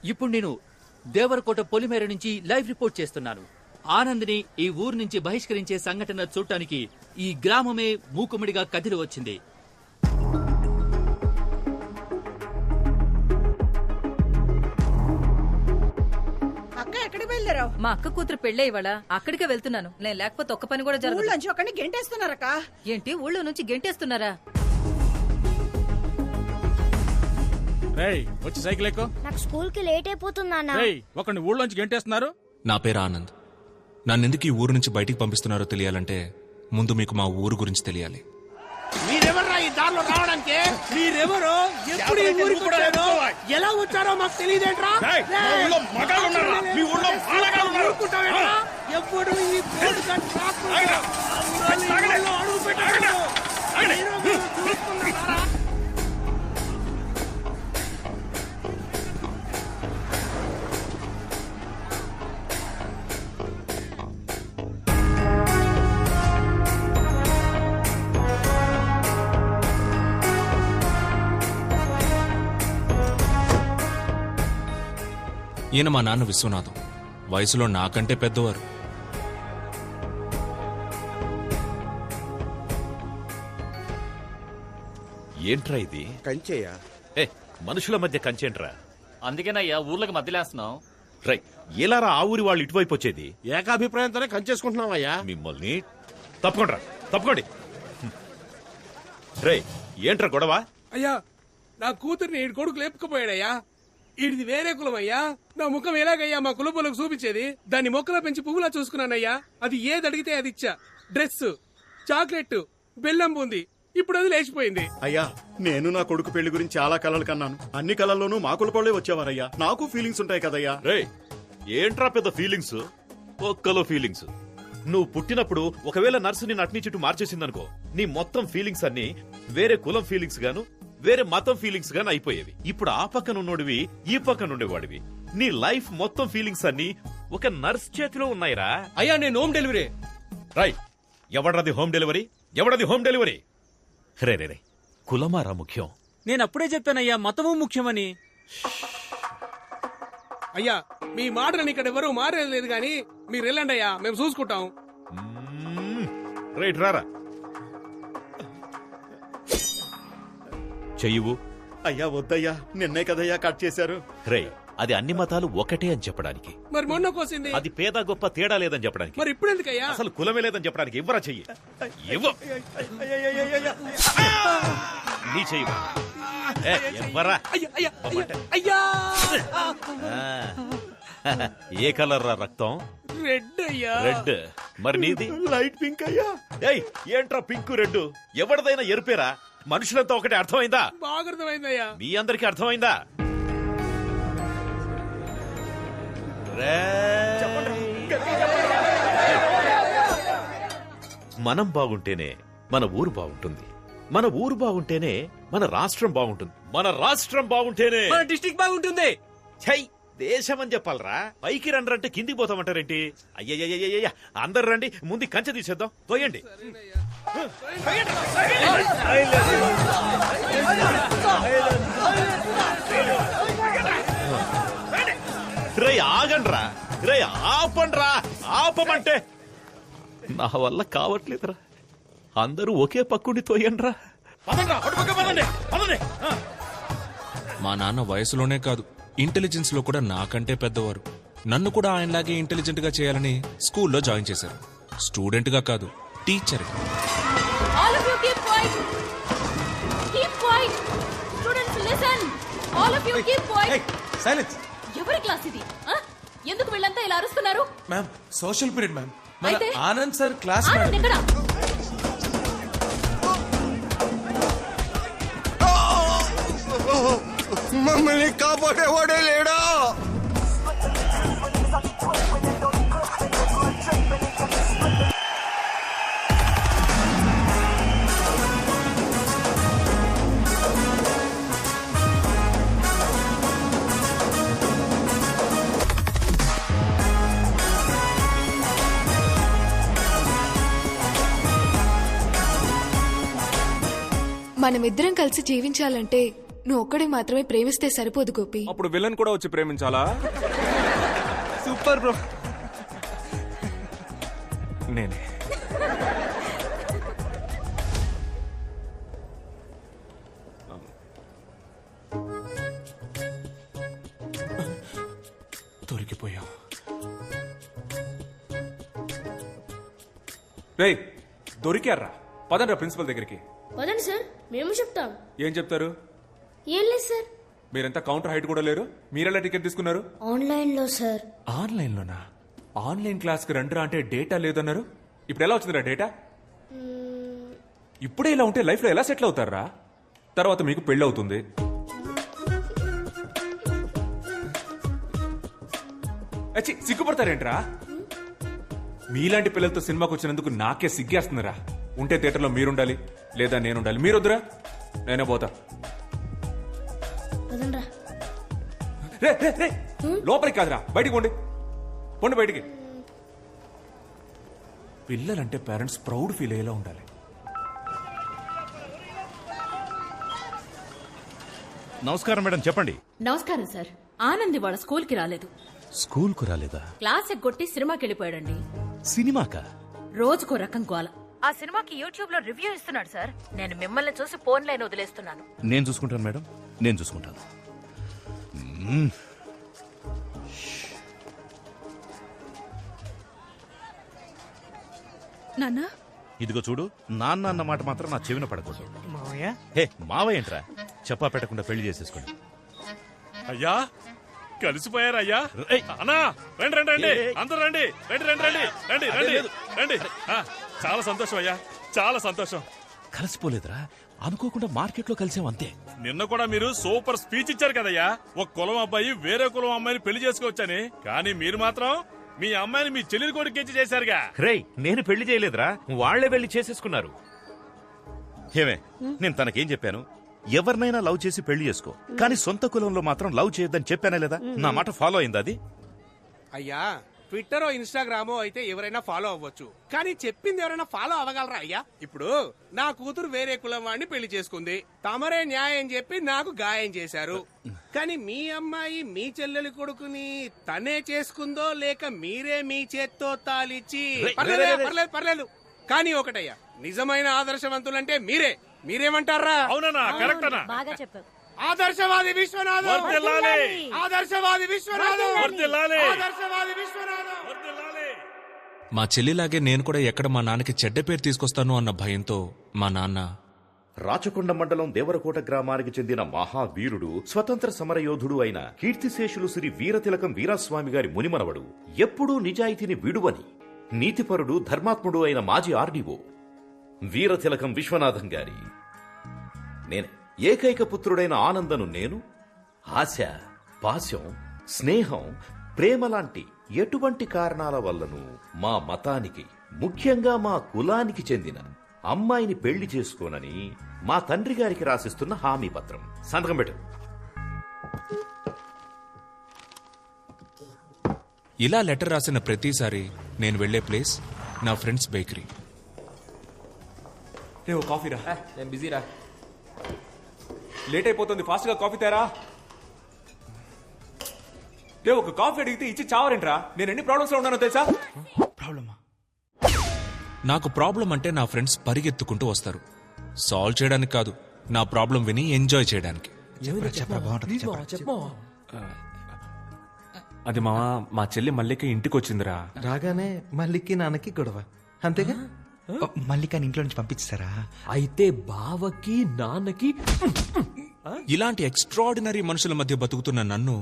ఇప్పుడు నేను దేవరకోట పొలిమేర నుంచి లైవ్ రిపోర్ట్ చేస్తున్నాను. ఆనంద్ని ఈ ఊరు నుంచి బహిష్కరించే సంఘటన చూడటానికి ఈ గ్రామమే మూకుమ్మడిగా కదిలి వచ్చింది. మా అక్క కూతురు పెళ్ళే ఇవాళ అక్కడికే వెళ్తున్నాను. నేను లేకపోతే ఒక్క పని కూడా జరగదు. గెంటేస్తున్నారక్క. ఏంటి ఊళ్ళో నుంచి గెంటేస్తున్నారా? వచ్చి సైకిల్ ఎక్కు. నాకు స్కూల్ కి లేట్ అయిపోతుందన్నా. ఒకరిని ఊళ్ళోంచి గెంటేస్తున్నారు. నా పేరు ఆనంద్. నన్నెందుకు ఈ ఊరు నుంచి బయటికి పంపిస్తున్నారో తెలియాలంటే ముందు మీకు మా ఊరు గురించి తెలియాలి. మీరెవర్రా ఈ దారిలో రావడానికి? మీరెవరో, ఎప్పుడు ఈ ఊరికి వచ్చారో, ఎలా వచ్చారో మాకు తెలియదేంట్రా? ఎప్పుడు ఈ అడుగు పెట్టారు. ఈయన మా నాన్న విశ్వనాథం. వయసులో నాకంటే పెద్దవారు. ఏంట్రా ఇది? కంచేయా? మనుషుల మధ్య కంచేంట్రా? అందుకేనయ్యా ఊర్లకు మధ్యలేస్తున్నాం. రై, ఎలారా ఆ ఊరి వాళ్ళు ఇటువైపు వచ్చేది? ఏకాభిప్రాయంతోనే కంచేసుకుంటున్నావయ్యా. మిమ్మల్ని తప్పకోండి. రై, ఏంట్రా గొడవ? అయ్యా, నా కూతుర్ని ఈ కొడుకు లేపుకుపోయాడయ్యా. ఇది వేరే కులం అయ్యా. నా ముఖం ఎలాగయ్యా మా కులపోలకు చూపించేది? దాన్ని మొక్కలో పెంచి పువ్వులా చూసుకున్నానయ్యా. అది ఏది అడిగితే అది ఇచ్చా. డ్రెస్, చాక్లెట్, బెల్లం బూంది. ఇప్పుడు అది లేచిపోయింది. అయ్యా, నేను నా కొడుకు పెళ్లి గురించి చాలా కలలు కన్నాను. అన్ని కళల్లోనూ మా కులపోళ్లే వచ్చేవారయ్యా. నాకు ఫీలింగ్స్ ఉంటాయి కదయ్యా. రే, ఏంట్రా పెద్ద ఫీలింగ్స్? ఒక్కలో ఫీలింగ్స్. నువ్వు పుట్టినప్పుడు ఒకవేళ నర్సు ని నటిని చుట్టూ మార్చేసిందనుకో, నీ మొత్తం ఫీలింగ్స్ అన్ని వేరే కులం ఫీలింగ్స్ గాను, వేరే మతం ఫీలింగ్స్ గాను అయిపోయేవి. ఇప్పుడు ఆ పక్కన ఉన్నోడివి, ఈ పక్కన ఉండేవాడివి. నీ లైఫ్ మొత్తం ఫీలింగ్స్ అన్ని ఒక నర్స్ చేతిలో ఉన్నాయిరా. అయ్యా, నేను హోమ్ డెలివరీ. రై, ఎవడది హోమ్ డెలివరీ? ఎవడది హోమ్ డెలివరీ? రే, కులమారా ముఖ్యం. నేను అప్పుడే చెప్పానయ్యా, మతము ముఖ్యమని. అయ్యా, మీ మాటని ఇక్కడ ఎవరు మారేది గాని మీరు వెళ్ళండి అయ్యా, మేము చూసుకుంటాం. రైట్, రారా. చెయ్యవు. అయ్యా వద్దయ్యా, నిన్నే కదయ్యా కట్ చేశారు. రే, అది అన్ని మతాలు ఒకటే అని చెప్పడానికి. మరి మొన్న కోసింది అది పేద గొప్ప తేడా లేదని చెప్పడానికి. మరి ఇప్పుడు ఎందుకయ్యా? అసలు కులమే లేదని చెప్పడానికి. ఇవ్వరా చెయ్యి. నీ చెయ్యి ఇవ్వరా. ఏ కలర్ రా రక్తం? రెడ్ అయ్యా. రెడ్. మరి నీది? లైట్ పింక్ అయ్యా. ఏయ్, ఏంట్రా పింక్ రెడ్? ఎవరిదైనా ఎరుపేరా? మనుషులంతా ఒకటే. అర్థమైందా? బాగా అర్థమైందయ్యా. మీ అందరికీ అర్థమైందా? మనం బాగుంటేనే మన ఊరు బాగుంటుంది. మన ఊరు బాగుంటేనే మన రాష్ట్రం బాగుంటుంది. మన రాష్ట్రం బాగుంటేనే మన డిస్ట్రిక్ట్ బాగుంటుంది. ఛై, దేశం అని చెప్పాలరా. పైకి రండి కిందికి పోతామంటారేంటి? అయ్యయ్యయ్యయ్య, అందరు రండి, ముందు కంచె తీసేద్దాం. తోయండి. రే, ఆగండ్రా. రే, ఆపండ్రా. ఆపమంటే నా వల్ల కావట్లేదురా. అందరూ ఒకే పక్కుండి తోయండ్రా. మా నాన్న వయసులోనే కాదు, ఇంటెలిజెన్స్ లో కూడా నాకంటే పెద్దవారు. నన్ను కూడా ఆయనలాగే ఇంటెలిజెంట్ గా చేయాలని స్కూల్లో జాయిన్ చేశారు. స్టూడెంట్ గా కాదు, టీచర్. ఎవరి క్లాస్ ఇది? ఎందుకు వీళ్ళంతా ఇలా అరుస్తున్నారు? Ma'am, social period ma'am. అయితే ఆనంద్ సార్ క్లాస్. ఆనంద్ ఎక్కడ? మమ్మల్ని కాపాడేవాడే లేడా? మనమిద్దరం కలిసి జీవించాలంటే నువ్వు ఒక్కడే మాత్రమే ప్రేమిస్తే సరిపోదు గోపి. అప్పుడు విలన్ కూడా వచ్చి ప్రేమించాలా? Super bro. నేనే. దొరికిపోయాం. రేయ్, దొరికారా? పదండ్రా ప్రిన్సిపల్ దగ్గరికి. వదండి సార్, మేము చెప్తాం. ఏం చెప్తారు? ఏం లేదు సార్. మీరంతా కౌంటర్ హైట్ కూడా లేరు. మీరెలా టికెట్ తీసుకున్నారు? ఆన్లైన్ లో సార్. ఆన్లైన్ లోనా? ఆన్లైన్ క్లాస్ కి రండిరా అంటే డేటా లేదన్నారు. ఇప్పుడు ఎలా వచ్చిందిరా డేటా? ఇప్పుడే ఇలా ఉంటే లైఫ్ లో ఎలా సెటిల్ అవుతారా? తర్వాత మీకు పెళ్లి అవుతుంది. సిగ్గుపడతారేంట్రా? మీలాంటి పిల్లలతో సినిమాకి వచ్చినందుకు నాకే సిగ్గేస్తుందిరా. ఉంటే థియేటర్లో మీరుండాలి, లేదా నేనుండాలి. మీరొద్దురా, నేనే పోతా. రే రే రే, లోపలికి కాదురా, బయటికి పోండి. పోండి బయటికి. పిల్లలంటే పేరెంట్స్ ప్రౌడ్ ఫీల్ అయ్యేలా ఉండాలి. నమస్కారం మేడం, చెప్పండి. నమస్కారం సార్. ఆనంద్ వాళ్ళ స్కూల్ కి రాలేదు. స్కూల్ కు రాలేదా? క్లాస్ ఎగ్గొట్టి సినిమాకి వెళ్ళిపోయాడండి. సినిమాకా? రోజుకో రకం గోల. ఆ సినిమాకి యూట్యూబ్ లో రివ్యూ ఇస్తున్నాడు సార్. నేను మిమ్మల్ని చూసి ఫోన్ లైన్ వదిలేస్తున్నాను. నేను చూసుకుంటాను మేడం, నేను చూసుకుంటాను. నాన్నా, ఇదిగో చూడు, నాన్న అన్న మాట మాత్రం నా చెవిన పడకూడదు. హే మావయ్య ఏంట్రా, చెప్పా పెట్టకుండా పెళ్లి చేసేసుకోండి. అయ్యా కలిసిపోయారయ్యా. అన్నా రండి రండి రండి, అందరూ రండి, రండి రండి రండి రండి రండి రండి. చాలా సంతోషం అయ్యా, చాలా సంతోషం. కలిసిపోలేదురా, అనుకోకుండా మార్కెట్ లో కలిసాం అంతే. నిన్న కూడా మీరు సూపర్ స్పీచ్ ఇచ్చారు కదయ్యా. ఒక కులం అబ్బాయి వేరే కులం అమ్మాయిని పెళ్లి చేసుకోవచ్చని. కానీ మీరు మాత్రం మీ అమ్మాయిని మీ చెల్లెలి కొడుకు ఇచ్చి చేశారుగా. రేయ్, నేను పెళ్లి చేయలేదురా, వాళ్లే వెళ్లి చేసేసుకున్నారు. ఏమే, నేను తనకేం చెప్పాను? ఎవరినైనా లవ్ చేసి పెళ్లి చేసుకో, కానీ సొంత కులంలో మాత్రం లవ్ చేయొద్దని చెప్పానే లేదా? నా మాట ఫాలో అయిందా అది? అయ్యా, ట్విట్టరో ఇన్స్టాగ్రామో అయితే ఎవరైనా ఫాలో అవ్వచ్చు, కానీ చెప్పింది ఎవరైనా ఫాలో అవ్వగలరా అయ్యా? ఇప్పుడు నా కూతురు వేరే కులం వాడిని పెళ్లి చేసుకుంది, తమరే న్యాయం చెప్పి నాకు గాయం చేశారు. కానీ మీ అమ్మాయి మీ చెల్లెలి కొడుకుని తనే చేసుకుందో లేక మీరే మీ చేత్తో తాలిచ్చి? పర్లేదు పర్లేదు, కానీ ఒకటయ్యా, నిజమైన ఆదర్శవంతులంటే మీరే. మీరేమంటారా? అవునన్నా, కరెక్ట్ అన్నా. బాగా చెప్పావు. ఆదర్శవాది విశ్వనాథం, వర్ధిల్లాలి. ఆదర్శవాది విశ్వనాథం, వర్ధిల్లాలి. ఆదర్శవాది విశ్వనాథం, వర్ధిల్లాలి. మా చెల్లిలాగే నేను కూడా ఎక్కడ మా నాన్నకి చెడ్డ పేరు తీసుకొస్తాను అన్న భయంతో మా నాన్న రాచకొండ మండలం దేవరకోట గ్రామానికి చెందిన మహావీరుడు, స్వతంత్ర సమరయోధుడు అయిన కీర్తిశేషులు శ్రీ వీరతిలకం వీరాస్వామి గారి మునిమనవడు, ఎప్పుడూ నిజాయితీని విడువని నీతిపరుడు, ధర్మాత్ముడు అయిన మాజీ ఆర్డీఓ వీరతిలకం విశ్వనాథం గారి నేనే ఏకైక పుత్రుడైన ఆనందను నేను ఆశ, పాశం, స్నేహం, ప్రేమ లాంటి ఎటువంటి కారణాల వల్లను మా మతానికి, ముఖ్యంగా మా కులానికి చెందిన అమ్మాయిని పెళ్లి చేసుకోనని మా తండ్రి గారికి రాసిస్తున్న హామీ పత్రం. సంతకం పెట్టు. ఇలా లెటర్ రాసిన ప్రతిసారి నేను వెళ్లే ప్లేస్ నా ఫ్రెండ్స్ బేకరీ. రే, ఓ కాఫీ రా. నేను బిజీరా. లేట్ అయిపోతుంది, ఫాస్ట్ గా కాఫీ తేరా. రే, ఒక కాఫీ అడిగితే ఇచ్చి చావరేంట్రా? నేను ఎన్ని ప్రాబ్లమ్స్ లో ఉన్నానో తెలుసా? ప్రాబ్లమా? నాకు ప్రాబ్లం అంటే నా ఫ్రెండ్స్ పరిగెత్తుకుంటూ వస్తారు. సాల్వ్ చేయడానికి కాదు, నా ప్రాబ్లం విని ఎంజాయ్ చేయడానికి. అది మా చెల్లి మల్లిక ఇంటికి వచ్చిందిరా. రాగానే మల్లికి నాన్నకి గొడవ, అంతేగా? మల్లికాని ఇంట్లో నుంచి పంపించారా? అయితే బావకి నాన్నకి. ఇలాంటి ఎక్స్ట్రాడినరీ మనుషుల మధ్య బతుకుతున్న నన్ను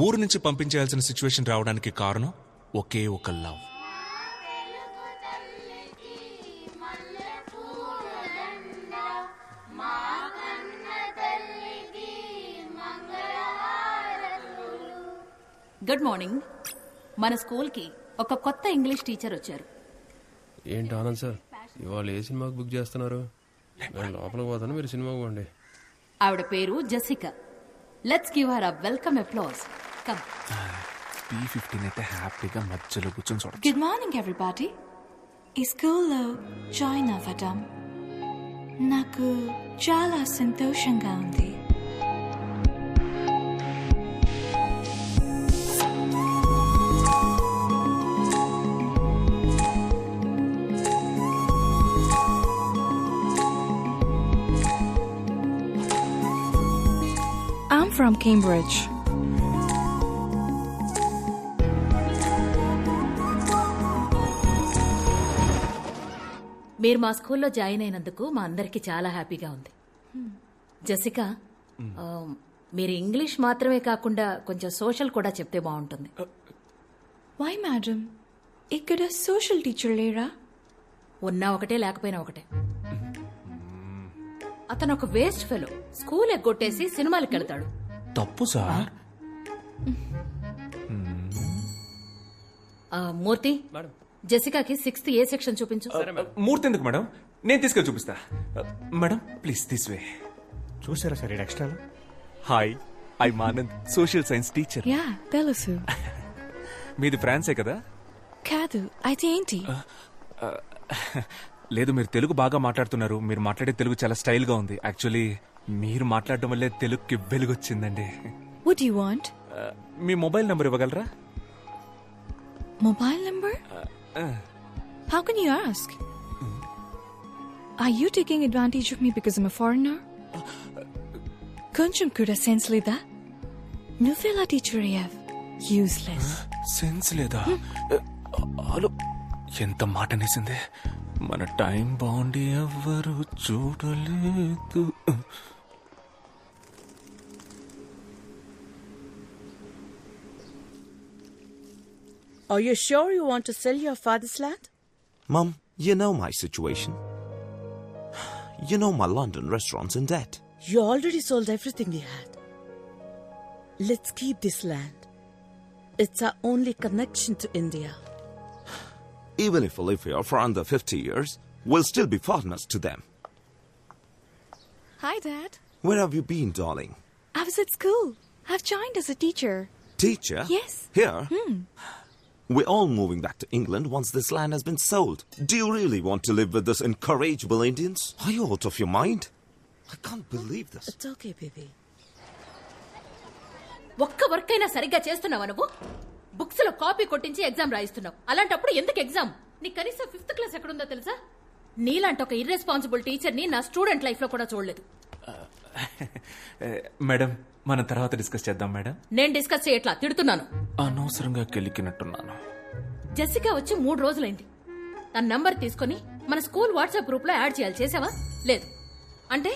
ఊరు నుంచి పంపించేయాల్సిన సిచ్యువేషన్ రావడానికి కారణం ఒకే ఒక లవ్. Good morning. మన స్కూల్ కి ఒక కొత్త ఇంగ్లీష్ టీచర్ వచ్చారు. ఏంటి ఆనంద్ సార్, ఇవాళ ఏ సినిమాకి బుక్ చేస్తున్నారు? నేను లోపలికి పోతాను, మీరు సినిమాకి పోండి. ఆవిడ పేరు Jessica. Let's give her a welcome applause. Come. P15 అయితే హ్యాపీగా మధ్యలో కూర్చొని చూడొచ్చు. Good morning everybody. ఈ స్కూల్లో జాయిన్ అవ్వడం నాకు చాలా సంతోషంగా ఉంది. Cambridge. మీరు మా స్కూల్లో జాయిన్ అయినందుకు మా అందరికి చాలా హ్యాపీగా ఉంది. జెసికా, మీరు ఇంగ్లీష్ మాత్రమే కాకుండా కొంచెం సోషల్ కూడా చెప్తే బాగుంటుంది. వై మేడం, ఇక్కడ సోషల్ టీచర్ లేరా? ఉన్నా ఒకటే లేకపోయినా ఒకటే. అతను ఒక వేస్ట్ ఫెలో. స్కూల్ ఎగ్గొట్టేసి సినిమాలకు వెళ్తాడు. తప్పు సార్. మూర్తి, జెసికాకి 6th A సెక్షన్ చూపించు. మూర్తి ఎందుకు మేడం, నేను తీసుకెళ్ళి చూపిస్తా. Madam please this way. చూసారా sir extra? Hi, I Anand, social science teacher. Yeah తెలుసు. మీది ఫ్రాన్సే కదా? కాదు, అయితే ఏంటి? లేదు, మీరు తెలుగు బాగా మాట్లాడుతున్నారు. మీరు మాట్లాడే తెలుగు చాలా స్టైల్ గా ఉంది. యాక్చువల్లీ మీరు మాట్లాడడం వల్లే తెలుగుకి వెలుగొచ్చిందండి. What do you want? Me mobile number ఇవ్వగలరా? Mobile number? How can you ask? Are you taking advantage of me because I'm a foreigner? కొంచెం కూడా సెన్స్ లేదా? నువ్వెలా టీచర్ అయ్యావ్? యూస్లెస్. సెన్స్ లేదా? హలో, ఎంత మాట అనేసింది. మన టైం బాగుండి ఎవ్వరు చూడలేదు. Are you sure you want to sell your father's land? Mum, you know my situation. You know my London restaurant's in debt. You already sold everything we had. Let's keep this land. It's our only connection to India. Even if we live here for under 50 years, we'll still be foreigners to them. Hi, Dad. Where have you been, darling? I was at school. I've joined as a teacher. Teacher? Yes. Here? We're all moving back to England once this land has been sold. Do you really want to live with those incorrigible Indians? Are you out of your mind? I can't believe this. It's okay, baby. ఒక్క work అయినా సరిగ్గా చేస్తున్నావా నువ్వు? Books లో copy కొట్టించి exam రాయిస్తున్నావు. అలాంటప్పుడు ఎందుకు exam? నీ కనీసం 5th క్లాస్ ఎక్కడుందో తెలుసా? నీలాంటి ఒక ఇర్రెస్పాన్సిబుల్ టీచర్ ని నా స్టూడెంట్ లైఫ్ లో కూడా చూడలేదు. మేడం, మనం తర్వాత డిస్కస్ చేద్దాం మేడం. నేను డిస్కస్ చేయట్లా, తిడుతున్నాను. అనవసరంగా కెలికినట్టున్నాను. జెసికా వచ్చి 3 రోజులైంది. తన నంబర్ తీసుకుని మన స్కూల్ వాట్సాప్ గ్రూప్ లో యాడ్ చేయాలి. చేసావా? లేదు. అంటే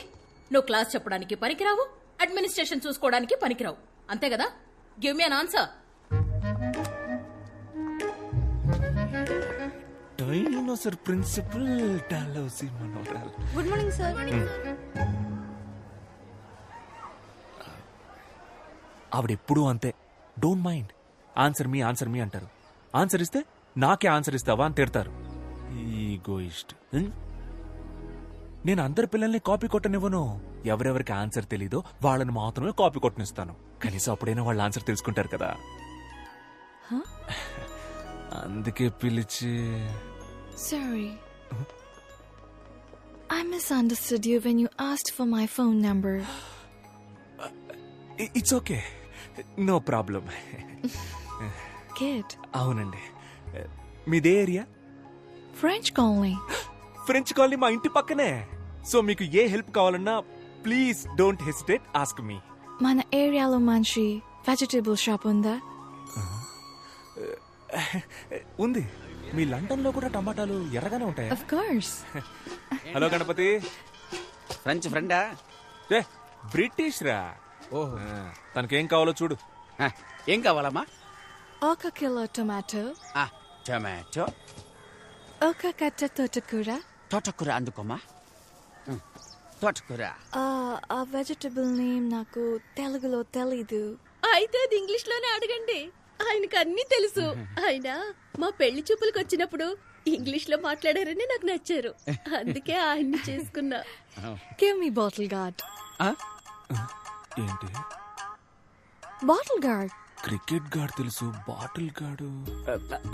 నువ్వు క్లాస్ చెప్పడానికి పనికిరావు, అడ్మినిస్ట్రేషన్ చూసుకోవడానికి పనికిరావు, అంతే కదా? Give me an answer. Dinosaur principal డాలౌసి మనోరల్. Good morning sir. ఆవిడెప్పుడూ అంతే. Don't mind. ఆన్సర్ మీ అంటారు. ఆన్సర్ ఇస్తే నాకే ఆన్సర్ ఇస్తావా అని తిడతారు. ఈగోయిస్ట్. నేను అందరి పిల్లల్ని కాపీ కొట్టనివ్వను. ఎవరెవరికి ఆన్సర్ తెలీదో వాళ్ళని మాత్రమే కాపీ కొట్టనిస్తాను. కనీసం అప్పుడైనా వాళ్ళ ఆన్సర్ తెలుసుకుంటారు కదా. అందుకే పిలిచి. Sorry. I misunderstood you when you asked for my phone number. It's okay. No problem. Good. అవునండి. మీదే area? French colony. French colony మా ఇంటి పక్కనే. సో మీకు ఏ హెల్ప్ కావాలన్నా please don't hesitate, ask me. మన ఏరియాలో మంచి వెజిటబుల్ షాప్ ఉందా? ఉంది. మీ లండన్ లో కూడా టమాటాలు ఎర్రగానే ఉంటాయి. Of course. Hello Ganapathi. French ఫ్రెండా? బ్రిటిష్ రా. ఓహో. తనకేం కావాలో చూడు. ఏం కావాలమ్మా? 1 కిలో టొమాటో. టొమాటో. 1 కట్ట తోటకూర. తోటకూర అందుకోమా. తోటకూర. ఆ వెజిటబుల్ నేమ్ నాకు తెలుగులో తెలీదు. అయితే అది ఇంగ్లీష్ లోనే అడగండి, ఆయనకు అన్ని తెలుసు. ఆయన మా పెళ్లి చూపులకు వచ్చినప్పుడు ఇంగ్లీష్ లో మాట్లాడారని నాకు నచ్చారు, అందుకే ఆయన్ని చేసుకున్నా. Give me bottle guard. ఏంటి? Bottle guard. క్రికెట్ గార్డ్ తెలుసు, బాటిల్ గార్డు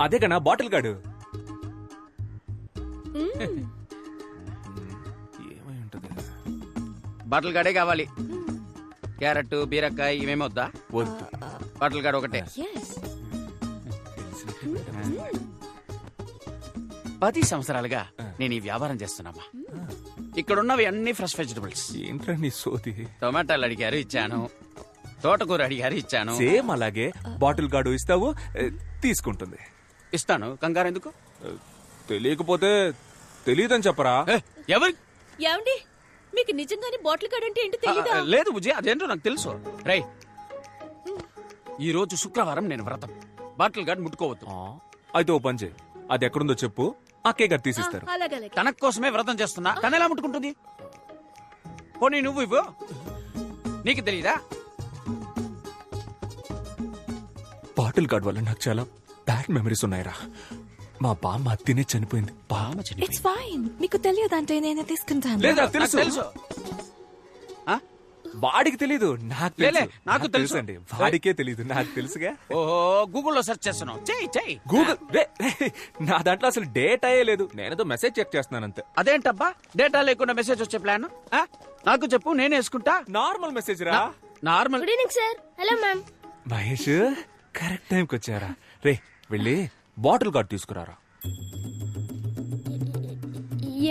అదే కన్నా బాటిల్ గార్డు. ఏమై ఉంటది? బాటిల్ గార్డే కావాలి. క్యారెట్, బీరకాయ ఇవేమీ వద్దా? వద్దు. బాటిల్ గార్డ్ ఒకటే. 10 సంవత్సరాలుగా నేను ఈ వ్యాపారం చేస్తున్నామా. ఇక్కడున్నవి అన్ని ఫ్రెష్ వెజిటబుల్స్. ఏంట్రా నీ సోది? టొమాటోలు అడిగారు, ఇచ్చాను. తోటకూర అడిగారు ఇచ్చాను. సేమ్ అలాగే బాటిల్ గార్డు ఇస్తావు, తీసుకుంటుంది. ఇస్తాను, కంగారు ఎందుకు? తెలియకపోతే తెలియదని చెప్పరా. ఎవరు? ఏమండి, మీకు నిజంగానే బాటిల్ గార్డ్ అంటే ఏంటో తెలీదా? లేదు బుజ్జి, అదేంటో నాకు తెలుసు. రై, ఈ రోజు శుక్రవారం నేను వ్రతం. బాటిల్ గార్డ్ ముట్టుకోవద్దు. అయితే ఓ పని చేయి, అది ఎక్కడుందో చెప్పు, అక్కే గారు తీసిస్తారు. తన కోసమే వ్రతం చేస్తున్నా, తన ఎలా ముట్టుకుంటుంది? పోనీ నువ్వు ఇవ్వు, నీకు తెలీదా? బాటిల్ గార్డ్ వల్ల నాకు చాలా బ్యాడ్ మెమరీస్ ఉన్నాయిరా. మా బామ్మ అత్తినే చనిపోయింది. బామ్మ It's fine. మీకు తెలియదంటే నేనే తీసుకుంటాను. లేదా తెలుసు. వాడికి తెలీదు, నాకు తెలుసు. నాకు తెలుసు అండి, వాడికే తెలీదు, నాకు తెలుసుగా. ఓహో, గూగుల్లో సెర్చ్ చేస్తున్నావు. చెయ్యి. గూగుల్ నా దాంట్లో అసలు డేటాయే లేదు. నేనేదో మెసేజ్ చెక్ చేస్తున్నాను అంతే. అదేంటబ్బా, డేటా లేకుండా మెసేజ్ వచ్చే ప్లాన్? నాకు చెప్పు, నేనే వేసుకుంటా. నార్మల్ మెసేజ్ రా. Normal. Good evening sir. Hello ma'am. Mahesh, correct టైంకి వచ్చారా. రే వెళ్ళి బాటిల్ గార్డ్ తీసుకురారా.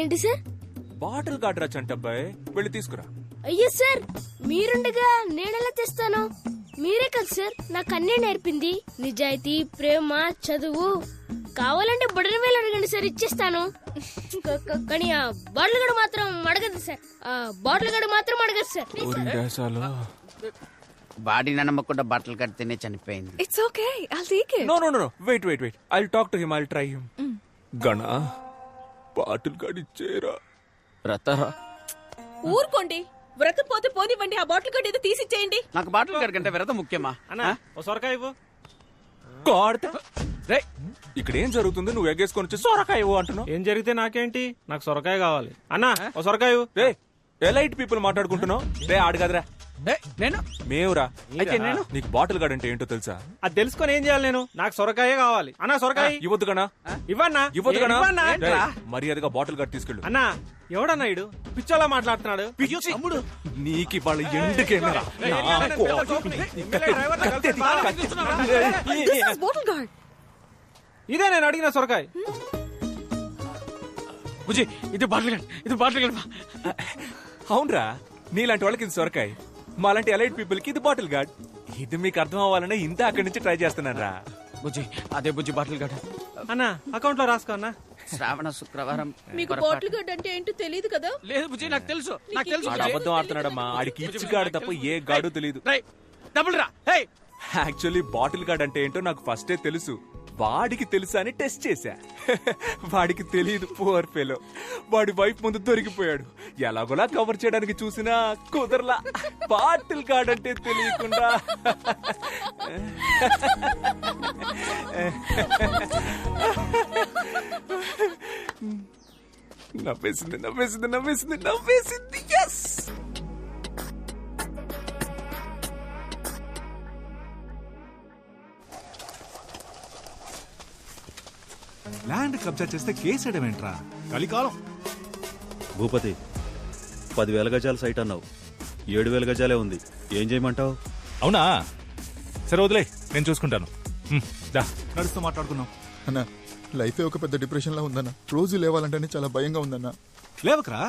ఏంటి సార్? బాటిల్ గార్డ్ రా చంటబ్బాయ్, వెళ్ళి తీసుకురా. అయ్యో సార్, మీరుండగా నేనెలా తెస్తాను? మీరే కదా సార్ నాకు అన్నీ నేర్పింది. నిజాయితీ, ప్రేమ, చదువు. కావాలంటే బుడని వేలు అడగండి సార్, ఇచ్చేస్తాను. కానీ ఆ బాటిల్ గడు మాత్రం అడగదు సార్. బాడీని నమ్మకుండా బట్టలు కడితేనే చనిపోయింది. It's okay. I'll take it. No. Wait. I'll talk to him. I'll try him. గణా, bottle gourd ఇచ్చేరా. వ్రతరా? ఊరుకోండి, వ్రతం పోతే పోనివ్వండి. ఆ బాటిల్ గార్డ్ ఏదో తీసిచ్చేయండి. నాకు బాటిల్ గార్డ్ కంటే వ్రతం ముఖ్యమా? సొరకాయ ఇవ్వు. గాడ్, రే ఇక్కడ ఏం జరుగుతుంది? నువ్వు ఎగ్గేసుకొని వచ్చి సొరకాయ ఇవ్వు అంటున్నావు. ఏం జరిగితే నాకేంటి, నాకు సొరకాయ కావాలి. అన్నా ఓ సొరకాయ ఇవ్వు. రే ఎలైట్ పీపుల్ మాట్లాడుకుంటున్నావు. రే ఆడు కదరా. నేను మేవురా. అయితే నేను నీకు బాటిల్ గార్డ్ అంటే ఏంటో తెలుసా? అది తెలుసుకొని ఏం చేయాలి? నేను నాకు సొరకాయే కావాలి. అన్నా సొరకాయ ఇవ్వద్దు గనా. ఇవ్వన్నా. మర్యాదగా బాటిల్ గార్డ్ తీసుకెళ్ళు. అన్నా, ఎవడన్నా ఇడు పిచ్చోలా మాట్లాడుతున్నాడు? నీకు వాళ్ళ ఎండుకేమరా. Bottle guard. ఇదే నేను అడిగిన సొరకాయ. బుజ్జి, ఇది బాటిల్ గార్డ్. అవునరా, నీలాంటి వాళ్ళకి ఇది సొరకాయ, మాలాంటి ఎలైట్ పీపుల్ కి ఇది బాటిల్ గార్డ్. ఇది మీకు అర్థం అవ్వాలనే ఇంత అక్కడి నుంచి ట్రై చేస్తున్నాను రా. బుజ్జి, అదే బుజ్జి బాటిల్ గార్డ్. అన్నా అకౌంట్ లో రాసుకో అన్నా. శ్రావణ శుక్రవారం. మీకు బాటిల్ గార్డ్ అంటే ఏంటో తెలియదు కదా? లేదు బుజ్జి, నాకు తెలుసు. ఆడు అబద్ధం ఆడుతున్నాడమ్మా. ఆడికి ఇచ్చి గాడు తప్ప ఏ గాడు తెలియదు. డబుల్ రా. యాక్చువల్లీ బాటిల్ గార్డ్ అంటే ఏంటో నాకు ఫస్టే తెలుసు. వాడికి తెలుసా అని టెస్ట్ చేశా. వాడికి తెలియదు, పువర్ ఫెలో. వాడి వైఫ్ ముందు దొరికిపోయాడు. ఎలాగోలా కవర్ చేయడానికి చూసినా కుదరలా. బాటిల్ గార్డ్ అంటే తెలియకుండా. నవ్వేసింది. yes! ల్యాండ్ కబ్జా చేస్తే కేసేయడమేంట్రా? కలికాలం. భూపతి, 10,000 గజాల సైట్ అన్నావు, 7,000 గజాలే ఉంది. ఏం చేయమంటావు? అవునా, సరే వదిలే, నేను చూసుకుంటాను. నడుస్తూ మాట్లాడుకున్నాం. అన్నా, లైఫే ఒక పెద్ద డిప్రెషన్ లో ఉందన్న. రోజు లేవాలంటేనే చాలా భయంగా ఉందన్న. లేవకరా,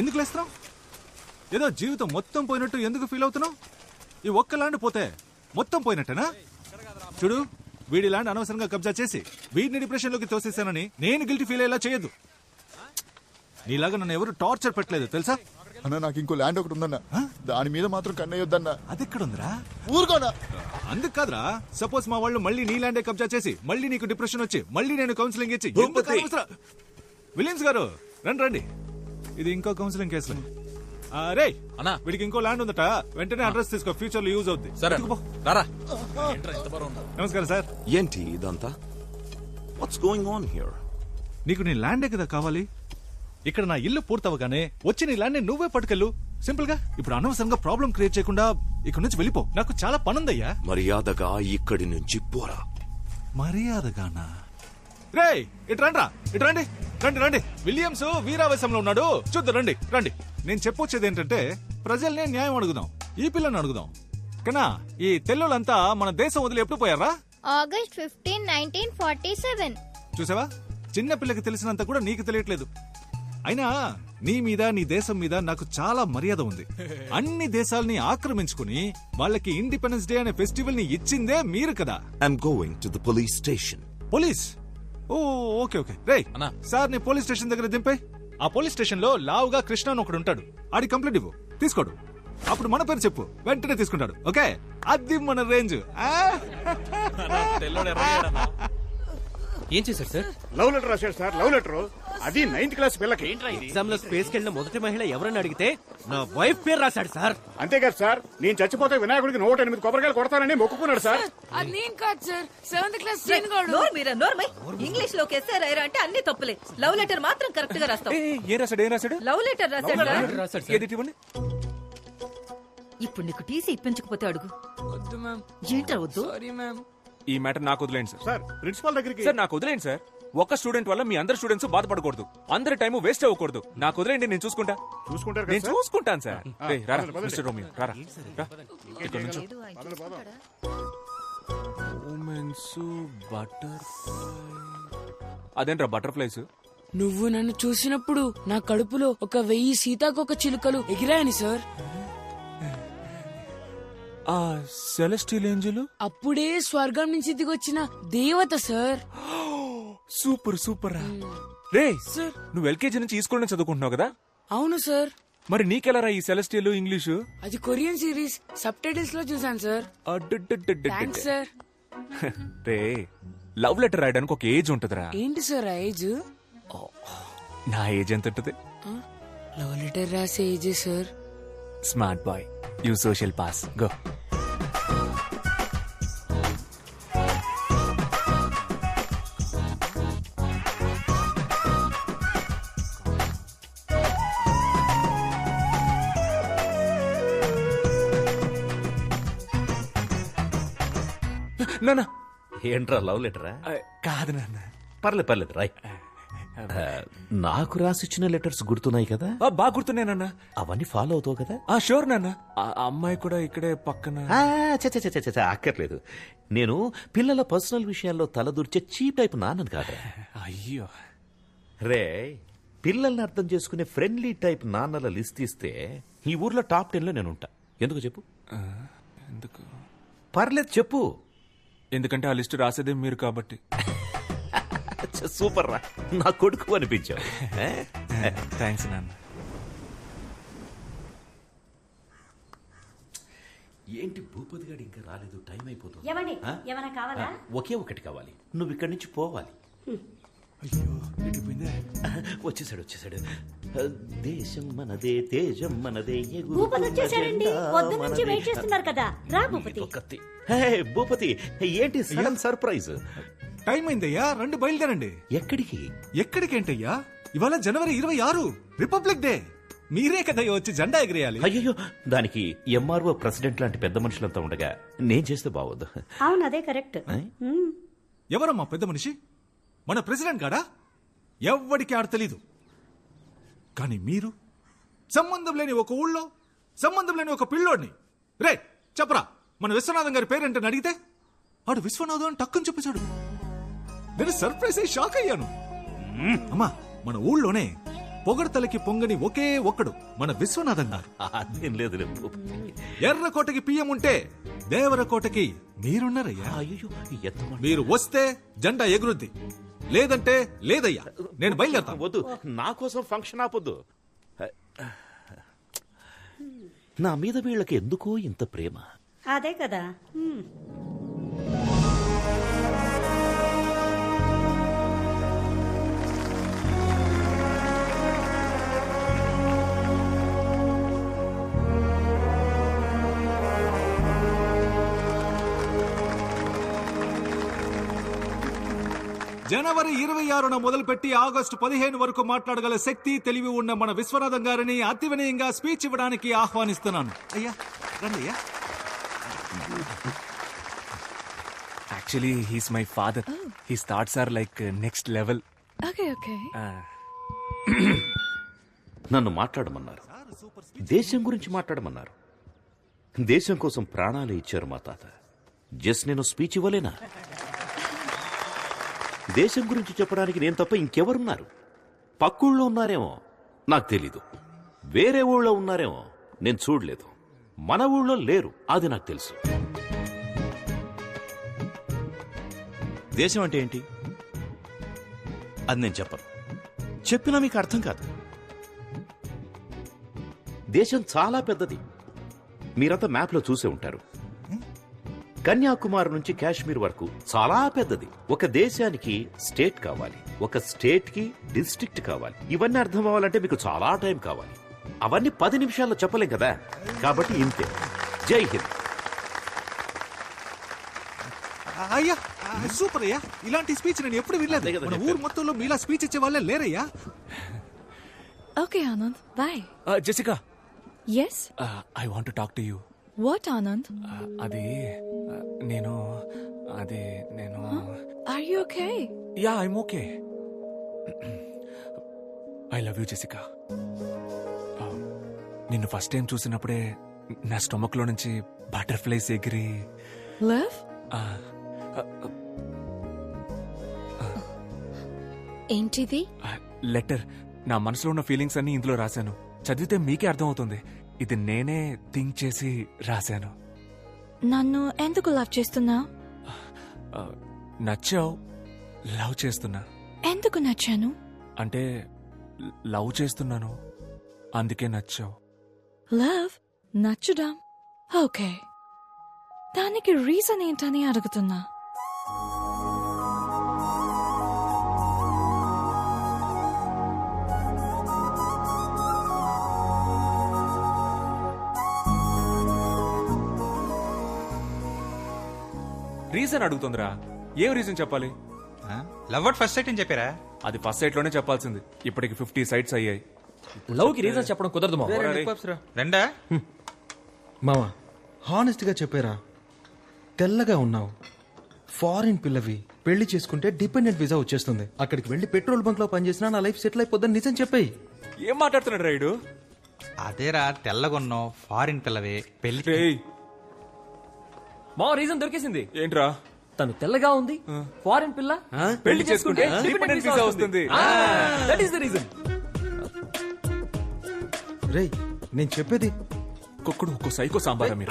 ఎందుకు లేస్తున్నావు? ఏదో జీవితం మొత్తం పోయినట్టు ఎందుకు ఫీల్ అవుతున్నావు? ఈ ఒక్క ల్యాండ్ పోతే మొత్తం పోయినట్టేనా? చూడు, వీడి ల్యాండ్ అనవసరంగా కబ్జా చేసి వీడిని డిప్రెషన్ లోకి తోసేసానని నేను గిల్టీ ఫీల్ అయ్యేలా చేయొద్దు. నీలాగా నన్ను ఎవరు టార్చర్ పెట్టలేదు తెలుసా? అన్న, నాకు ఇంకో ల్యాండ్ ఒకటి ఉందన్న, దాని మీద మాత్రం కన్నయ్యొద్దన్నా. అది ఎక్కడుందిరా? ఊరుకోనా. అందుకు కాదురా, సపోజ్ మా వాళ్ళు మళ్ళీ నీ ల్యాండే కబ్జా చేసి మళ్ళీ నీకు డిప్రెషన్ వచ్చి మళ్ళీ నేను కౌన్సిలింగ్ ఇచ్చి. విలియమ్స్ గారు రండి, ఇది ఇంకో కౌన్సిలింగ్ కేసు. రే అన్నా, వీడికి ఇంకో ల్యాండ్ ఉందట, వెంటనే అడ్రస్ తీసుకో, ఫ్యూచర్ లో యూజ్ అవుద్ది. నమస్కారం సార్. ఏంటి ఇదంతా? What's going on here? నీకు నీ ల్యాండే కదా కావాలి. ఇక్కడ నా ఇల్లు పూర్తవగానే వచ్చి నీ ల్యాండ్ నువ్వే పట్టుకెళ్ళు. సింపుల్ గా. ఇప్పుడు అనవసరంగా ప్రాబ్లం క్రియేట్ చేయకుండా ఇక్కడ నుంచి వెళ్ళిపో. నాకు చాలా పనుందయ్యా. మర్యాదగా ఇక్కడి నుంచి పోరా. మర్యాదగానా? రే ఇటు రండి. రండి. విలియమ్స్ వీరావేశంలో ఉన్నాడు, చూద్దాం. రండి. నేను చెప్పొచ్చేది ఏంటంటే, ప్రజల్ని న్యాయం అడుగుదాం, ఈ పిల్లని అడుగుదాం. కన్నా ఈ తెల్లోళ్ళంతా మన దేశం వదిలి ఎప్పుడు పోయారా? August 15, 1947. చూసావా, చిన్న పిల్లకి తెలిసినంత కూడా నీకు తెలియట్లేదు. అయినా నీ మీద నీ దేశం మీద నాకు చాలా మర్యాద ఉంది. అన్ని దేశాల్ని ఆక్రమించుకుని వాళ్ళకి ఇండిపెండెన్స్ డే అనే ఫెస్టివల్ ని ఇచ్చిందే మీరు కదా. I'm going to the police station. Police? ఓ ఓకే ఓకే. రేయ్ సార్ ని పోలీస్ స్టేషన్ దగ్గర దింపే. ఆ పోలీస్ స్టేషన్ లో లావుగా కృష్ణ అని ఒకడు ఉంటాడు. ఆడి కంప్లైంట్ ఇవ్వు, తీసుకోడు. అప్పుడు మన పేరు చెప్పు, వెంటనే తీసుకుంటాడు. ఓకే, అది మన రేంజ్. ఏం చేశారు సార్? లవ్ లెటర్ రాశాడు సార్, లవ్ లెటర్. అది 9th క్లాస్ పిల్లకి. ఎగ్జామ్ లో స్పేస్ కెళ్ళిన మొదటి మహిళ ఎవరని అడిగితే నా వైఫ్ పేరు రాశాడు సార్. అంతేకాదు సార్, నేను చచ్చిపోతే వినాయకుడికి 108 కొబ్బరికాయలు కొడతానని మొక్కుకున్నాడు సార్. అది నేను కాదు సార్, 7th క్లాస్ ఇంగ్లీష్ లోకి ఎస్ఆర్ రాయరా అంటే అన్ని తప్పులే. లవ్ లెటర్ మాత్రం కరెక్ట్ గా రాస్తాం. ఏం రాశాడు? లవ్ లెటర్ రాశాడు. ఏది ఇవ్వండి. ఇప్పుడు నీకు టీసీ ఇప్పించకపోతే అడుగు. వద్దు మ్యామ్. ఏంట్రా వద్దు? Sorry ma'am. ఈ మ్యాటర్ నాకు వదిలేండి సార్. సార్ ప్రిన్సిపాల్ దగ్గరికి. సార్ నాకు వదిలేండి సార్. ఒక స్టూడెంట్ వల్ల మీ అందరు స్టూడెంట్స్ బాధపడకూడదు, అందరి టైం వేస్ట్ అవ్వకూడదు. నాకు వదిలేండి, నేను చూసుకుంటా. చూసుకుంటారు నేను చూసుకుంటాను సార్. రారా మిస్టర్ రోమియో, రారా. ఇక్కడ నుంచో. అదేంట్రా బటర్ఫ్లైస్? నువ్వు నన్ను చూసినప్పుడు నా కడుపులో 1000 సీతాకోక చిలుకలు ఎగిరాయని సార్. ఆ సెలెస్టియల్ ఏంజెల్ అప్పుడే స్వర్గం నుంచి దిగొచ్చిన దేవత సార్. Super super. రే సార్, నువ్వు ఎల్కేజీ నుంచి ఈ స్కూల్ నుంచి చదువుకుంటున్నావు కదా? అవును సార్. మరి నీకెలా రా ఈ సెలెస్టియల్ ఇంగ్లీషు? అది కొరియన్ సిరీస్ సబ్ టైటిల్స్ లో చూసాను సార్. Thanks sir. రే లవ్ లెటర్ రాయడానికి ఒక ఏజ్ ఉంటదిరా. ఏంటి సార్ ఆ ఏజ్? నా ఏజ్ ఎంత ఉంటది? లవ్ లెటర్ రాసే age sir. Smart boy, you social pass, go. నాన్న. ఏంట్రా లవ్ లెటరా? కాదు నాన్న. పర్లేదు రాయ్. నాకు రాసిచ్చిన లెటర్స్ గుర్తున్నాయి కదా? బాగా గుర్తున్నాయనన్నా. అవన్నీ ఫాలో అవుతావు కదా? షూర్ నాన్న. అమ్మాయి కూడా ఇక్కడే పక్కన. అక్కర్లేదు. నేను పిల్లల పర్సనల్ విషయాల్లో తలదూర్చే చీప్ టైప్ నాన్నను కాదా. అయ్యో రే, పిల్లల్ని అర్థం చేసుకునే ఫ్రెండ్లీ టైప్ నాన్నల లిస్ట్ ఇస్తే ఈ ఊర్లో టాప్ 10 లో నేను ఉంటా. ఎందుకు చెప్పు? ఎందుకు? పర్లేదు చెప్పు. ఎందుకంటే ఆ లిస్ట్ రాసేదే మీరు కాబట్టి. సూపర్ రా, నా కొడుకు అనిపించావు. థ్యాంక్స్ నాన్న. ఏంటి భూపతి గారు ఇంకా రాలేదు? టైం అయిపోతుంది. ఏమైనా కావాలా? ఒకే ఒకటి కావాలి. నువ్వు ఇక్కడి నుంచి పోవాలి. వచ్చేసాడు. దేశం మనదే, తేజం మనదే. భూపతి ఏంటి సడన్ సర్ప్రైజ్? టైం అయిందయ్యా, రండి బయలుదేరండి. ఎక్కడికేంటయ్యా? ఇవాళ జనవరి 26 రిపబ్లిక్ డే. మీరే కదా వచ్చి జెండా ఎగిరేయాలి. అయ్యో, దానికి ఎంఆర్ఓ ప్రెసిడెంట్ లాంటి పెద్ద మనుషులంతా ఉండగా నేను చేస్తే బాగోదు. అవును, అదే కరెక్ట్. ఎవరమ్మా పెద్ద మనిషి? మన ప్రెసిడెంట్ గాడా? ఎవ్వడికి ఆడ తెలీదు. కానీ మీరు సంబంధం లేని ఒక ఊళ్ళో సంబంధం లేని ఒక పిల్లోడిని, రే చెప్పరా మన విశ్వనాథం గారి పేరేంటని అడిగితే ఆడు విశ్వనాథం అని టక్కుని చెప్పేశాడు. నేను సర్ప్రైజ్ అయ్యి షాక్ అయ్యాను. అమ్మా, మన ఊళ్ళోనే పొగడతలకి పొంగని ఒకే ఒక్కడు మన విశ్వనాథం గారు. అదేం లేదు. ఎర్రకోటకి పియ్యం ఉంటే దేవరకోటకి మీరున్నారయ్యా. మీరు వస్తే జెండా ఎగురుద్ది, లేదంటే లేదయ్యా. నేను బయలుదేరతాను. వద్దు, నా కోసం ఫంక్షన్ ఆపొద్దు. నా మీద వీళ్ళకి ఎందుకో ఇంత ప్రేమ. అదే కదా. జనవరి 26న మొదలుపెట్టి ఆగస్టు 15 వరకు మాట్లాడగల శక్తి, తెలివి ఉన్న మన విశ్వనాథం గారిని అతి వినయంగా స్పీచ్ ఇవ్వడానికి ఆహ్వానిస్తున్నాను. అయ్యా రండి అయ్యా. Actually he's my father. His thoughts are like next level. Okay. నన్ను మాట్లాడమన్నారు, దేశం గురించి మాట్లాడమన్నారు. దేశం కోసం ప్రాణాలు ఇచ్చారు మా తాత. జస్ట్ నేను స్పీచ్ ఇవ్వలేనా? దేశం గురించి చెప్పడానికి నేను తప్ప ఇంకెవరున్నారు? పక్కుళ్ళో ఉన్నారేమో. నాకు తెలీదు. వేరే ఊళ్ళో ఉన్నారేమో, నేను చూడలేదు. మన ఊళ్ళో లేరు, అది నాకు తెలుసు. దేశం అంటే ఏంటి అది నేను చెప్పను. చెప్పినా మీకు అర్థం కాదు. దేశం చాలా పెద్దది. మీరంతా మ్యాప్లో చూసే ఉంటారు. కన్యాకుమారి నుంచి కాశ్మీర్ వరకు చాలా పెద్దది. ఒక దేశానికి స్టేట్ కావాలి, ఒక స్టేట్ కి డిస్ట్రిక్ట్ కావాలి. ఇవన్నీ అర్థం అవ్వాలంటే మీకు చాలా టైం కావాలి. అవన్నీ 10 నిమిషాల్లో చెప్పలేం కదా. కాబట్టి ఇంతే. జై హింద్. అయ్యా సూపర్ అయ్యా, ఇలాంటి స్పీచ్ నేను ఎప్పుడు వినలేదు. మన ఊరు మొత్తంలో మీలా స్పీచ్ ఇచ్చే వాళ్ళే లేరయ్యా. Okay, Anand. Bye. Jessica, Yes? I want to talk to you. What, Anand? అది నేను Are you okay? Yeah, I'm okay. I love you Jessica. నిన్ను ఫస్ట్ టైం చూసినప్పుడే నా స్టొమక్ లో నుంచి బటర్ఫ్లైస్ ఎగిరి. Love? ఏంటిది? లెటర్. నా మనసులో ఉన్న ఫీలింగ్స్ అన్ని ఇందులో రాశాను. చదివితే మీకే అర్థమవుతుంది. ఇది నేనే థింక్ చేసి రాశాను. నన్ను ఎందుకు లవ్ చేస్తున్నావు? నచ్చావు, లవ్ చేస్తున్నా. ఎందుకు నచ్చాను? అంటే లవ్ చేస్తున్నాను, అందుకే నచ్చావు. లవ్ నచ్చడం ఓకే, దానికి రీజన్ ఏంటని అడుగుతున్నా. రీజన్ అడుగుతుందిరా. ఏం రీజన్ చెప్పాలి? లవ్ అట్ ఫస్ట్ సైట్ అని చెప్పారా? అది ఫస్ట్ సైట్ లోనే చెప్పాల్సింది. ఇప్పటికి 50 సైట్స్ అయ్యాయి. లవ్ కి రీజన్ చెప్పడం కుదరదు మావా. రెండా మావా, హానెస్ట్ గా చెప్పారా? తెల్లగా ఉన్నావు, ఫారిన్ పిల్లవి, పెళ్లి చేసుకుంటే డిపెండెంట్ వీసా వచ్చేస్తుంది. అక్కడికి వెళ్లి పెట్రోల్ బంక్ లో పనిచేసినా నా లైఫ్ సెటిల్ అయిపోద్దని నిజం చెప్పాయి. ఏం మాట్లాడుతున్నాడు రైడు? అదేరా, తెల్లగొన్నావు, ఫారిన్ పిల్లవే, పెళ్లి. మా రీజన్ దొరికేసింది. ఏంట్రా? తను తెల్లగా ఉంది, ఫారిన్ పిల్ల, పెళ్లి చేసుకుంటే డిపెండెంట్ వీసా వస్తుంది. That is the reason. రేయ్, నేను చెప్పేది కుక్కుడు ఒక్కో సైకో సాంబారా మీరు.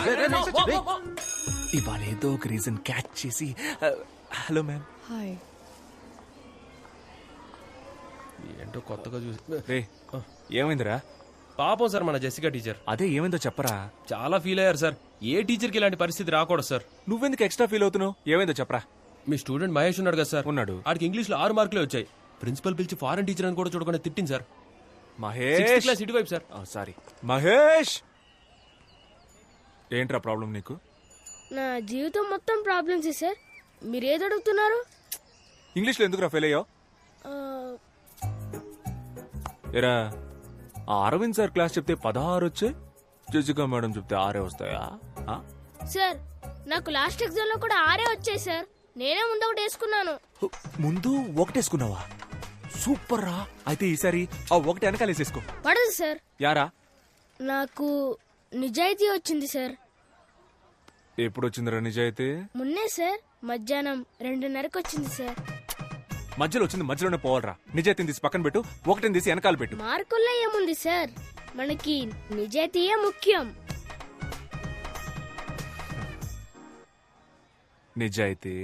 ఇవాళ ఏదో ఒక రీజన్ క్యాచ్ చేసి. Hello ma'am. హాయ్. ఏంటో కొత్తగా చూసి. రే, ఏమైందిరా? పాపం సార్ మన జెసికా టీచర్. అదే ఏమైందో చెప్పరా. చాలా ఫీల్ అయ్యారు సార్. ఏ టీచర్ కి ఇలాంటి పరిస్థితి రాకూడదు సార్. నువ్వెందుకు ఎక్స్ట్రా ఫీల్ అవుతున్నావు? ఏమైందో చెప్పరా. మీ స్టూడెంట్ మహేష్ ఉన్నాడు కదా సార్. ఉన్నాడు. ఆడికి ఇంగ్లీష్ లో 6 మార్కులే వచ్చాయి. ప్రిన్సిపల్ పిలిచి ఫారెన్ టీచర్ అని కూడా చూడకుండా తిట్టింది సార్. మహేష్ 6th క్లాస్ ఇటువైపు సార్. సారీ మహేష్. ఏంట్రా ప్రాబ్లం నీకు? నా జీవితం మొత్తం ప్రాబ్లమ్స్ సార్. మీరేది అడుగుతున్నారు? ఇంగ్లీష్లో ఎందుకురా ఫెయిల్ అయ్యావు? ఎరా, ఆ అరవింద్ సార్ క్లాస్ చెప్తే 16 వచ్చాయి, జెసికా మేడం చెప్తే 6 వస్తాయా? సార్, నాకు లాస్ట్ ఎగ్జామ్ లో కూడా 6 వచ్చాయి సార్. నేనే ముందు ఒకటి వేసుకున్నాను. ముందు ఒకటేసుకున్నావా? సూపర్ రా. అయితే ఈసారి ఆ ఒకటి వెనకాలేసేసుకో. పడదు సార్. యారా? నాకు నిజాయితీ వచ్చింది సార్. ఎప్పుడు వచ్చిందిరా నిజాయితీ? మొన్నే సార్, మధ్యాహ్నం 2:30కి వచ్చింది సార్. మధ్యలో వచ్చింది మధ్యలోనే పోవాలరా. నిజాయితీని తీసి పక్కన పెట్టు, ఒకటిని తీసి వెనకాల పెట్టు. మార్కుల్లో ఏముంది సార్, మనకి నిజాయితీయే ముఖ్యం. నిజాయితీ?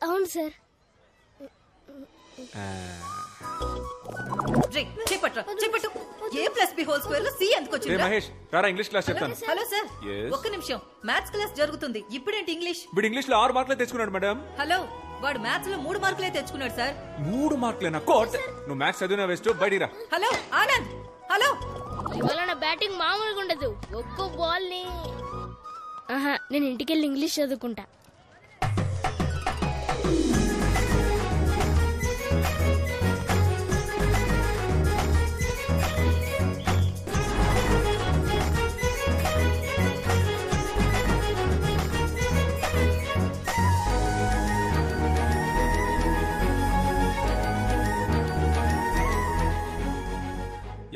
అవును సార్. చెప్పట్టు. A+B² C ఎందుకు వచ్చింది? మహేష్ రారా, ఇంగ్లీష్ క్లాస్ చెప్తాను. Hello sir, Yes. ఒక్క నిమిషం. మ్యాథ్స్ క్లాస్ జరుగుతుంది. ఇప్పుడేంటి ఇంగ్లీష్? వీడు ఇంగ్లీష్ లో 6 మార్కులే తెచ్చుకున్నాడు మేడం. హలో, వాడు మ్యాథ్స్ లో 3 మార్కులే తెచ్చుకున్నాడు సార్. 3 మార్కులేనా? కోట్, నువ్వు మ్యాథ్స్ చదివినా వేస్ట్, బయటిరా. Hello Anand, hello. ఇవాళ నా బ్యాటింగ్ మామూలుగా ఉండదు. ఒక్కో బాల్ ని నేను ఇంటికెళ్ళి ఇంగ్లీష్ చదువుకుంటా.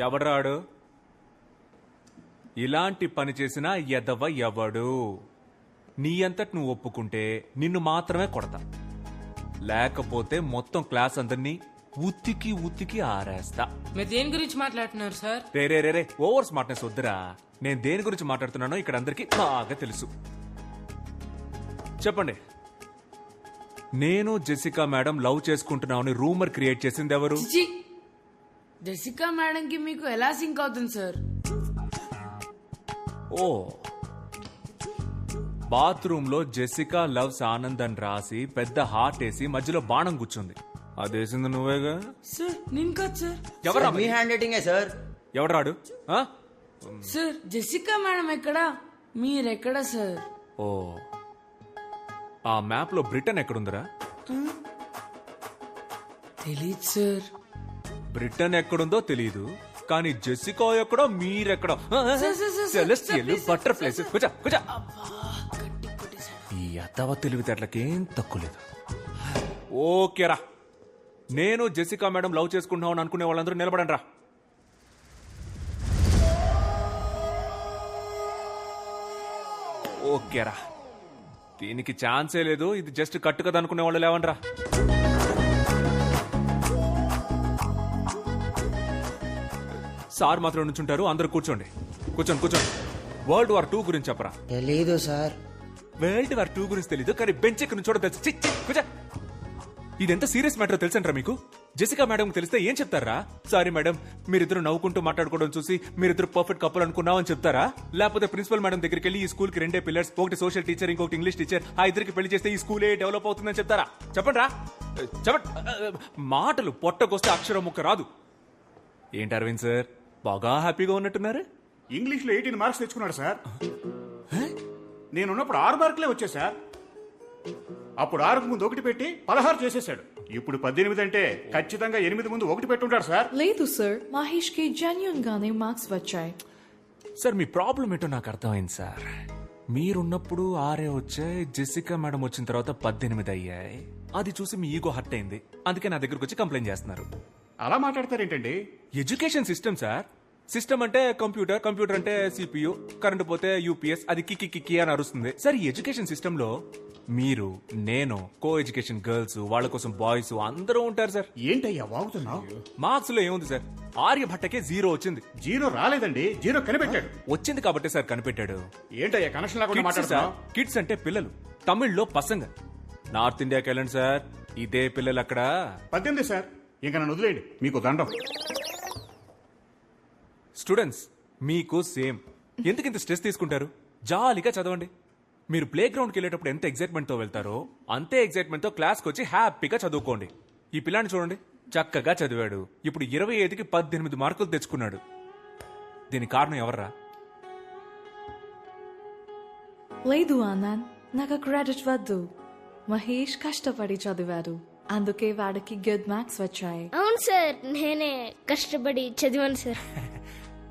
ఎవడ్రాడు? ఇలాంటి పని చేసిన ఎదవ ఎవడు? నీ అంతటి నువ్వు ఒప్పుకుంటే నిన్ను మాత్రమే కొడతా, లేకపోతే మొత్తం క్లాస్ అందరినీ ఉత్తికి ఉత్తికి ఆరేస్తా. మీరు దేని గురించి మాట్లాడుతున్నారు సార్? రే రే రే రే ఓవర్ స్మార్ట్నెస్ వద్దురా. నేను దేని గురించి మాట్లాడుతున్నానో ఇక్కడ అందరికీ బాగా తెలుసు. చెప్పండి, నేను జెసికా మేడం లవ్ చేసుకుంటున్నామని రూమర్ క్రియేట్ చేసింది ఎవరు? జెసికా మేడం కి మీకు ఎలా సింక్ అవుతుంది సార్? ఓ, బాత్రూమ్ లో జెసికా లవ్స్ ఆనంద్ అని రాసి పెద్ద హార్ట్ వేసి మధ్యలో బాణం కూర్చుంది. అదేసింది నువ్వేగా? సార్ నేను కాదు సార్. ఎవరా మీ హ్యాండ్ రైటింగే సార్. ఎవరాడు? సార్ జెసికా మేడం ఎక్కడా, మీరెక్కడా సార్? ఓ, ఆ మ్యాప్ లో బ్రిటన్ ఎక్కడుందిరా? తెలీదు సార్. బ్రిటన్ ఎక్కడుందో తెలీదు, కానీ జెసికా ఎక్కడో మీరెక్కడో. Celestial butterflies. కూర్చో కూర్చో. ఈ అత్తవ తెలివితేటలకేం తక్కువ లేదు. ఓకేరా, నేను జెసికా మేడం లవ్ చేసుకుంటున్నామని అనుకునే వాళ్ళందరూ నిలబడండి రా. ఓకేరా, దీనికి ఛాన్సే లేదు, ఇది జస్ట్ కట్టు కదా అనుకునే వాళ్ళు లేవండి రా. సార్ మాత్రం నుంచుంటారు, అందరూ కూర్చోండి. కూర్చోండి కూర్చోండి. వరల్డ్ వార్ 2 గురించి చెప్పరా? తెలీదు సార్. వరల్డ్ వార్ 2 గురించి తెలీదు, కానీ బెంచ్ ఎక్కడి నుంచో తెలుసు. కూర్చో. ఇదెంత సీరియస్ మ్యాటర్ తెలుసంటారా మీకు? జెసికా మేడం తెలిస్తే ఏం చెప్తారా? సారీ మేడం, మీరిద్దరు నవ్వుకుంటూ మాట్లాడుకోవడం చూసి మీరిద్దరు పర్ఫెక్ట్ కప్పులు అనుకున్నామని చెప్తారా? లేకపోతే ప్రిన్సిపల్ మేడం దగ్గరికి వెళ్ళి ఈ స్కూల్ కి 2 పిల్లర్స్, ఒకటి సోషల్ టీచర్, ఇంకొకటి ఇంగ్లీష్ టీచర్, ఆ ఇద్దరికి పెళ్లి చేస్తే ఈ స్కూలే డెవలప్ అవుతుందని చెప్తారా? చెప్పండి రా, చెప్పండి. మాటలు పొట్టకొస్తే అక్షరం ముక్క రాదు. ఏంటి అరవింద్ సార్, బాగా హ్యాపీగా ఉన్నట్టున్నారు? ఇంగ్లీష్ లో 18 మార్క్స్ తెచ్చుకున్నాడు సార్. నేనున్నప్పుడు 6 మార్కులే వచ్చాయి సార్. అప్పుడు 6కు ముందు 1 పెట్టి 16 చేసేసాడు. ఇప్పుడు 18 అంటే ఖచ్చితంగా 8 ముందు 1 పెట్టుంటాడు సార్. లేదు సార్, మహేష్ కి జెన్యూన్ గానే మార్క్స్ వచ్చాయి. సార్ మీ ప్రాబ్లం ఏంటో నాకు అర్థమైంది సార్. మీరున్నప్పుడు 6 వచ్చాయి, జెసికా మేడం వచ్చిన తర్వాత 18 అయ్యాయి. అది చూసి మీ ఈగో హర్ట్ అయింది, అందుకే నా దగ్గరకు వచ్చి కంప్లైంట్ చేస్తున్నారు. అలా మాట్లాడతారేంటండి? Education system sir. సిస్టమ్ అంటే కంప్యూటర్, కంప్యూటర్ అంటే సిపియు, కరెంట్ పోతే యూపీఎస్, అది కిక్కి కిక్కి అని అరుస్తుంది. సార్ ఈ ఎడ్యుకేషన్ సిస్టమ్ లో మీరు, నేను, కో ఎడ్యుకేషన్ గర్ల్స్, వాళ్ళ కోసం బాయ్స్ అందరూ ఉంటారు సార్. ఏంటయ్యా వాగుతున్నావు? మార్క్స్ లో ఏముంది సార్? ఆర్యభట్టకే 0 వచ్చింది. 0 రాలేదండి, 0 కనిపెట్టాడు. వచ్చింది కాబట్టి సార్ కనిపెట్టాడు. ఏంటయ్యా కనెక్షన్ లేకుండా మాట్లాడుతున్నావు? కిడ్స్ అంటే పిల్లలు, తమిళ్లో పసంగ. నార్త్ ఇండియాకి వెళ్ళండి సార్, ఇదే పిల్లలు అక్కడ. 18 సార్, ఇంకా నన్ను వదిలేయండి, మీకు దండం. స్టూడెంట్స్ మీకు సేమ్. ఎందుకు ఇంత స్ట్రెస్ తీసుకుంటారు? జాలీగా చదవండి. మీరు ప్లే గ్రౌండ్కి వెళ్ళేటప్పుడు ఎంత ఎగ్జైట్మెంట్ తో వెళ్తారో అంతే ఎగ్జైట్మెంట్ తో క్లాస్కి వచ్చి హ్యాపీగా చదువుకోండి. ఈ పిల్లాన్ని చూడండి, చక్కగా చదివాడు, ఇప్పుడు 25కి 18 మార్కులు తెచ్చుకున్నాడు. దీనికి కారణం ఎవర్రా? లేదు ఆనంద్, నాకు క్రెడిట్ వద్దు. మహేష్ కష్టపడి చదివాడు, అందుకే వాడికి గుడ్ మార్క్స్ వచ్చాయి. అవును సార్, నేనే కష్టపడి చదివాను సార్.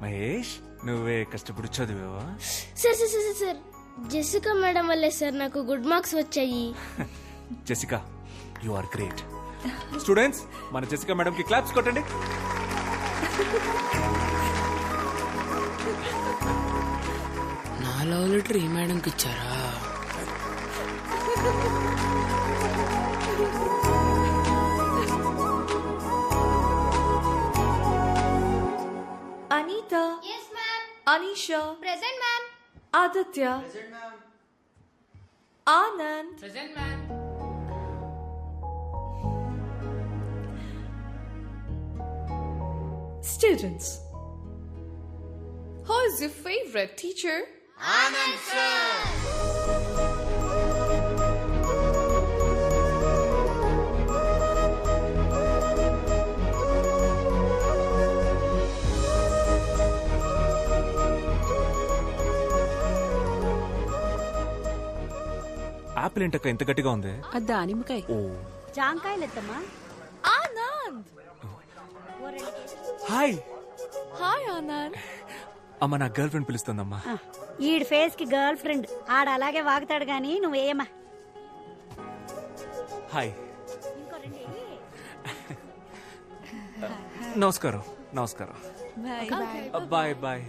మహేష్, నువ్వే కష్టపడి చదివావా? Sir sir sir sir, Jessica madam వల్లే సార్ నాకు గుడ్ మార్క్స్ వచ్చాయి. Jessica, you are great. Students, మన జెసికా మేడం కి క్లాప్స్ కొట్టండి. నా లవ్ లెటర్ ఈ మేడంకి ఇచ్చారా? Anita. Yes, ma'am. Anisha. Present, ma'am. Aditya. Present, ma'am. Anand. Present, ma'am. Students, who is your favorite teacher? Anand sir. Apple ఏంటక్క ఇంత గట్టిగా ఉంది? దానిమ్మకాయ. ఓ, జాంకాయలెత్తమ్మా. ఆనంద్. హాయ్. హాయ్ ఆనంద్. అమ్మ, నా గర్ల్ ఫ్రెండ్ పిలుస్తుందమ్మా. ఈడి ఫేస్ కి గర్ల్ ఫ్రెండ్, ఆడ అలాగే వాగుతాడు గాని నువ్వేమా. హాయ్. నమస్కారం. నమస్కారం. Bye bye.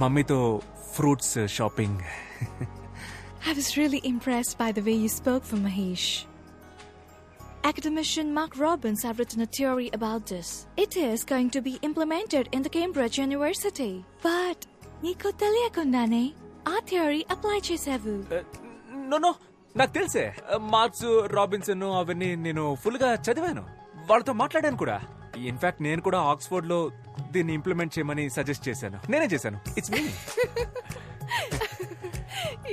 మమ్మీతో fruits shopping. I was really impressed by the way you spoke for Mahesh. academician Mark Robbins have written a theory about this. It is going to be implemented in the Cambridge University. But నీకు తెలియకుండానే ఆ theory apply చేసావు. No నాకు తెలుసే. Marks, Robinson అవన్నీ నేను full గా చదివాను. వాళ్ళతో మాట్లాడాను కూడా. ఇన్ఫాక్ట్ నేను కూడా ఆక్స్ఫోర్డ్ లో దీన్ని ఇంప్లిమెంట్ చేయమని సజెస్ట్ చేశాను. నేనే చేశాను. It's me.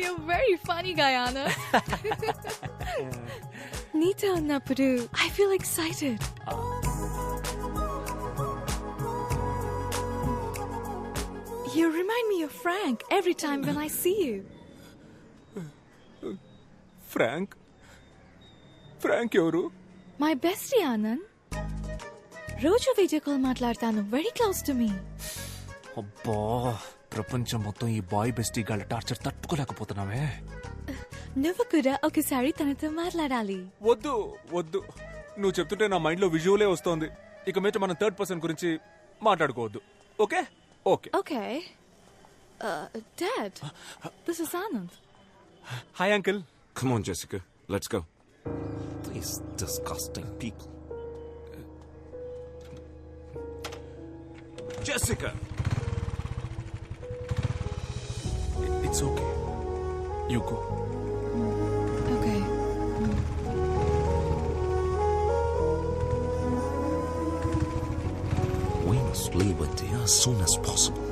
You're very funny, Guyana. నీతో ఉన్నప్పుడు I feel excited. You remind me of Frank every time when I see you. Frank ఎవరు? My bestie, Anand. రోజు వీడియో కాల్ మాట్లాడతాను. Very close to me. అబ్బా, ప్రపంచం మొత్తం ఈ బాయ్ బెస్టీ గాళ్ళ టార్చర్ తట్టుకోలేకపోతున్నావే. నువ్వు కూడా ఒకసారి తనతో మాట్లాడాలి. వద్దు. నువ్వు చెప్తుంటే నా మైండ్ లో విజువలే వస్తోంది. ఇక మీద మనం థర్డ్ పర్సన్ గురించి మాట్లాడుకోవద్దు. Okay? Okay. Dad, this is Anand. Hi, Uncle. Come on, Jessica. Let's go. These disgusting people. Jessica! It's okay. You go. Okay. We must leave India as soon as possible.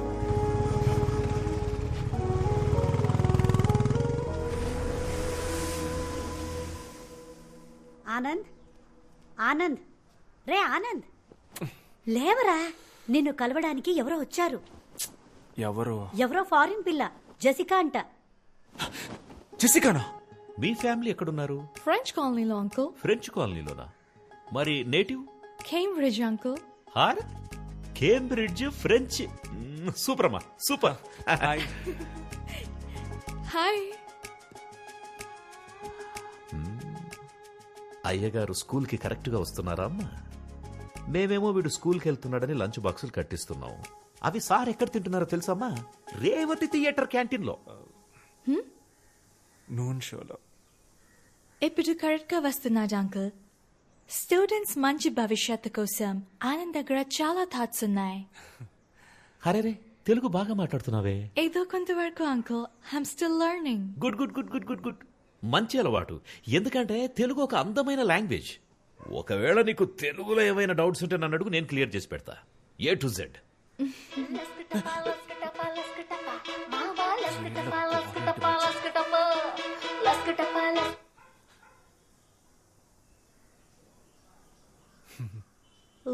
Anand రే ఆనంద్, లేవరా. నిన్ను కలవడానికి ఎవరో వచ్చారు. ఎవరో foreign పిల్ల, Jessica అంట. జెసికానా? మీ family ఎక్కడున్నారు? ఫ్రెంచ్ కాలనీలో అంకుల్. ఫ్రెంచ్ కాలనీలోనా? మరి native? Cambridge uncle. Cambridge French. Super అమ్మా, సూపర్. హాయ్. అయ్యగారు స్కూల్కి కరెక్ట్గా వస్తున్నారా అమ్మా? మేమేమో వీడు స్కూల్కి వెళ్తున్నాడని లంచ్ బాక్సులు కట్టిస్తున్నాం. అవి సార్ ఎక్కడ తింటున్నారో తెలుసమ్మా? రేవతి థియేటర్ క్యాంటీన్లో. నూన్ షోలో. ఇప్పుడు కరెక్ట్ గా వస్తున్నాడు అంకుల్. స్టూడెంట్స్ మంచి భవిష్యత్తు కోసం ఆనంద్ దగ్గర చాలా థాట్స్ ఉన్నాయి. అరే, తెలుగు బాగా మాట్లాడుతున్నావే. ఏదో కొంతవరకు uncle. I'm still learning. Good good good good good good. మంచి అలవాటు. ఎందుకంటే తెలుగు ఒక అందమైన లాంగ్వేజ్. ఒకవేళ నీకు తెలుగులో ఏమైనా డౌట్స్ ఉంటే నన్ను అడుగు, నేను క్లియర్ చేసి పెడతా. A to Z.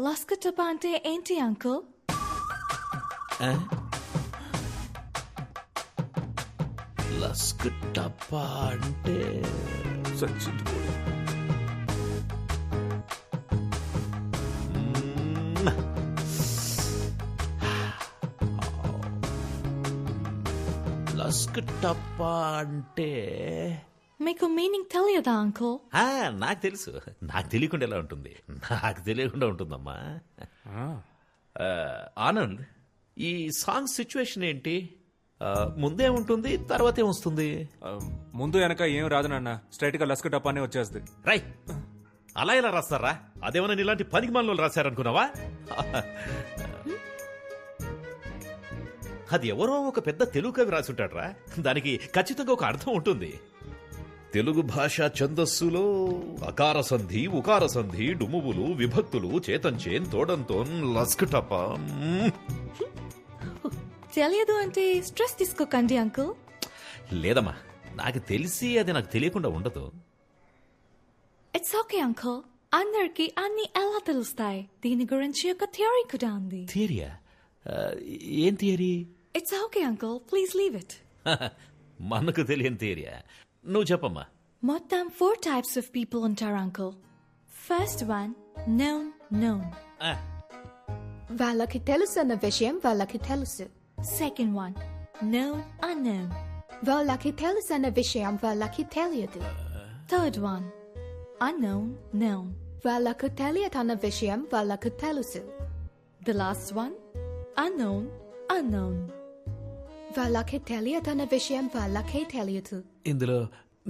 లస్కటప అంటే ఏంటి అంకుల్? లస్కటప అంటే లస్కటప అంటే మీకు మీనింగ్ తెలియదా అంకుల్? నాకు తెలుసు. నాకు తెలియకుండా ఎలా ఉంటుంది? నాకు తెలియకుండా ఉంటుందమ్మా. ఆనంద్, ఈ సాంగ్ సిచ్యువేషన్ ఏంటి? ముందే ఉంటుంది, తర్వాత ఏమొస్తుంది? ముందు వెనక ఏం రాదు నాన్న, స్ట్రైట్ గా లస్క టపానే వచ్చేస్తుంది. రై, అలా ఎలా రాస్తారా? అదేమన్నా ఇలాంటి పనికి మనలో రాశారనుకున్నావా? అది ఎవరో ఒక పెద్ద తెలుగు కవి రాసుంటాడ్రా. దానికి ఖచ్చితంగా ఒక అర్థం ఉంటుంది. తెలుగు భాష ఛందస్సులో అకార సంధి, ఉకార సంధి, డుమువులు, విభక్తులు, చేతంచేన్, తోడంతోన్, లస్కటప. తెలియదు అంటే స్ట్రెస్ తీసుకోకండి అంకుల్. లేదమ్మా, నాకు తెలిసి అది నాకు తెలియకుండా ఉండదు. It's okay uncle. అందరికి అన్ని ఎలా తెలుస్తాయి. దీని గురించి ఒక థియరీ కూడా ఉంది. థియరీయా? ఏం theory? It's okay uncle, please leave it. మనకు తెలియని థియరీయా? నువ్వు చెప్పమ్మా. మొత్తం 4 types of people ఉంటారు అంకుల్. First one, known. వాళ్ళకి తెలుసు అన్న విషయం వాళ్ళకి తెలుసు. Second one, unknown. వాళ్ళకి తెలుసు అన్న విషయం వాళ్ళకి తెలియదు. Third one, known. వాళ్ళకు తెలియదు అన్న విషయం వాళ్ళకు తెలుసు. The last one, unknown. వాళ్ళకి తెలియదు అన్న విషయం వాళ్ళకే తెలియదు. ఇందులో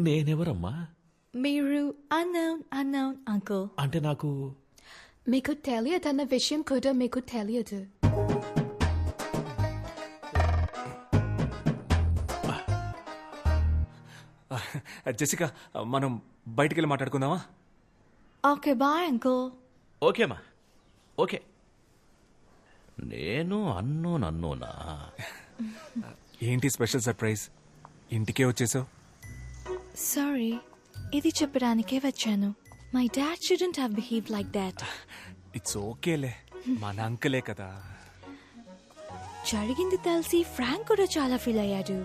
నేనెవరమ్మా? Miru unknown uncle. అంటే నాకు మీకు తెలియదన్న విషయం కూడా మీకు తెలియదు. జెసికా, మనం బయటికి వెళ్ళి మాట్లాడుకుందామా? Okay, bye uncle. ఓకేమా, ఓకే. నేను అన్నోనా? ఏంటి స్పెషల్ సర్ప్రైజ్? ఇంటికే వచ్చేసావు? Sorry, ఇది చెప్పడానికే వచ్చాను. My dad shouldn't have behaved like that. It's ఓకేలే, మన అంకలే కదా. జరిగింది తెలిసి ఫ్రాంక్ కూడా చాలా ఫీల్ అయ్యాడు.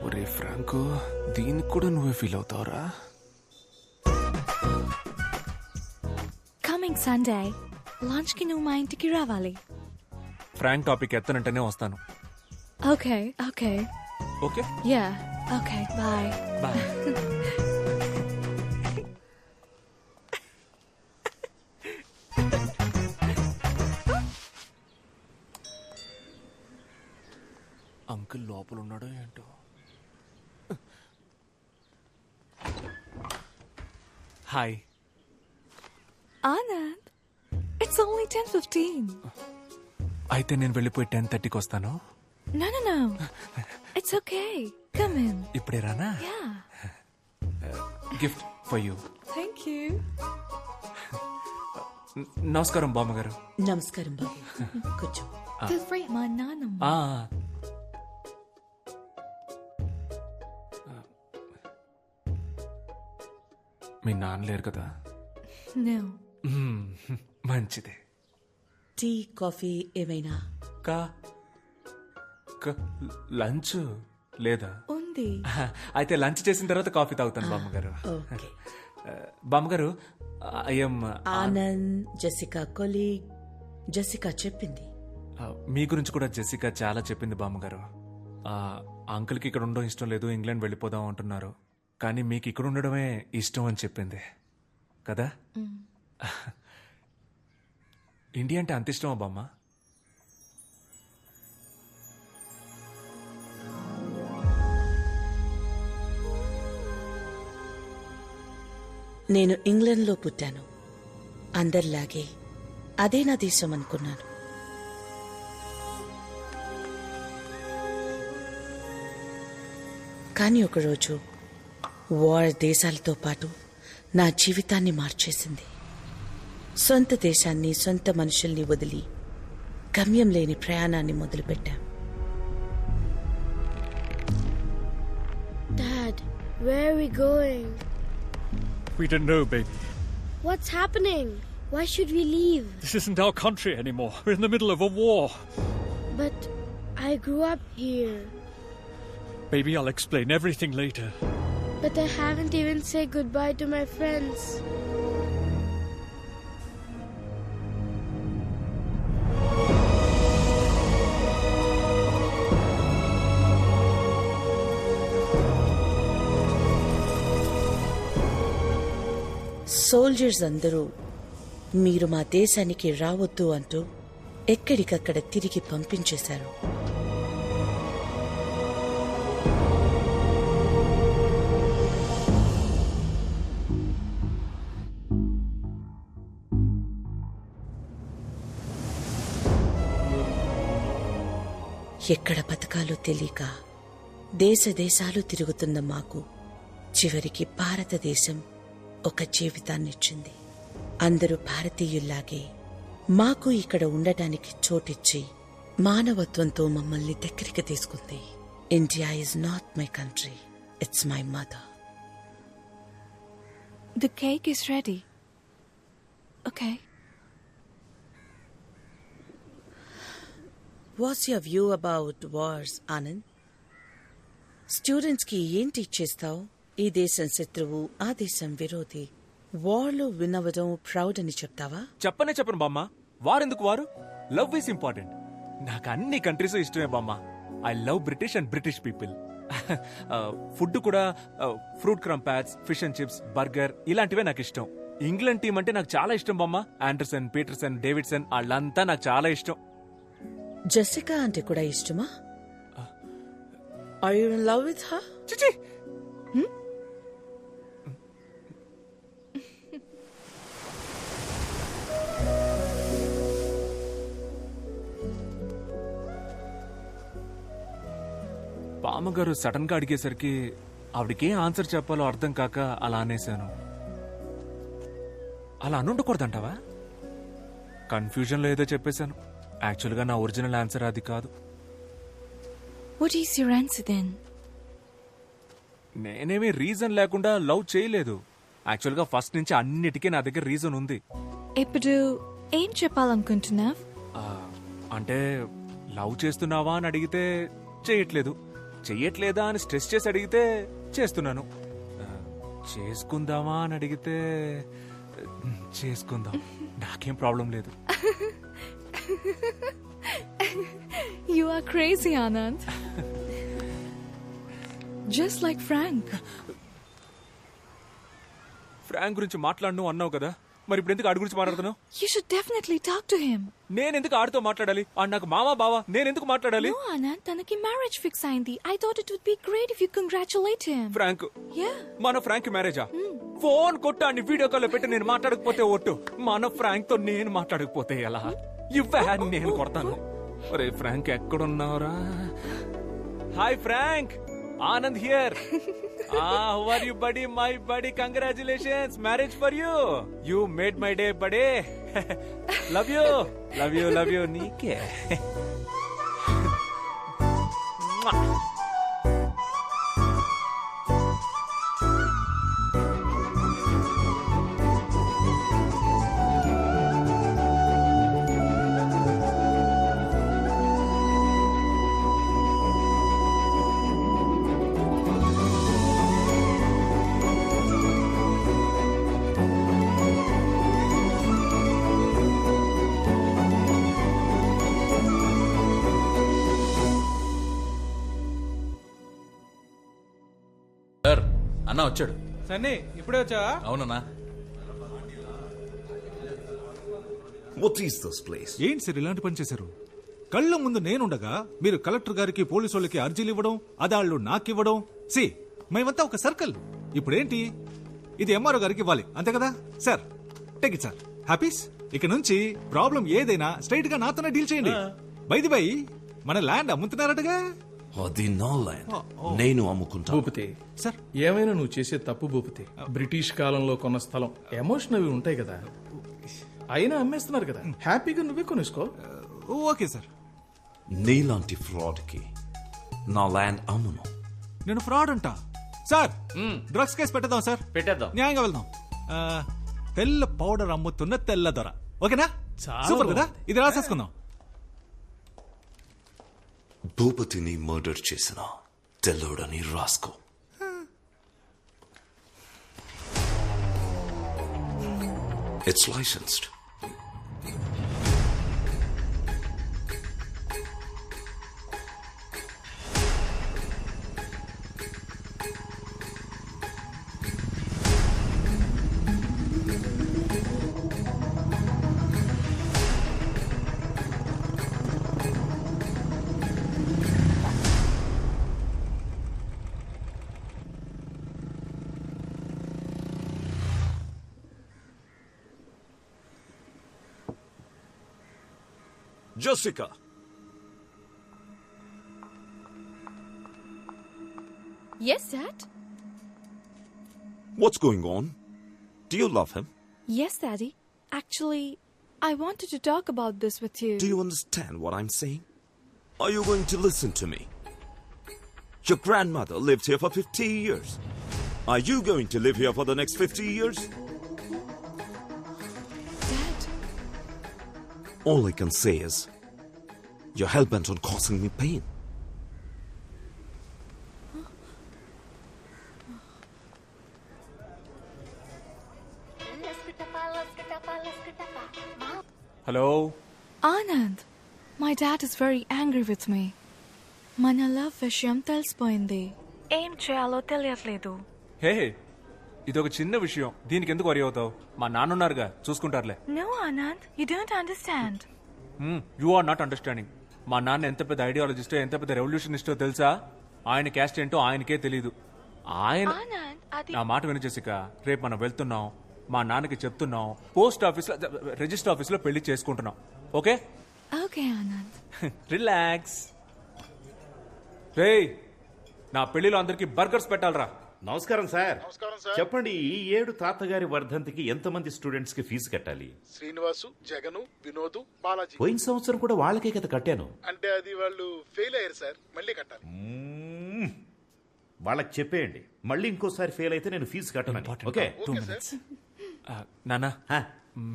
ఒరే ఫ్రాంకు, దీనికి కూడా నువ్వే ఫీల్ అవుతావురా? కమింగ్ సండే లంచ్ కి నువ్వు మా ఇంటికి రావాలి. ఫ్రాంక్ టాపిక్ ఎత్తనంటేనే వస్తాను. Okay okay okay ya okay bye bye. Uncle లోపల ఉన్నాడో ఏంటో. Hi Anand, it's only 10:15. అయితే నేను వెళ్ళిపోయి 10:30కి వస్తాను. No, no, no. It's okay. Come in. ఇప్పుడే రానా? Yeah. Gift for you. Thank you. నమస్కారం బామ్మగారు. నమస్కారం బాబు. కూర్చో. Feel free. మా నాన్నమ్మ. మీ నాన్న లేరు కదా? No. మంచిదే. టీ కాఫీ ఏమైనా? లంచ్ లేదా? ఉంది. అయితే లంచ్ చేసిన తర్వాత కాఫీ తాగుతాను బామ్మగారు. బామ్మగారు, I'm Anand, Jessica colleague. Jessica చెప్పింది. మీ గురించి కూడా జెసికా చాలా చెప్పింది బామ్మగారు. అంకుల్కి ఇక్కడ ఉండడం ఇష్టం లేదు, ఇంగ్లాండ్ వెళ్ళిపోదాం అంటున్నారు. కానీ మీకు ఇక్కడ ఉండడమే ఇష్టం అని చెప్పింది కదా? ఇండియా అంటే అంత ఇష్టమా బామ్మ? నేను ఇంగ్లాండ్లో పుట్టాను. అందరిలాగే అదే నా దేశం అనుకున్నాను. కానీ ఒకరోజు వార్ దేశాలతో పాటు నా జీవితాన్ని మార్చేసింది. సొంత దేశాన్ని, సొంత మనుషుల్ని వదిలి గమ్యం లేని ప్రయాణాన్ని మొదలుపెట్టాం. Dad, where are we going? We don't know, baby. What's happening? Why should we leave? This isn't our country anymore. We're in the middle of a war. But I grew up here. Baby, I'll explain everything later. But I haven't even said goodbye to my friends. Soldiers అందరూ మీరు మా దేశానికి రావద్దు అంటూ ఎక్కడికక్కడ తిరిగి పంపించేశారు. ఎక్కడ బతకాలో తెలియక దేశాలు తిరుగుతున్న మాకు చివరికి భారతదేశం ఒక జీవితాన్నిచ్చింది. అందరూ భారతీయుల్లాగే మాకు ఇక్కడ ఉండటానికి చోటిచ్చి మానవత్వంతో మమ్మల్ని దగ్గరికి తీసుకుంది. India is not my country, it's my mother. The cake is ready. Okay. What's your view about wars, Anand? Students కి ఏం టీచ్ చేస్తావు? ఈ దేశం శత్రువు, ఆ దేశం విరోధి. వార్లో వినవడం ప్రౌడ్ అని చెప్తావా? చెప్పను బామ్మ. వారెందుకు వారు? Love is important. నాకు అన్ని కంట్రీస్ ఇష్టమే బామ్మ. I love British and British people. Food కూడా fruit crumpets, fish and chips, burger ఇలాంటివే నాకు ఇష్టం. ఇంగ్లాండ్ టీం అంటే నాకు చాలా ఇష్టం బామ్మ. ఆండర్సన్, పీటర్సన్, డేవిడ్సన్ వాళ్ళంతా నాకు చాలా ఇష్టం. జెసికా అంటే కూడా ఇష్టమా? Are you in love with her? చిచి, మామగారు సడన్ గా అడిగేసరికి ఆవిడకేం ఆన్సర్ చెప్పాలో అర్థం కాక అలా అనేశాను. అలా అనుండకూడదంటావా? కన్ఫ్యూజన్ లో ఏదో చెప్పేశాను. యాక్చువల్ గా నా ఒరిజినల్ ఆన్సర్ అది కాదు. What is your answer then? నేనేమీ రీజన్ లేకుండా లవ్ చేయలేదు. యాక్చువల్ గా ఫస్ట్ నుంచి అన్నిటికీ నా దగ్గర రీజన్ ఉంది. ఇప్పుడు ఏం చెప్పాలనుకుంటున్నావ్? అంటే లవ్ చేస్తున్నావా అని అడిగితే చేయట్లేదు, చెయ్యట్లేదా అని స్ట్రెస్ చేసి అడిగితే చేస్తున్నాను, చేసుకుందామా అని అడిగితే చేసుకుందాం. నాకేం ప్రాబ్లం లేదు. You are crazy, Anand. Just like Frank. Frank గురించి మాట్లాడను అన్నావు కదా, మరి ఇప్పుడు ఎందుకు ఆడి గురించి మాట్లాడుతున్నావు? You should definitely talk to him. నేనెందుకు ఆడితో మాట్లాడాలి? ఆడు నాకు మామా బావా, నేనెందుకు మాట్లాడాలి? No, Anand, తనకి మ్యారేజ్ ఫిక్స్ అయింది. I thought it would be great if you congratulate him. Frank? Yeah. మన ఫ్రాంక్ మ్యారేజా? ఫోన్ కొట్టాన్ని వీడియో కాల్ పెట్టి నేను మాట్లాడకపోతే ఒట్టు, మన ఫ్రాంక్ తో నేను మాట్లాడకపోతే ఎలా? ఇవ్వా నేను కొడతాను. ఒరే ఫ్రాంక్ ఎక్కడున్నావురా? Hi Frank, Anand here. How are you, buddy? My buddy, congratulations, marriage for you. You made my day, buddy. Love you, love you, love you. Nike. అన్నా వచ్చాడు. సన్నీ ఇప్పుడే వచ్చావా? అవునన్నా. What is this place? ఏంటి సార్ ఇలాంటి పని చేశారు? కళ్ళ ముందు నేనుండగా మీరు కలెక్టర్ గారికి పోలీసు వాళ్ళకి అర్జీలు ఇవ్వడం, అదాళ్ళు నాకివ్వడం. సి మేమంతా ఒక సర్కిల్. ఇప్పుడేంటి ఇది ఎంఆర్ఓ గారికి ఇవ్వాలి అంతే కదా సార్? Take it sir. హ్యాపీస్. ఇక నుంచి ప్రాబ్లం ఏదైనా స్ట్రైట్ గా నాతోనే డీల్ చేయండి. బైది బై మన ల్యాండ్ అమ్ముతున్నారటగా? అది నా ల్యాండ్, నేను అమ్ముకుంటా. భూపతి సార్, ఏమైనా నువ్వు చేసే తప్పు భూపతి. బ్రిటిష్ కాలంలో కొన్న స్థలం, ఎమోషన్ అవి ఉంటాయి కదా. అయినా అమ్మేస్తున్నారు కదా, హ్యాపీగా నువ్వే కొనేసుకో. Okay sir. నీలాంటి ఫ్రాడ్ కి నా ల్యాండ్ అమ్మును. నేను ఫ్రాడ్ అంటా సార్? డ్రగ్స్ కేసు పెట్టేద్దాం సార్. పెట్టేద్దాం. న్యాయంగా వెళ్దాం. తెల్ల పౌడర్ అమ్ముతున్న తెల్ల దొర. ఓకేనా? సూపర్ కదా. ఇది రాసేసుకుందాం. భూపతిని మర్డర్ చేసిన తెల్లోడని రాసుకో. It's licensed. Jessica. Yes, Dad? What's going on? Do you love him? Yes, Daddy. Actually, I wanted to talk about this with you. Do you understand what I'm saying? Are you going to listen to me? Your grandmother lived here for 50 years. Are you going to live here for the next 50 years? Dad. All I can say is, you're hell-bent on causing me pain. Hello? Anand, my dad is very angry with me. మన love విషయం తెలిసిపోయింది. ఏం చేయాలో తెలియట్లేదు. హే, ఇదొక చిన్న విషయం, దీనికి ఎందుకు వరి అవుతావు? మా నాన్నున్నారుగా, చూసుకుంటారులే. No, Anand, you don't understand. You are not understanding. మా నాన్న ఎంత పెద్ద ఐడియాలజిస్టో, ఎంత పెద్ద రెవల్యూషనిస్టో తెలుసా? ఆయన క్యాస్ట్ ఏంటో ఆయనకే తెలీదు. ఆయన నా మాట వినిచేసిక, రేపు మనం వెళ్తున్నాం, మా నాన్నకి చెప్తున్నాం, పోస్ట్ ఆఫీస్ లో, రిజిస్టర్ ఆఫీస్ లో పెళ్లి చేసుకుంటున్నాం. ఓకే? ఓకే ఆనంద్. రిలాక్స్. రేయ్, నా పెళ్లిలో అందరికి బర్గర్స్ పెట్టాలరా. నమస్కారం సార్. చెప్పండి, ఈ ఏడు తాతగారి వర్ధంతికి ఎంతమంది స్టూడెంట్స్ కి ఫీజు కట్టాలి? శ్రీనివాసు, జగను, వినోదు, బాలాజీ. పోయిన సంవత్సరం కూడా వాళ్ళకే కదా కట్టాను. అంటే అది వాళ్ళు ఫెయిల్ అయ్యారు సార్, మళ్ళీ కట్టాలి. వాళ్ళకి చెప్పేయండి, మళ్ళీ ఇంకోసారి ఫెయిల్ అయితే నేను ఫీజు కట్టను. ఓకే? నానా,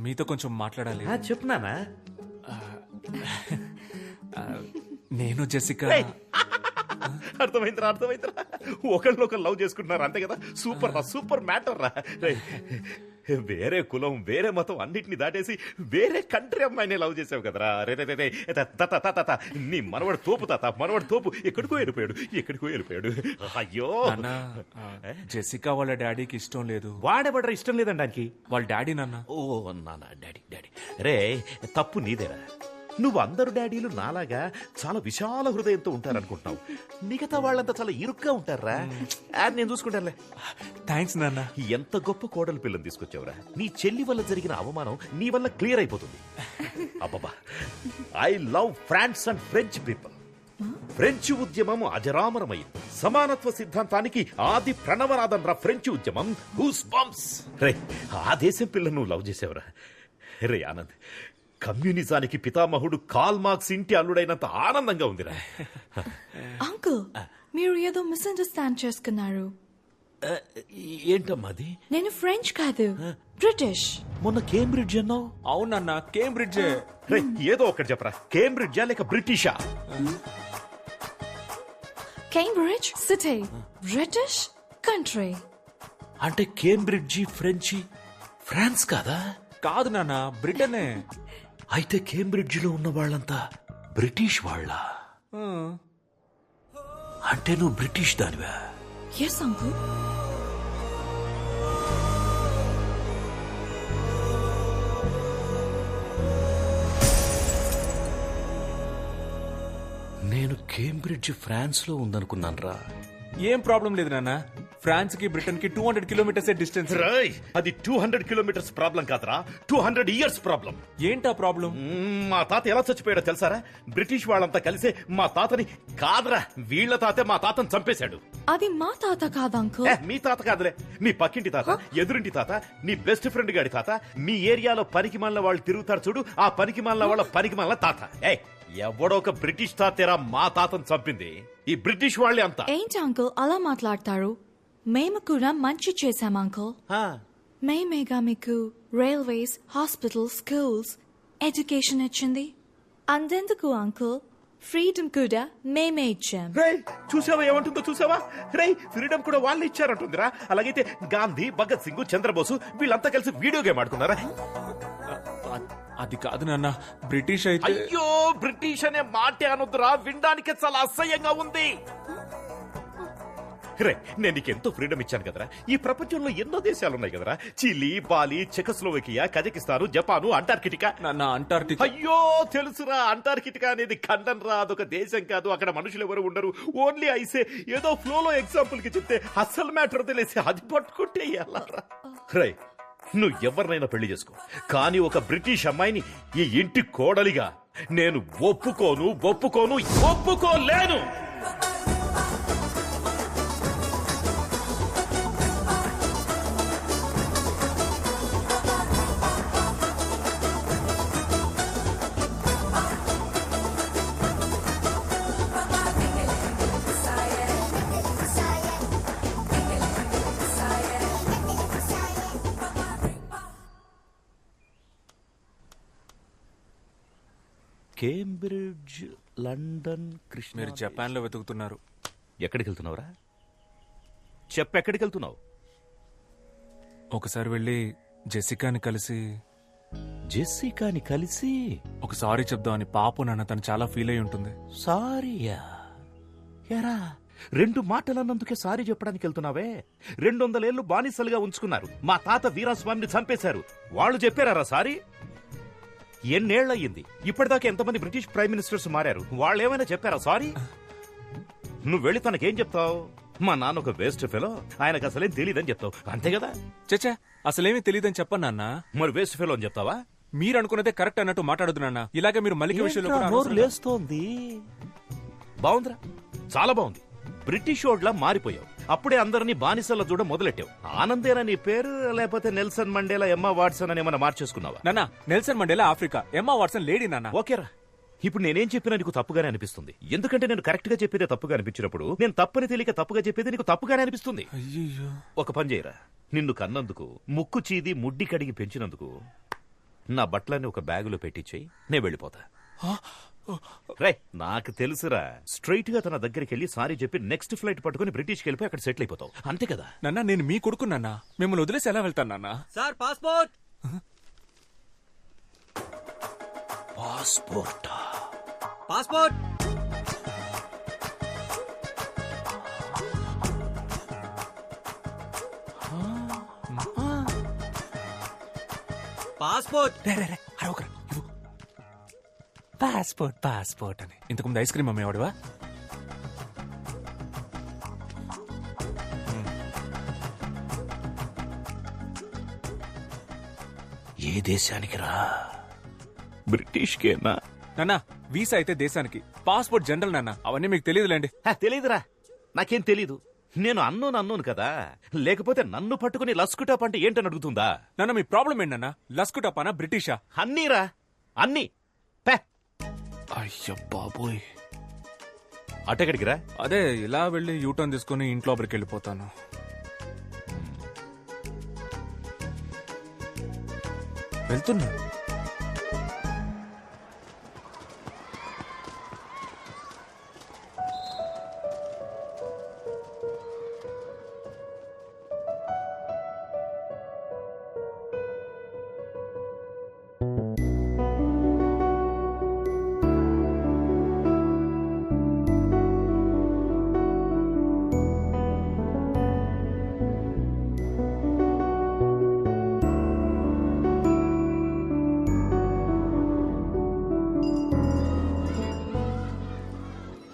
మీతో కొంచెం మాట్లాడాలి. చెప్పు నానా. నేను జెసికా. అర్థమైందిరా. ఒకళ్ళొకరు లవ్ చేసుకుంటున్నారు అంతే కదా. సూపర్ మ్యాటర్ రా. వేరే కులం, వేరే మతం అన్నిటిని దాటేసి వేరే కంట్రీ అమ్మాయిని లవ్ చేసావు కదరా. నీ మనవడు తోపు ఎక్కడికో వెళ్ళిపోయాడు. అయ్యో, జెసికా వాళ్ళ డాడీకి ఇష్టం లేదు. వాడేబడ్రా ఇష్టం లేదండానికి? వాళ్ళ డాడీ నాన్న. ఓ నాన్న, డాడీ. రే, తప్పు నీదేరా. నువ్వు అందరు డాడీలు నాలాగా చాలా విశాల హృదయంతో ఉంటారనుకుంటున్నావు. మిగతా వాళ్ళంతా చాలా ఇరుగ్గా ఉంటారా. నేను చూసుకుంటానులే. థ్యాంక్స్ నాన్న. ఎంత గొప్ప కోడలు పిల్లని తీసుకొచ్చావురా. నీ చెల్లి వల్ల జరిగిన అవమానం నీ వల్ల క్లియర్ అయిపోతుంది. అబ్బబ్బా, I love France and French people. French ఉద్యమం అజరామరమైంది. సమానత్వ సిద్ధాంతానికి ఆది ప్రణవనాదం రా ఫ్రెంచ్ ఉద్యమం. Goose bumps. రే, ఆ దేశం పిల్లను నువ్వు లవ్ చేసావురా. రే ఆనంద్, కమ్యూనిజానికి పితామహుడు కాల్ మార్క్స్ ఇంటి అల్లుడైనంత ఆనందంగా ఉందిరా. అంకుల్, మీరు ఏదో మిస్అండర్స్టాండ్ చేసుకున్నారు. ఏంటమ్మా అది? నేను ఫ్రెంచ్ కాదు, బ్రిటిష్. మొన్న కేంబ్రిడ్జ్ అన్నావు. అవునన్నా, కేంబ్రిడ్జ్. ఏదో ఒకటి చెప్పరా. కేంబ్రిడ్జా లేక బ్రిటిషా? Cambridge city, British country. అంటే కేంబ్రిడ్జి ఫ్రెంచి, ఫ్రాన్స్ కాదా? కాదు నాన్న, బ్రిటనే. అయితే కేంబ్రిడ్జిలో ఉన్న వాళ్ళంతా బ్రిటిష్ వాళ్ళ? అంటే నువ్వు బ్రిటిష్ దానివా? Yes uncle. నేను కేంబ్రిడ్జ్ ఫ్రాన్స్ లో ఉందనుకున్నాను రా. ఏం ప్రాబ్లం లేదు నాన్న. ఫ్రాన్స్ కి బ్రిటన్ కి 200 కిలోమీటర్స్ డిస్టెన్స్. అది 200 కిలోమీటర్స్ ప్రాబ్లం కాదురా, 200 ఇయర్స్ ప్రాబ్లం. ఏంటా ప్రాబ్లం? మా తాత ఎలా చచ్చిపోయాడో తెలుసారా? బ్రిటిష్ వాళ్ళంతా కలిసే మా తాతని కాదురా, వీళ్ల తాతే మా తాతని చంపేశాడు. అది మా తాత కాదు అంకుల్. మీ తాత కాదులే, మీ పక్కింటి తాత, ఎదురింటి తాత, నీ బెస్ట్ ఫ్రెండ్ గాడి తాత. మీ ఏరియాలో పనికి మాలిన వాళ్ళు తిరుగుతారు చూడు, ఆ పనికి మాలిన వాళ్ళ పనికి మాలిన తాత. ఎవడో ఒక బ్రిటిష్ తాతేరా మా తాతను చంపింది. ఈ బ్రిటిష్ వాళ్ళే అంతా. ఏంటి అంకుల్ అలా మాట్లాడతారు? మేము కూడా మంచి చేశాం అంకుల్. మేమేగా మీకు రైల్వేస్, హాస్పిటల్స్, స్కూల్స్, ఎడ్యుకేషన్ ఇచ్చింది. అందెందుకు అంకుల్, ఫ్రీడమ్ కూడా మేమే ఇచ్చాం. చూసావా ఏమంటుందో? చూసావా? ఫ్రీడమ్ కూడా వాళ్ళు ఇచ్చారంటుందిరా. అలాగైతే గాంధీ, భగత్ సింగ్, చంద్రబోసు వీళ్ళంతా కలిసి వీడియో గేమ్ ఆడుకున్నారా? అది కాదు నాన్న, బ్రిటిష్ అయితే. అయ్యో, బ్రిటిష్ అనే మాటే అనొద్దురా, వినడానికి చాలా అసహ్యంగా ఉంది. నేను నీకు ఎంతో ఫ్రీడమ్ ఇచ్చాను కదరా. ఈ ప్రపంచంలో ఎన్నో దేశాలు ఉన్నాయి కదరా. Chile, Bali, Czechoslovakia, Kazakhstan, Japan, Antarctica. Antarctica. అయ్యో తెలుసురా, అంటార్కిటికా అనేది ఖండం రా, అదొక దేశం కాదు. అక్కడ మనుషులు ఎవరు ఉండరు, ఓన్లీ ఐసే. ఏదో ఫ్లోలో ఎగ్జాంపుల్ కి చెప్తే అస్సలు మ్యాటర్ తెలిసి అది పట్టుకుంటే ఎలా రా. నువ్వు ఎవరినైనా పెళ్లి చేసుకో, కానీ ఒక బ్రిటిష్ అమ్మాయిని ఈ ఇంటి కోడలిగా నేను ఒప్పుకోలేను. Cambridge, London, Krishna. మీరు జపాన్ లో వెతుకుతున్నారు. ఎక్కడికి వెళ్తున్నావురా? చెప్పెక్కడికి వెళ్తున్నావు? ఒకసారి వెళ్ళి జెసికాని కలిసి ఒక సారీ చెప్దామని. పాపం నాన్న, తను చాలా ఫీల్ అయి ఉంటుంది. సారీయా? ఎరా, 2 మాటలన్నందుకే సారీ చెప్పడానికి వెళ్తున్నావే? 200 ఏళ్లు బానిసలుగా ఉంచుకున్నారు. మా తాత వీరాస్వామిని చంపేశారు. వాళ్ళు చెప్పారా సారీ? ఎన్నేళ్లయ్యింది, ఇప్పటిదాకా ఎంతమంది బ్రిటిష్ ప్రైమ్ మినిస్టర్స్ మారారు, వాళ్ళు ఏమైనా చెప్పారా సారీ? నువ్వు వెళ్ళి తనకేం చెప్తావు? మా నాన్న ఒక వేస్ట్ ఫెలో, ఆయనకు అసలేం తెలియదని చెప్తావు, అంతే కదా? చచ్చా, అసలేమీ తెలియదని చెప్పను నాన్న. మరి వేస్ట్ ఫెలో అని చెప్తావా? మీరు అనుకున్నదే కరెక్ట్ అన్నట్టు మాట్లాడదు నాన్న. ఇలాగే మీరు మల్లిక విషయంలో నోరు లేస్తోంది. బాగుందిరా, చాలా బాగుంది. బ్రిటిష్ ఓడ్లా మారిపోయావు. అప్పుడే అందరినీ బానిసల చూడ మొదలెట్టావు. ఆనందేనా నీ పేరు, లేకపోతే నెల్సన్ మండేలా, ఎమ్మా వాట్సన్ అని ఏమన్నా మార్చేసుకున్నావా? నాన్న, Nelson Mandela Africa, Emma Watson lady నాన్న. ఓకేరా, ఇప్పుడు నేనేం చెప్పినా నీకు తప్పుగానే అనిపిస్తుంది. ఎందుకంటే నేను కరెక్ట్ గా చెప్పేదే తప్పుగా అనిపించినప్పుడు నేను తప్పని తెలియక తప్పుగా చెప్పేది నీకు తప్పుగానే అనిపిస్తుంది. ఒక పని చేయరా, నిన్ను కన్నందుకు, ముక్కు చీది ముడ్డి కడిగి పెంచినందుకు నా బట్టలన్నీ ఒక బ్యాగులో పెట్టించేయి, నేను వెళ్ళిపోతా. రే, నాకు తెలుసురా, స్ట్రైట్ గా తన దగ్గరికి వెళ్ళి సారీ చెప్పి నెక్స్ట్ ఫ్లైట్ పట్టుకుని బ్రిటిష్కి వెళ్ళిపోయి అక్కడ సెటిల్ అయిపోతావు, అంతే కదా? నాన్న, నేను మీ కొడుకు నాన్న, మిమ్మల్ని వదిలేసి ఎలా వెళ్తాను నాన్న? Sir passport. Passport passport passport. Passport passport అని ఇంతకుముందు ఐస్ క్రీమ్ అమ్మేవాడువా? ఏ దేశానికి రా? బ్రిటిష్కేనా? నాన్న, వీసా అయితే దేశానికి, పాస్పోర్ట్ జనరల్ నాన్న, అవన్నీ మీకు తెలియదులేండి. తెలీదురా, నాకేం తెలీదు. నేను అన్నోను కదా, లేకపోతే నన్ను పట్టుకుని లస్కుటాప్ అంటే ఏంటని అడుగుతుందా? నాన్న, మీ ప్రాబ్లం ఏంటన్నా? లస్కుటాపానా, బ్రిటిషా? అన్నీరా, అన్నీ. అయ్య బాబోయ్, అటెక్కడికి రా? అదే ఇలా వెళ్ళి యూటర్న్ తీసుకుని ఇంట్లో లోపలికి వెళ్ళిపోతాను. వెళ్తున్నా.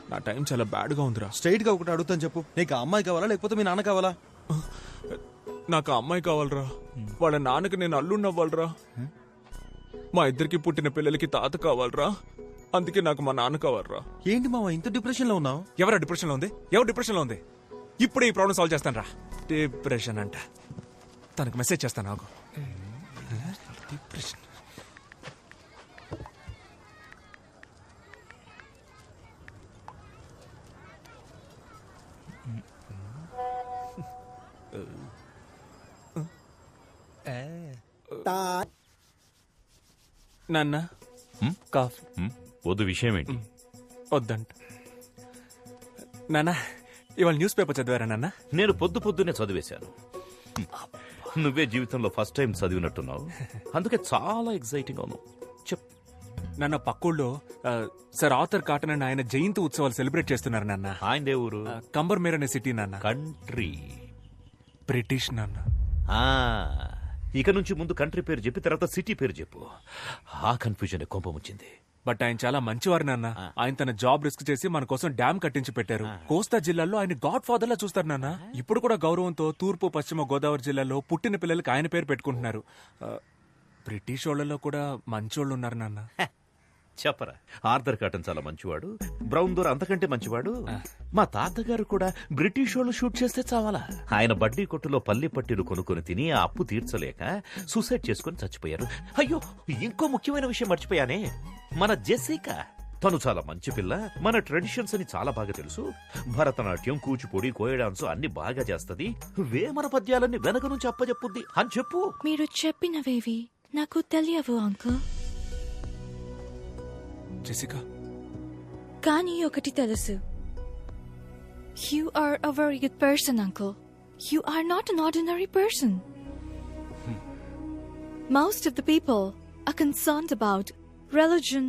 నా టైం చాలా బ్యాడ్ గా ఉందిరా. స్ట్రైట్ గా ఒకటి అడుగుతాను చెప్పు, నీకు ఆ అమ్మాయి కావాలా లేకపోతే మీ నాన్న కావాలా? నాకు ఆ అమ్మాయి కావాలరా. వాళ్ళ నాన్నకి నేను అల్లుడిని అవ్వాలరా. మా ఇద్దరికి పుట్టిన పిల్లలకి తాత కావాలరా. అందుకే నాకు మా నాన్న కావాలరా. ఏంటి మావా ఇంత డిప్రెషన్ లో ఉన్నావు? ఎవరా డిప్రెషన్ లో ఉంది? ఎవరు డిప్రెషన్ లో ఉంది? ఇప్పుడే ఈ ప్రాబ్లం సాల్వ్ చేస్తాను రా. డిప్రెషన్ అంట, తనకు మెసేజ్ చేస్తాను నాకు. డిప్రెషన్. నాన్న, కాఫీ. వద్దు, విషయం ఏంటి? వద్దంట. నాన్న, ఇవాళ న్యూస్ పేపర్ చదివారా నాన్న? నేను పొద్దున్నే చదివేశాను. నువ్వే జీవితంలో ఫస్ట్ టైం చదివినట్టున్నావు, అందుకే చాలా ఎక్సైటింగ్ అవును. చెప్ నాన్న, పక్కూళ్ళో సర్ ఆర్థర్ కాటన్ అండ్ ఆయన జయంతి ఉత్సవాలు సెలబ్రేట్ చేస్తున్నారు నాన్న. ఆయనదే ఊరు? కంబర్మేర్ అనే సిటీ నాన్న. కంట్రీ బ్రిటిష్ నాన్న. ఇక నుంచి ముందు కంట్రీ పేరు చెప్పి తర్వాత సిటీ పేరు చెప్పు. ఆ కన్ఫ్యూజన్ కోపం వచ్చింది. బట్ ఆయన చాలా మంచివారు నాన్న. ఆయన తన జాబ్ రిస్క్ చేసి మన కోసం డ్యామ్ కట్టించి పెట్టారు. కోస్తా జిల్లాలో ఆయన గాడ్ ఫాదర్ లా చూస్తారు నాన్న. ఇప్పుడు కూడా గౌరవంతో తూర్పు పశ్చిమ గోదావరి జిల్లాలో పుట్టిన పిల్లలకి ఆయన పేరు పెట్టుకుంటున్నారు. బ్రిటిష్ వాళ్ళలో కూడా మంచోళ్ళు ఉన్నారు నాన్న. చెప్పరా, ఆర్థర్ కాటన్ చాలా మంచివాడు, బ్రౌన్ దోర్ అంతకంటే మంచివాడు. మా తాతగారు కూడా బ్రిటిష్ వాళ్ళు షూట్ చేస్తే చావాలా. ఆయన బడ్డీ కొట్టులో పల్లి పట్టీలు కొనుక్కొని తిని ఆ అప్పు తీర్చలేక సూసైడ్ చేసుకుని చచ్చిపోయారు. అయ్యో, ఇంకో ముఖ్యమైన విషయం మర్చిపోయానే, మన జెసికా. తను చాలా మంచి పిల్ల, మన ట్రెడిషన్స్ అని చాలా బాగా తెలుసు. భరతనాట్యం, కూచిపూడి, కోయ డాన్స్ అన్ని బాగా చేస్తది. వేమన పద్యాలన్నీ వెనక నుంచి అప్పచెప్పుద్ది అని చెప్పు. మీరు చెప్పినవేవి నాకు తెలియవు అంకుల్. జెసికా, కానీ ఒకటి తెలుసు. You are a very good person, uncle. You are not an ordinary person. Most of the people are concerned about religion,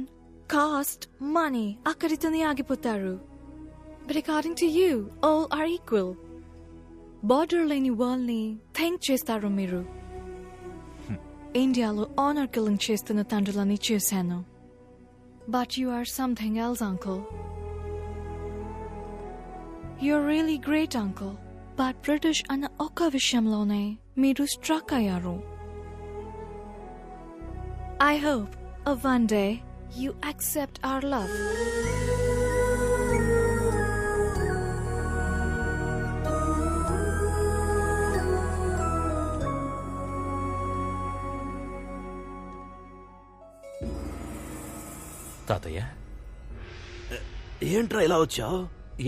caste, money. Akkaritone agipotaru. But according to you, all are equal. Border leni world ni think chestaru miru. India lo honor killing chestunna tandrulani chusanu. But you are something else, uncle. You're really great, uncle. But British ana oka vishamlone meeru struck ayaru. I hope one day you accept our love. తాతయ్య ఏంట్రా ఇలా వచ్చావు?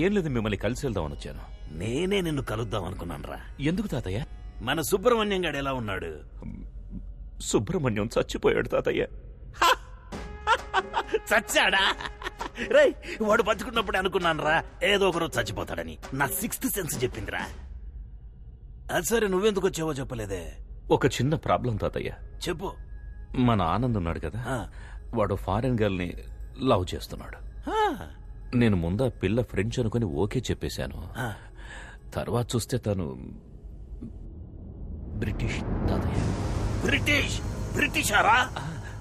ఏం లేదు, మిమ్మల్ని కలిసి వెళ్దామని వచ్చాను. నేనే నిన్ను కలుద్దాం అనుకున్నానురా. ఎందుకు తాతయ్య? మన సుబ్రహ్మణ్యం గాడు ఎలా ఉన్నాడు? సుబ్రహ్మణ్యం చచ్చిపోయాడు తాతయ్య. చచ్చాడా? రేయ్, వాడు బతుకున్నప్పుడు అనుకున్నానురా ఏదో ఒకరోజు చచ్చిపోతాడని. నా 6th సెన్స్ చెప్పిందిరా. అది సరే, నువ్వెందుకు వచ్చావో చెప్పలేదే. ఒక చిన్న ప్రాబ్లం తాతయ్య. చెప్పు. మన ఆనంద్ ఉన్నాడు కదా, వాడు ఫారెన్ గర్ల్ ని లవ్ చేస్తున్నాడు. నేను ముందా పిల్ల ఫ్రెంచ్ అనుకుని ఓకే చెప్పేశాను. తర్వాత చూస్తే తను బ్రిటిష్ తాతయ్య. బ్రిటిషారా?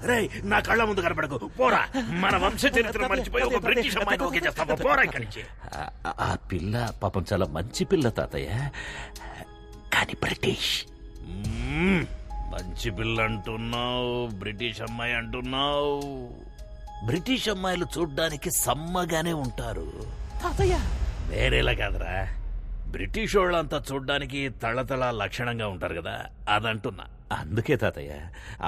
రే, నా కళ్ళ ముందు కనపడకు, పోరా. మన వంశ చరిత్ర మర్చిపోయి ఒక బ్రిటిష్ అమ్మాయిని ఓకే చేస్తావా? పోరా ఇక్కడి నుంచి. ఆ పిల్ల పాపం చాలా మంచి పిల్ల తాతయ్య, కానీ బ్రిటిష్. మంచి పిల్ల అంటున్నావు, బ్రిటిష్ అమ్మాయి అంటున్నావు. బ్రిటిష్ అమ్మాయిలు చూడ్డానికి సమ్మగానే ఉంటారు తాతయ్య, వేరేలా కాదురా. బ్రిటిష్ వాళ్ళంతా చూడ్డానికి తళతళ లక్షణంగా ఉంటారు కదా, అదంటున్నా. అందుకే తాతయ్య,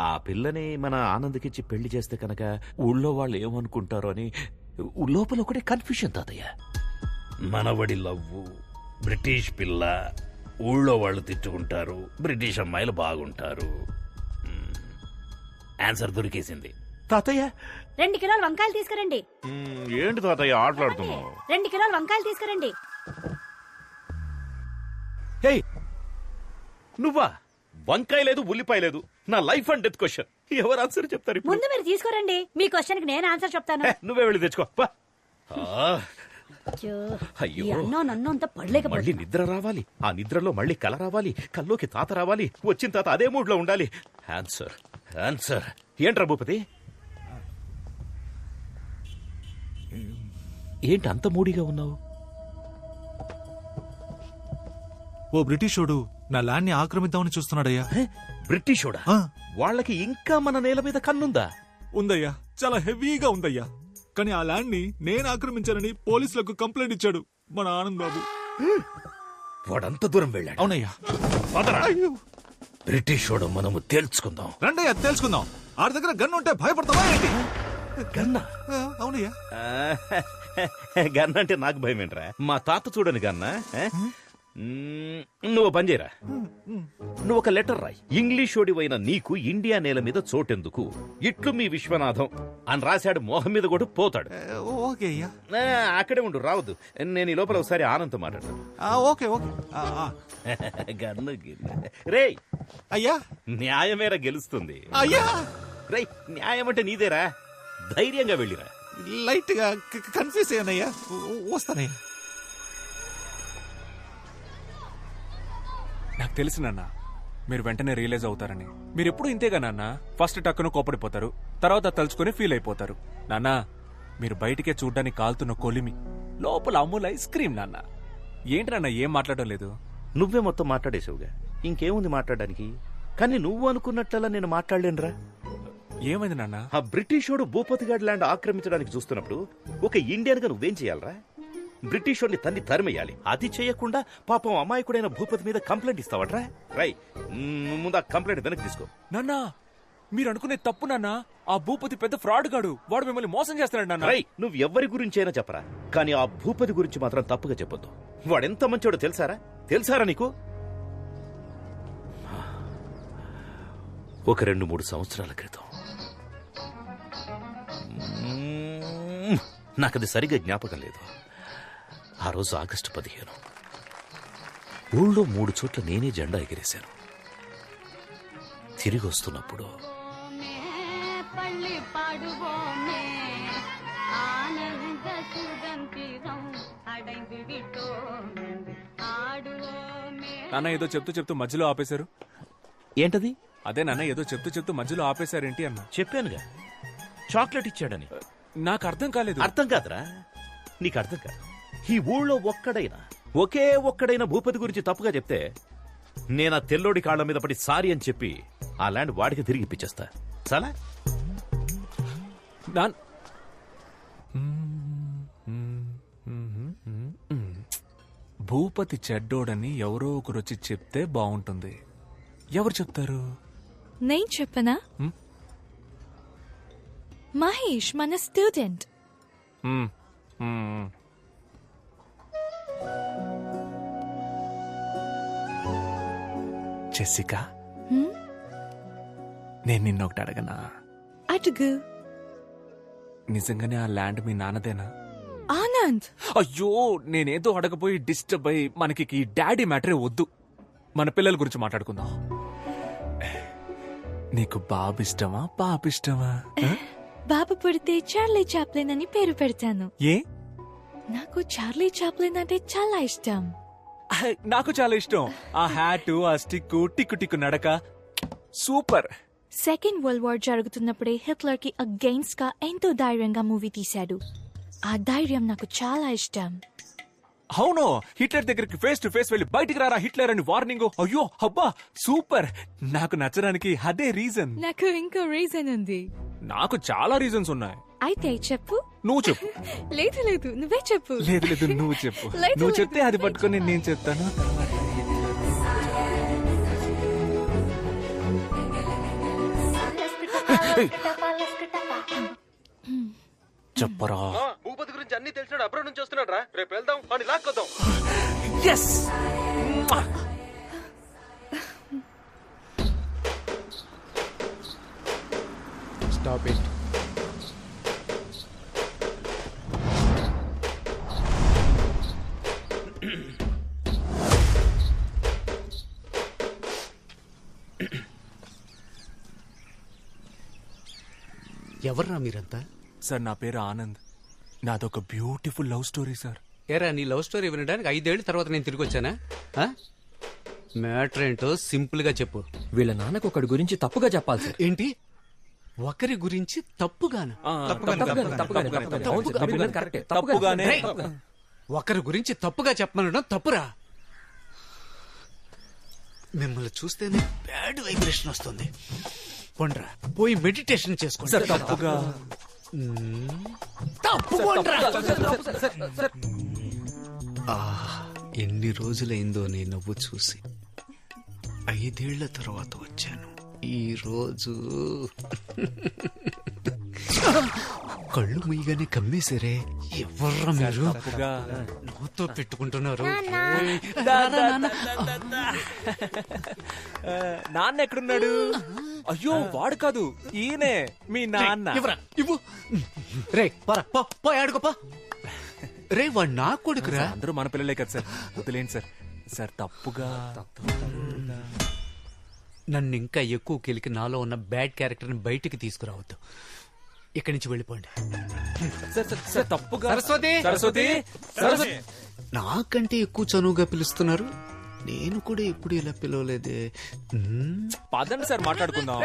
ఆ పిల్లని మన ఆనంద్కిచ్చి పెళ్లి చేస్తే కనుక ఊళ్ళో వాళ్ళు ఏమనుకుంటారో అని లోపల ఒకటే కన్ఫ్యూషన్ తాతయ్య. మనవడి లవ్వు, బ్రిటిష్ పిల్ల, ఊళ్ళో వాళ్ళు తిట్టుకుంటారు, బ్రిటిష్ అమ్మాయిలు బాగుంటారు. ఆన్సర్ దొరికేసింది తాతయ్య. 2 కిలోల వంకాయలు తీసుకురండి. ఏంటి తాతయ్య ఆటలాడుతున్నావు? 2 కిలోల వంకాయలు తీసుకురండి. నువ్వా? వంకాయ లేదు, ఉల్లిపాయ లేదు. నా లైఫ్ అండ్ డెత్ క్వశ్చన్. ఎవరు ఆన్సర్ చెప్తారు ఇప్పుడు? ముందు మీరు తీసుకురండి, మీ క్వశ్చన్ కి నేను ఆన్సర్ చెప్తాను. నువ్వే వెళ్ళి తెచ్చుకో. అయ్యో, నన్ను అంత పడలేక మళ్ళీ నిద్ర రావాలి, ఆ నిద్రలో మళ్ళీ కల రావాలి, కల్లోకి తాత రావాలి, వచ్చిన తాత అదే మూడ్ లో ఉండాలి. Answer answer. ఏంట్రా భూపతి, ఏంటి అంత మూడిగా ఉన్నావు? ఓ బ్రిటిషోడు నా ల్యాండ్ ని ఆక్రమిద్దామని చూస్తున్నాడయ్యా. బ్రిటిషోడా? వాళ్ళకి ఇంకా మన నేల మీద కన్నుందా? ఉందయ్యా, చాలా హెవీగా ఉందయ్యా. కానీ ఆ ల్యాండ్ ని నేను ఆక్రమించానని పోలీసులకు కంప్లైంట్ ఇచ్చాడు మన ఆనంద్ బాబు. వాడంత దూరం వెళ్ళాడు? అవునయ్యా. బ్రిటిషోడు మనము తేల్చుకుందాం. రండయ్యా, తేల్చుకుందాం. ఆడి దగ్గర గన్ ఉంటే భయపడతావా ఏంటి? గన్నా? అవునయ్యా. గన్న అంటే నాకు భయం ఏంట్రా? మా తాత చూడని గన్నా. నువ్వు పని చేయరా, నువ్వు ఒక లెటర్ రాయి. ఇంగ్లీషోడివైన నీకు ఇండియా నేల మీద చోటెందుకు, ఇట్లు మీ విశ్వనాథం అని రాశాడు. మోహం మీద కూడా పోతాడు. ఓకే అయ్యా. అక్కడే ఉండు, రావద్దు. నేను ఈ లోపల ఒకసారి ఆనంద్ మాట్లాడతాను. Okay okay. గన్ను రే అయ్యా, న్యాయమేరా గెలుస్తుంది. అయ్యా రే, న్యాయం అంటే నీదేరా, ధైర్యంగా వెళ్ళిరా. లైట్ గా కన్ఫ్యూజ్ అయ్యానయ్యా, వస్తానయ్యా. నాకు తెలుసు నాన్న, మీరు వెంటనే రియలైజ్ అవుతారని. మీరు ఎప్పుడు ఇంతేగా నాన్న, ఫస్ట్ టక్కున కోపడిపోతారు, తర్వాత తలుచుకొని ఫీల్ అయిపోతారు. నాన్న, మీరు బయటికే చూడ్డానికి కాలుతున్న కొలిమి, లోపల అమూల్ ఐస్ క్రీమ్. నాన్న ఏంటి నాన్న ఏం మాట్లాడడం లేదు? నువ్వే మొత్తం మాట్లాడేసావుగా, ఇంకేముంది మాట్లాడడానికి? కానీ నువ్వు అనుకున్నట్లలా నేను మాట్లాడలేనురా. ఏమైంది నాన్న? ఆ బ్రిటిషోడు భూపతిగాడ్ ల్యాండ్ ఆక్రమించడానికి చూస్తున్నప్పుడు ఒక ఇండియన్ గా నువ్వేం చేయాలరా? బ్రిటిషోడిని తన్ని తరిమేయాలి. అది చేయకుండా పాపం అమాయకుడైన భూపతి మీద కంప్లైంట్ ఇస్తావట్రా? రై, ముందు ఆ కంప్లైంట్ వెనక్కి తీసుకో. నాన్న, మీరు అనుకునే తప్పు నాన్న. ఆ భూపతి పెద్ద ఫ్రాడ్ గాడు, వాడు మిమ్మల్ని మోసం చేస్తున్నాడు నాన్న. రై, నువ్వు ఎవరి గురించైనా చెప్పరా, కానీ ఆ భూపతి గురించి మాత్రం తప్పుగా చెప్పొద్దు. వాడెంత మంచోడో తెలుసారా నీకు? ఒక 2-3 సంవత్సరాల క్రితం, నాకది సరిగా జ్ఞాపకం లేదు. ఆ రోజు ఆగస్టు 15, ఊళ్ళో 3 చోట్ల నేనే జెండా ఎగిరేశాను. తిరిగి వస్తున్నప్పుడు నాన్న ఏదో చెప్తూ మధ్యలో ఆపేశారు. ఏంటది? అదే నాన్న, ఏదో చెప్తూ మధ్యలో ఆపేశారేంటి అన్న. చెప్పానుగా, చాక్లెట్ ఇచ్చాడని. నాకు అర్థం కాలేదు. అర్థం కాదురా, నీకు అర్థం కాదు. ఈ ఊళ్ళో ఒకే ఒక్కడైనా భూపతి గురించి తప్పుగా చెప్తే నేను ఆ తెల్లోడి కాళ్ళ మీద పడి సారీ అని చెప్పి ఆ ల్యాండ్ వాడికి తిరిగి ఇప్పించేస్తా. చాలా భూపతి చెడ్డోడని ఎవరో ఒకరు వచ్చి చెప్తే బాగుంటుంది. ఎవరు చెప్తారు? నేను చెప్పనా? మహేష్ మన స్టూడెంట్. జెసికా, నేను నిన్నొకటి అడగనా? అడుగు. నిజంగానే ఆ ల్యాండ్ మీ నాన్నదేనా? ఆనంద్, అయ్యో, నేనేదో అడగపోయి డిస్టర్బ్ అయ్యి మనకి ఈ డాడీ మ్యాటరే వద్దు. మన పిల్లల గురించి మాట్లాడుకుందాం. నీకు బాబు ఇష్టమా పాప ఇష్టమా? బాబు పుడితే చార్లీ చాప్లిన్ అని పేరు పెడతాను. ఏ? నాకు చార్లీ చాప్లిన్ అంటే చాలా ఇష్టం. నాకు చాలా ఇష్టం. ఆ హ్యాటు, ఆ స్టిక్, టిక్కు టిక్కు నడక సూపర్. సెకండ్ వరల్డ్ వార్ జరుగుతున్నప్పుడే హిట్లర్ కి అగెయిన్స్ట్ గా ఎంతో ధైర్యంగా మూవీ తీశాడు. ఆ ధైర్యం నాకు చాలా ఇష్టం. అవును, హిట్లర్ దగ్గరికి ఫేస్ టు ఫేస్ వెళ్ళి బయటికి రారా హిట్లర్ అని వార్నింగ్. అయ్యో అబ్బా సూపర్. నాకు నచ్చడానికి అదే రీజన్. నాకు ఇంకో రీజన్ ఉంది. నాకు చాలా రీజన్స్ ఉన్నాయి. అయితే చెప్పు. నువ్వు చెప్పు. లేదు లేదు, నువ్వే చెప్పు. లేదు లేదు, నువ్వు చెప్పు. లేదు, నువ్వు లేదు, చెప్తే అది పట్టుకొని నేను చెప్తాను. చెప్పరా. భూపతి గురించి అన్ని తెలిసినాడు, అబ్రాడ్ నుంచి వస్తున్నాడు రా. రేపు వెళ్దాం, వాడిని లాక్కొద్దాం. ఎస్. Stop it. ఎవర్రా మీరంతా? సార్, నా పేరు ఆనంద్. నాదొక బ్యూటిఫుల్ లవ్ స్టోరీ సార్. ఏరా, నీ లవ్ స్టోరీ వినడానికి 5 ఏళ్ల తర్వాత నేను తిరిగి వచ్చానా? మ్యాటర్ ఏంటో సింపుల్ గా చెప్పు. వీళ్ళ నాన్నకు ఒకటి గురించి తప్పుగా చెప్పాలి సార్. ఏంటి? ఒకరి గురించి తప్పుగానా? ఒకరి గురించి తప్పుగా చెప్పమనడం తప్పురా. మిమ్మల్ని చూస్తేనే బ్యాడ్ వైబ్రేషన్ వస్తుంది. పొండ్రా, పోయి మెడిటేషన్ చేసుకోండి. తప్పుగా ఎన్ని రోజులైందో నీ నవ్వు చూసి. 5 ఏళ్ల తర్వాత వచ్చాను. ఈ రోజు కళ్ళు ముయ్యగానే కమ్మేశారే. ఎవర్రా మీరు? నవ్వుతో పెట్టుకుంటున్నారు. నాన్న ఎక్కడున్నాడు? అయ్యో, వాడు కాదు, ఈయనే మీ నాన్న. ఇవ్వు. రే పో ఆడుకోపా. రే, వాడు నా కొడుకురా. అందరూ మన పిల్లలే కదా సార్, వదిలేండి సార్. సార్, తప్పుగా నన్ను ఇంకా ఎక్కువ కెలికి నాలో ఉన్న బ్యాడ్ క్యారెక్టర్ ని బయటికి తీసుకురావద్దు. ఇక్కడి నుంచి వెళ్ళిపోండి. తప్పుగా. సరస్వతి, సరస్వతి, సరస్వతి. నాకంటే ఎక్కువ చనువుగా పిలుస్తున్నారు. నేను కూడా ఎప్పుడు ఇలా పిలవలేదే. పదండి సార్, మాట్లాడుకుందాం.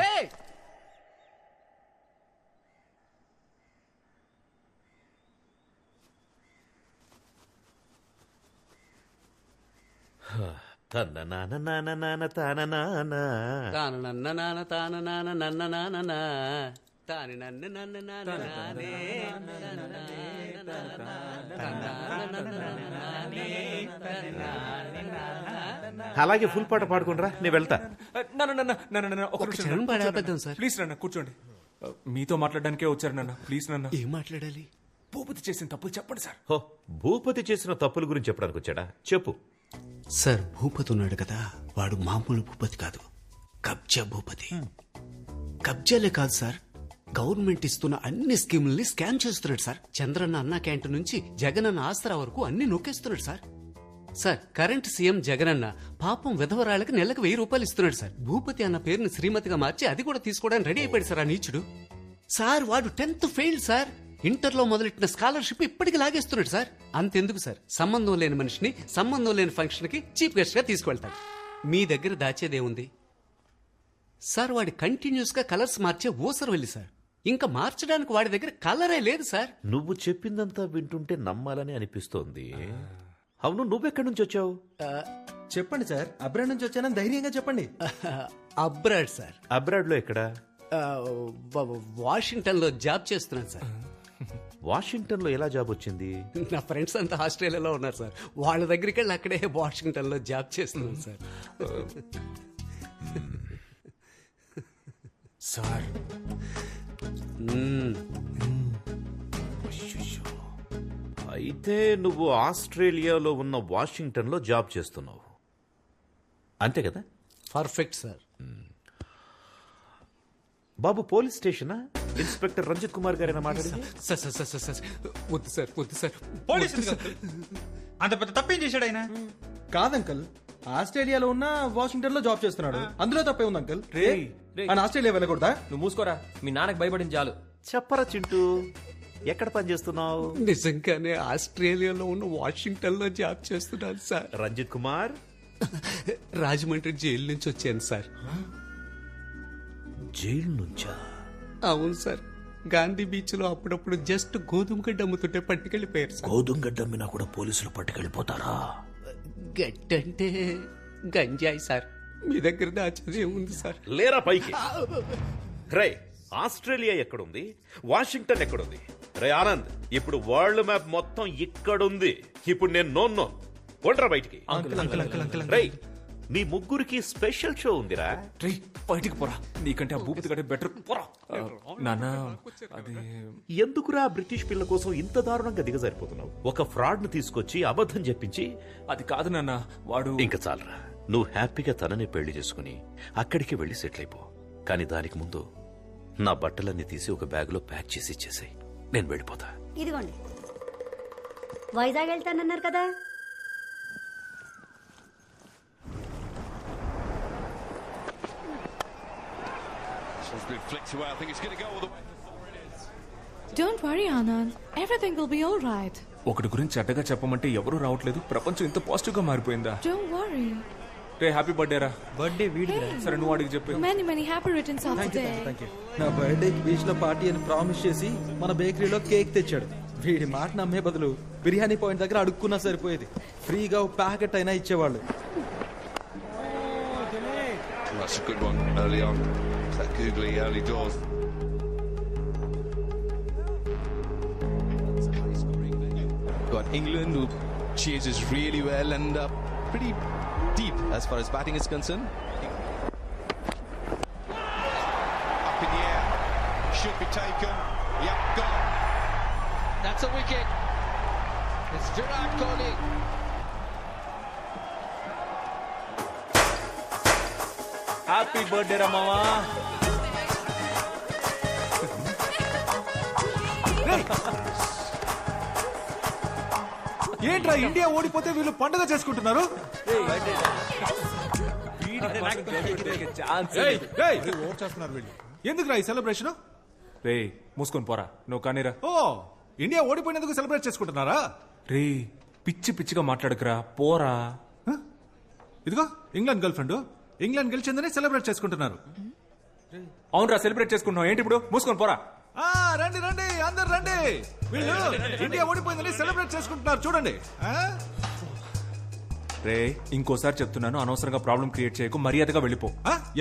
తన నాన్న నాన్న నాన్న తాన నాన్న తాన నన్న నాన్న తాన నాన్న నన్న నాన్న తాని నన్ను నన్ను నానే. అలాగే ఫుల్ పాట పాడుకుంటారా, నేను వెళ్తా. ప్లీజ్ నాన్న, కూర్చోండి. మీతో మాట్లాడడానికే వచ్చారు నాన్న. ప్లీజ్ నాన్న. ఏం మాట్లాడాలి? భూపతి చేసిన తప్పులు చెప్పండి సార్. హో, భూపతి చేసిన తప్పుల గురించి చెప్పడానికి వచ్చాడా? చెప్పు. సార్, భూపతి ఉన్నాడు కదా, వాడు మామూలు భూపతి కాదు, కబ్జా భూపతి. కబ్జాలే కాదు సార్, గవర్నమెంట్ ఇస్తున్న అన్ని స్కీముల్ని స్కామ్ చేస్తున్నాడు సార్. చంద్రన్న అన్న క్యాంటీన్ నుంచి జగనన్న ఆసరా వరకు అన్ని నొక్కేస్తున్నాడు sir. Sir, current CM Jagananna పాపం విధవరాళ్ళకి నెలకు 1000 రూపాయలు ఇస్తున్నాడు సార్. భూపతి అన్న పేరుని శ్రీమతిగా మార్చి అది కూడా తీసుకోవడానికి రెడీ అయిపోయాడు సార్ ఆ నీచుడు. సార్, వాడు 10th ఫెయిల్ సార్. ఇంటర్లో మొదలెట్టిన స్కాలర్షిప్ ఇప్పటికి లాగేస్తున్నాడు సార్. అంతెందుకు సార్, సంబంధం లేని మనిషిని సంబంధం లేని ఫంక్షన్ కి చీఫ్ గెస్ట్ గా తీసుకువెళ్తాడు. మీ దగ్గర దాచేదేముంది సార్? వాడి కంటిన్యూస్ గా కలర్స్ మార్చే ఊసరు వెళ్ళి సార్. ఇంకా మార్చడానికి వాడి దగ్గర కలరే లేదు సార్. నువ్వు చెప్పిందంతా వింటుంటే నమ్మాలని అనిపిస్తోంది. అవును, నువ్వెక్కడి నుంచి వచ్చావు? చెప్పండి సార్, అబ్రాడ్ నుంచి వచ్చానని ధైర్యంగా చెప్పండి. Abroad sir. అబ్రాడ్ లో ఎక్కడా? వాషింగ్టన్ లో జాబ్ చేస్తున్నాను సార్. వాషింగ్టన్ లో ఎలా జాబ్ వచ్చింది? నా ఫ్రెండ్స్ అంతా ఆస్ట్రేలియాలో ఉన్నారు సార్. వాళ్ళ దగ్గరికి వెళ్ళి అక్కడే వాషింగ్టన్ లో జాబ్ చేస్తున్నాను సార్. సార్, అయితే నువ్వు ఆస్ట్రేలియాలో ఉన్న వాషింగ్టన్ లో జాబ్ చేస్తున్నావు అంతే కదా? Perfect sir. బాబు పోలీస్ స్టేషనా? ఇన్స్పెక్టర్ రంజిత్ కుమార్ గారైనా మాట్లాడింది? సార్ సార్ సార్ సార్ వద్దు సార్, వద్దు సార్. అంత పెద్ద తప్పేం చేశాడు ఆయన? కాదంకల్, ఆస్ట్రేలియాలో ఉన్న వాషింగ్టన్ లో జాబ్ చేస్తున్నాడు, అందులో తప్పే ఉంది అంకల్. ఆయన ఆస్ట్రేలియా వెళ్ళకూడదా? నువ్వు మూసుకోరా, మీ నాన్నకు భయపడింది చాలు. చెప్పరా చింటూ, ఎక్కడ పని చేస్తున్నావు? నిజంగానే ఆస్ట్రేలియాలో ఉన్న వాషింగ్టన్ లో జాబ్ చేస్తున్నాను సార్. రంజిత్ కుమార్, రాజమండ్రి జైలు నుంచి వచ్చాను సార్. జైలు నుంచా? అవును సార్. గాంధీ బీచ్ లో అప్పుడప్పుడు జస్ట్ గోధుమ గడ్డ అమ్ముతుంటే పట్టుకెళ్ళిపోయారు సార్. గోధుమ గడ్డ అమ్మినా కూడా పోలీసులు పట్టుకెళ్ళిపోతారా? గడ్డంటే గంజాయి సార్. మీ దగ్గర దాచేది ఏముంది సార్? లేరా పైకి. రే, ఆస్ట్రేలియా ఎక్కడుంది, వాషింగ్టన్ ఎక్కడుంది? రే ఆనంద్, ఇప్పుడు వరల్డ్ మ్యాప్ మొత్తం ఇక్కడుంది. ఇప్పుడు నేను నో కొండ్రా బయటికి. రే, మీ ముగ్గురికి స్పెషల్ షో ఉందిరా. బయటికి పోరా, నీకంటే ఆ భూపతి గడే బెటర్. పోరా నాన్న. అది ఎందుకురా బ్రిటిష్ పిల్ల కోసం ఇంత దారుణంగా దిగజారిపోతున్నావు? ఒక ఫ్రాడ్ ను తీసుకొచ్చి అబద్ధం చెప్పించి. అది కాదు నాన్న, వాడు. ఇంకా చాలరా, నువ్వు హ్యాపీగా తనని పెళ్లి చేసుకుని అక్కడికి వెళ్లి సెటిల్ అయిపో. కానీ దానికి ముందు నా బట్టలన్నీ తీసి ఒక బ్యాగ్ లో ప్యాక్ చేసి ఇచ్చేసాయి, నేను వెళ్ళిపోతా. ఇదిగోండి. వైజాగ్ వెళ్తానన్నారు కదా. Don't worry, Anand. Everything will be all right. ఒకటి గురించి చెడ్డగా చెప్పమంటే ఎవరూ రావట్లేదు. ప్రపంచం ఇంత పాజిటివ్ గా మారిపోయిందా? Don't worry. Ray, happy birthday రా. బర్త్డే వీడిదిరా. సరే, నువ్వు అడిగి చెప్పు. Many happy returns of the day. నా బర్త్డేకి బీచ్ లో పార్టీ అని ప్రామిస్ చేసి మన బేకరీలో కేక్ తెచ్చాడు. వీడి మాట నమ్మే బదులు బిర్యానీ పాయింట్ దగ్గర అడుక్కున్నా సరిపోయేది. ఫ్రీగా ప్యాకెట్ అయినా ఇచ్చేవాళ్ళు. That's a good one early on. That googly early doors. Got England, who chases really well and pretty deep as far as batting is concerned. Up in the air, should be taken. Yep, gone. That's a wicket. It's Virat Kohli. Happy birthday రా మావా. ఏంట్రా India ఓడిపోతే వీళ్ళు పండుగ చేసుకుంటున్నారు? ఎందుకురా ఈ celebration? రే, మూసుకొని పోరా. నువ్వు కానీరా. ఓ, ఇండియా ఓడిపోయినందుకు సెలబ్రేట్ చేసుకుంటున్నారా? రే, పిచ్చి పిచ్చిగా మాట్లాడకురా, పోరా. ఇదిగో ఇంగ్లాండ్ గర్ల్ ఫ్రెండ్, ఇంగ్లాండ్ గెలిచిందని సెలబ్రేట్ చేసుకుంటున్నారు. అవునరా, సెలబ్రేట్ చేసుకుంటున్నావు ఏంటి ఇప్పుడు? మూసుకొని పోరా. రండి రండి, అందరు రండి. వీళ్ళు ఇండియా ఓడిపోయిందని సెలబ్రేట్ చేసుకుంటున్నారు చూడండి. రే, ఇంకోసారి చెప్తున్నాను, అనవసరంగా ప్రాబ్లం క్రియేట్ చేయకు, మర్యాదగా వెళ్ళిపో.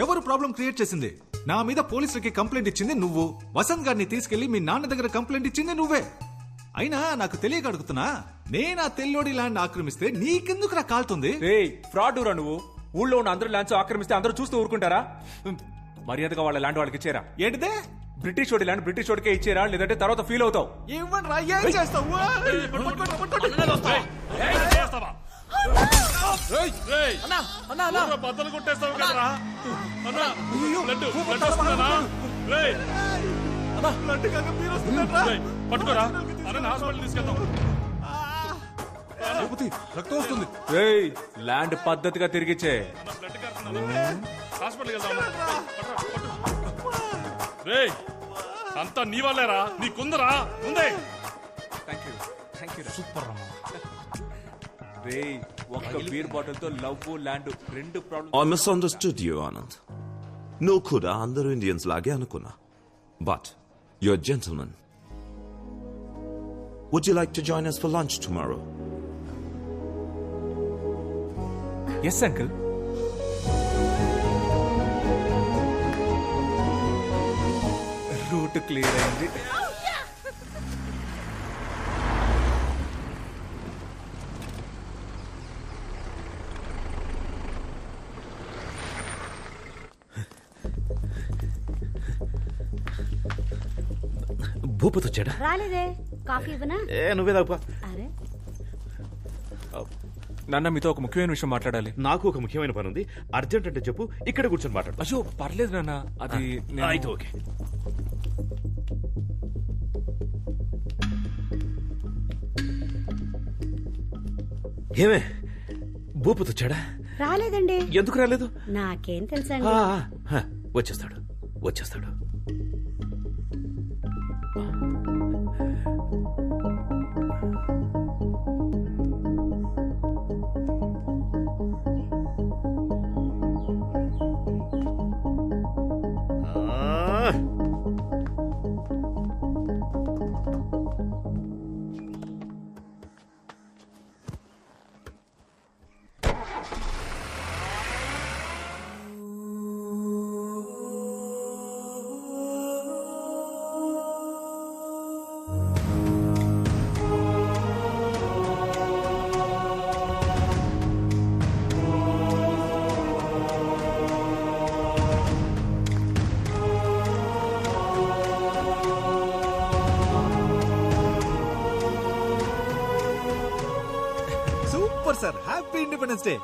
ఎవరు ప్రాబ్లం క్రియేట్ చేసింది? నా మీద పోలీసులకి కంప్లైంట్ ఇచ్చింది నువ్వు. వసంత్ గారిని తీసుకెళ్లి మీ నాన్న దగ్గర కంప్లైంట్ ఇచ్చింది నువ్వే. అయినా నాకు తెలియక అడుగుతున్నా, నేను ఆ తెల్లోడి ల్యాండ్ ఆక్రమిస్తే నీకెందుకు రా కాలుతుంది? రే, ఫ్రాడ్ రా నువ్వు. ఊళ్ళో ఉన్న అందరూ ల్యాండ్స్ ఆక్రమిస్తే అందరూ చూస్తూ ఊరుకుంటారా? మర్యాదగా వాళ్ళ ల్యాండ్ వాళ్ళకి ఇచ్చేరా. ఏంటిదే? బ్రిటిష్ వాడి ల్యాండ్ బ్రిటిష్ వాడికే ఇచ్చేరా, లేదంటే తర్వాత ఫీల్ అవుతావు. ఇవ్వండి రా, ఏం చేస్తావు? బద్దలు కొట్టేస్తావు కదరా. పట్టుకోరా, హాస్పిటల్ తీసుకెళ్తాం. రక్తం వస్తుంది. ల్యాండ్ పద్ధతిగా తిరిగిచ్చే. హాస్పిటల్కి వెళ్దాం. రే, అంతా నీ వాళ్ళేరా, నీకుందరా ముందే. సూపర్ రా. రే, ఒక్క బీర్ బాటిల్ తో లవ్ ల్యాండ్ రెండు problem. I misunderstood you, Anand. No kuda andaru Indians lage anukunna. But you're a gentleman. Would you like to join us for lunch tomorrow? Yes, uncle. Route clear అయింది. భూపతి వచ్చాడా? రాలేదే. Coffee ఇవ్వనా? నువ్వే తాగుపా. అరే నాన్న మీతో ఒక ముఖ్యమైన విషయం మాట్లాడాలి. నాకు ఒక ముఖ్యమైన పని ఉంది, అర్జెంట్ అంటే చెప్పు, ఇక్కడ కూర్చొని మాట్లాడు. అయ్యో పర్లేదు నాన్న, అది అయితే ఓకే. ఏమే భూపతి వచ్చాడా? రాలేదండి. ఎందుకు రాలేదు? నాకేం తెలుసండి. వచ్చేస్తాడు వచ్చేస్తాడు. Super sir, happy independence day.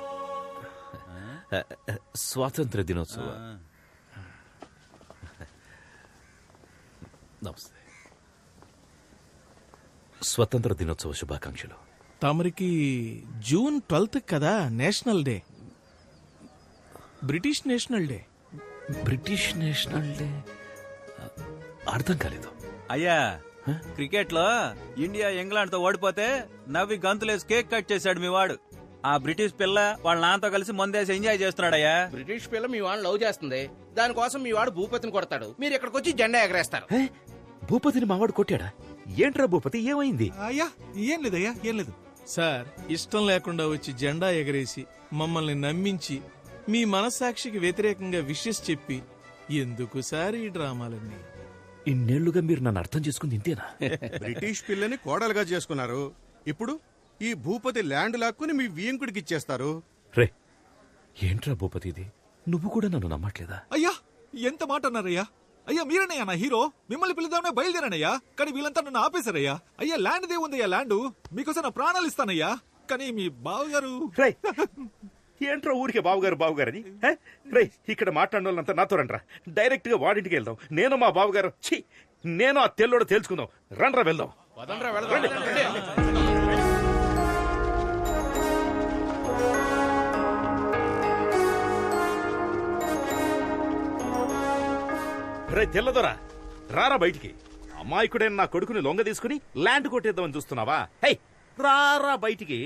స్వాతంత్ర దినోత్సవం. నమస్తే. స్వతంత్ర దినోత్సవ శుభాకాంక్షలు. తమరికి జూన్ 12 కదా national day, British national day. British national day అర్థం కాలేదు. అయ్యా, క్రికెట్ లో ఇండియా ఇంగ్లాండ్ తో ఓడిపోతే నవ్వి గంతులేసి కేక్ కట్ చేశాడు మీ వాడు. ఆ బ్రిటిష్ పిల్ల వాళ్ళ నాన్నతో కలిసి మందేసి ఎంజాయ్ చేస్తున్నాడయ్యా. బ్రిటిష్ పిల్ల మీ వాడు లవ్ చేస్తుంది, దానికోసం మీ వాడు భూపతిని కొడతాడు, మీరు ఇక్కడికి వచ్చి జెండా ఎగరేస్తారు. భూపతిని మావాడు కొట్టాడా? ఏంట్రా భూపతి, ఏమైంది? అయ్యా ఏం లేదయ్యా, ఏం లేదు సార్. ఇష్టం లేకుండా వచ్చి జెండా ఎగరేసి మమ్మల్ని నమ్మించి మీ మనస్సాక్షికి వ్యతిరేకంగా విషెస్ చెప్పి ఎందుకు సార్ ఈ డ్రామాలన్నీ? ఇన్నేళ్లుగా మీరు నన్ను అర్థం చేసుకుంది ఇంతేనా? బ్రిటిష్ పిల్లని కోడలుగా చేసుకున్నారు, ఇప్పుడు ఈ భూపతి ల్యాండ్ లాక్కుని మీ వియంకుడికి ఇచ్చేస్తారు. రే ఏంట్రా భూపతి ఇది, నువ్వు కూడా నన్ను నమ్మట్లేదా? అయ్యా ఎంత మాట అన్నారయ్యా. అయ్యా మీరనయ్యా నా హీరో, మిమ్మల్ని పిలుద్దామనే బయలుదేరానయ్యా, కానీ వీళ్ళంతా నన్ను ఆపేశారయ్యా. అయ్యా ల్యాండ్ దే ఉందయ్యా, ల్యాండ్ మీకోసం నా ప్రాణాలు ఇస్తానయ్యా, కానీ మీ బావగారు. ఏంట్రా ఊరికే బావగారు బావగారని? రే ఇక్కడ మాట్లాడిన వాళ్ళంతా నాతో రండ్రా, డైరెక్ట్ గా వాడింటికి వెళ్దాం. నేను మా బావగారు నేను ఆ తెల్లోడు తేల్చుకుందాం. రండ్రా వెళ్దాం. రే తెల్లదొరా, రారా బయటికి. అమాయకుడైన నా కొడుకుని లొంగ తీసుకుని ల్యాండ్ కొట్టేద్దామని చూస్తున్నావా? హై రారా బయటికి.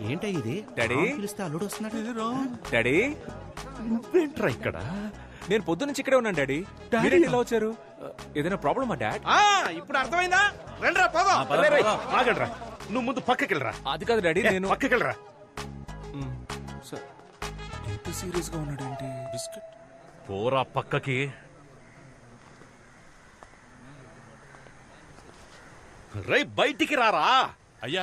ఏంటా ఇది? డాడీ పిలిస్తే అల్లుడు వస్తున్నాడు. డాడీ నువ్వేంట్రా ఇక్కడ? నేను పొద్దు నుంచి ఇక్కడే ఉన్నాను డాడీ. మీరేంటి ఇలా వచ్చారు? ఏదైనా ప్రాబ్లమా డాడ్? ఇప్పుడు అర్థమైందా? రండ్రా పోదాం. ఆగండ్రా, నువ్వు ముందు పక్కకెళ్ళరా. అది కాదు డాడీ, నేను పక్కకెళ్ళరా. ఎంత సీరియస్ గా ఉన్నాడు ఏంటి? బిస్కెట్ పోరా పక్కకి. రై బయటికి రారా. అయ్యా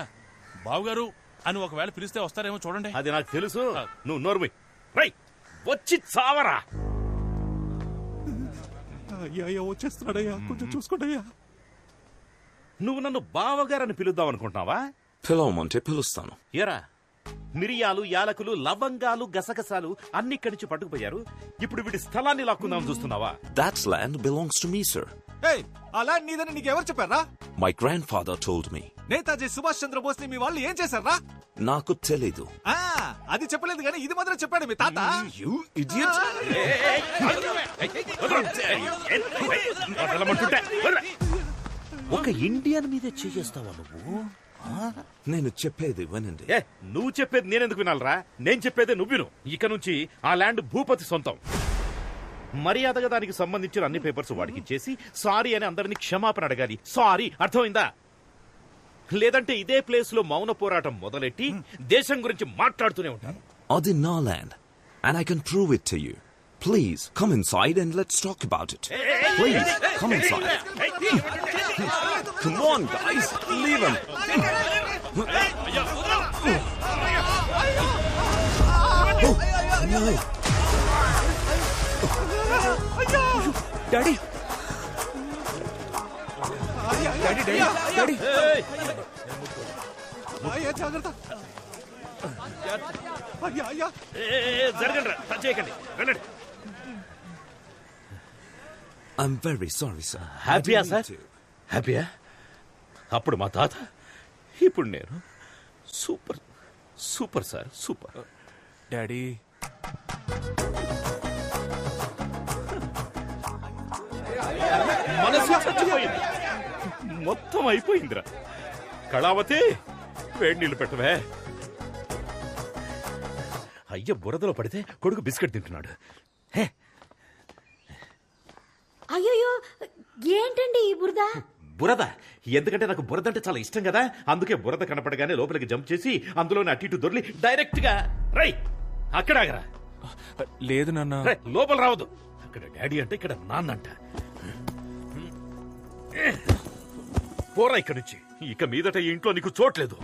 బావగారు అని ఒకవేళ పిలిస్తే వస్తారేమో చూడండి. అది నాకు తెలుసు, నువ్వు నోర్మి. రై వచ్చి చావరా. అయ్యా వచ్చేస్తున్నాడయ్యా, కొంచెం చూసుకోండియ్యా. నువ్వు నన్ను బావగారని పిలుద్దాం అనుకుంటున్నావా? పిలవమంటే పిలుస్తాను. ఎరా మిరియాలు, యాలకులు, లవంగాలు, గసగసాలు అన్ని ఇక్కడి నుంచి పట్టుకుపోయారు. ఇప్పుడు వీడి స్థలాన్ని లాక్కుందాం చూస్తున్నావా? That land belongs to me, sir. ఆ ల్యాండ్ నీదని నీకెవరు చెప్పారా? My grandfather told me. Netaji Subhash Chandrabose ని మీ వాళ్ళు ఏం చేశారా? నాకు తెలీదు. అది చెప్పలేదు కానీ ఇది మాత్రం చెప్పాడు మీ తాత. You idiot! ఒక ఇండియన్ మీదే చేస్తావా నువ్వు? నేను చెప్పేది వినండి. నువ్వు చెప్పేది నేనెందుకు వినాలరా? నేను చెప్పేదే నువ్వు విను. ఇక నుంచి ఆ ల్యాండ్ భూపతి సొంతం. మర్యాదగా దానికి సంబంధించిన అన్ని పేపర్స్ వాడికి ఇచ్చేసి సారీ అని అందరినీ క్షమాపణ అడగాలి. సారీ, అర్థమైందా? లేదంటే ఇదే ప్లేస్ లో మౌన పోరాటం మొదలెట్టి దేశం గురించి మాట్లాడుతూనే ఉంటాను. అది నా land and I can prove it to you. Please come inside and let's talk about it. Please come inside. Come on guys, leave him. Daddy జాగ్రత్త. జరగండి, టచ్ చేయకండి, రండి. I'm very sorry, sir. హ్యాపీయా సార్? హ్యాపీయా? అప్పుడు మా తాత, ఇప్పుడు నేను. Super super sir, super. Daddy మనసు చచ్చిపోయింది, మొత్తం అయిపోయిందిరా. కళావతి, వేడి నీళ్ళు పెట్టవే. అయ్య బురదలో పడితే కొడుకు బిస్కెట్ తింటున్నాడు. అయ్యో ఏంటండి ఈ బురద? బురద ఎందుకంటే నాకు బురద అంటే చాలా ఇష్టం కదా, అందుకే బురద కనపడగానే లోపలికి జంప్ చేసి అందులోనే అటు ఇటు దొర్లి డైరెక్ట్ గా రై అక్కడ ఆగరా. లేదు నాన్న. లోపల రావద్దు. అక్కడ డాడీ అంటే ఇక్కడ నాన్న అంట. పోరా ఇక్కడి నుంచి. ఇక మీదట ఈ ఇంట్లో నీకు చోట్లేదు.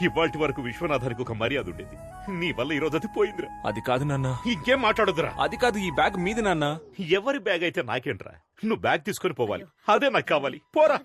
ఇవాల్టి వరకు విశ్వనాథానికి ఒక మర్యాద ఉండేది, నీ వల్ల ఈ రోజు అది పోయిందిరా. అది కాదు నాన్న. ఇంకేం మాట్లాడొద్దురా. అది కాదు, ఈ బ్యాగ్ మీది నాన్న. ఎవరి బ్యాగ్ అయితే నాకేంట్రా, నువ్వు బ్యాగ్ తీసుకొని పోవాలి, అదే నాకు కావాలి. పోరా.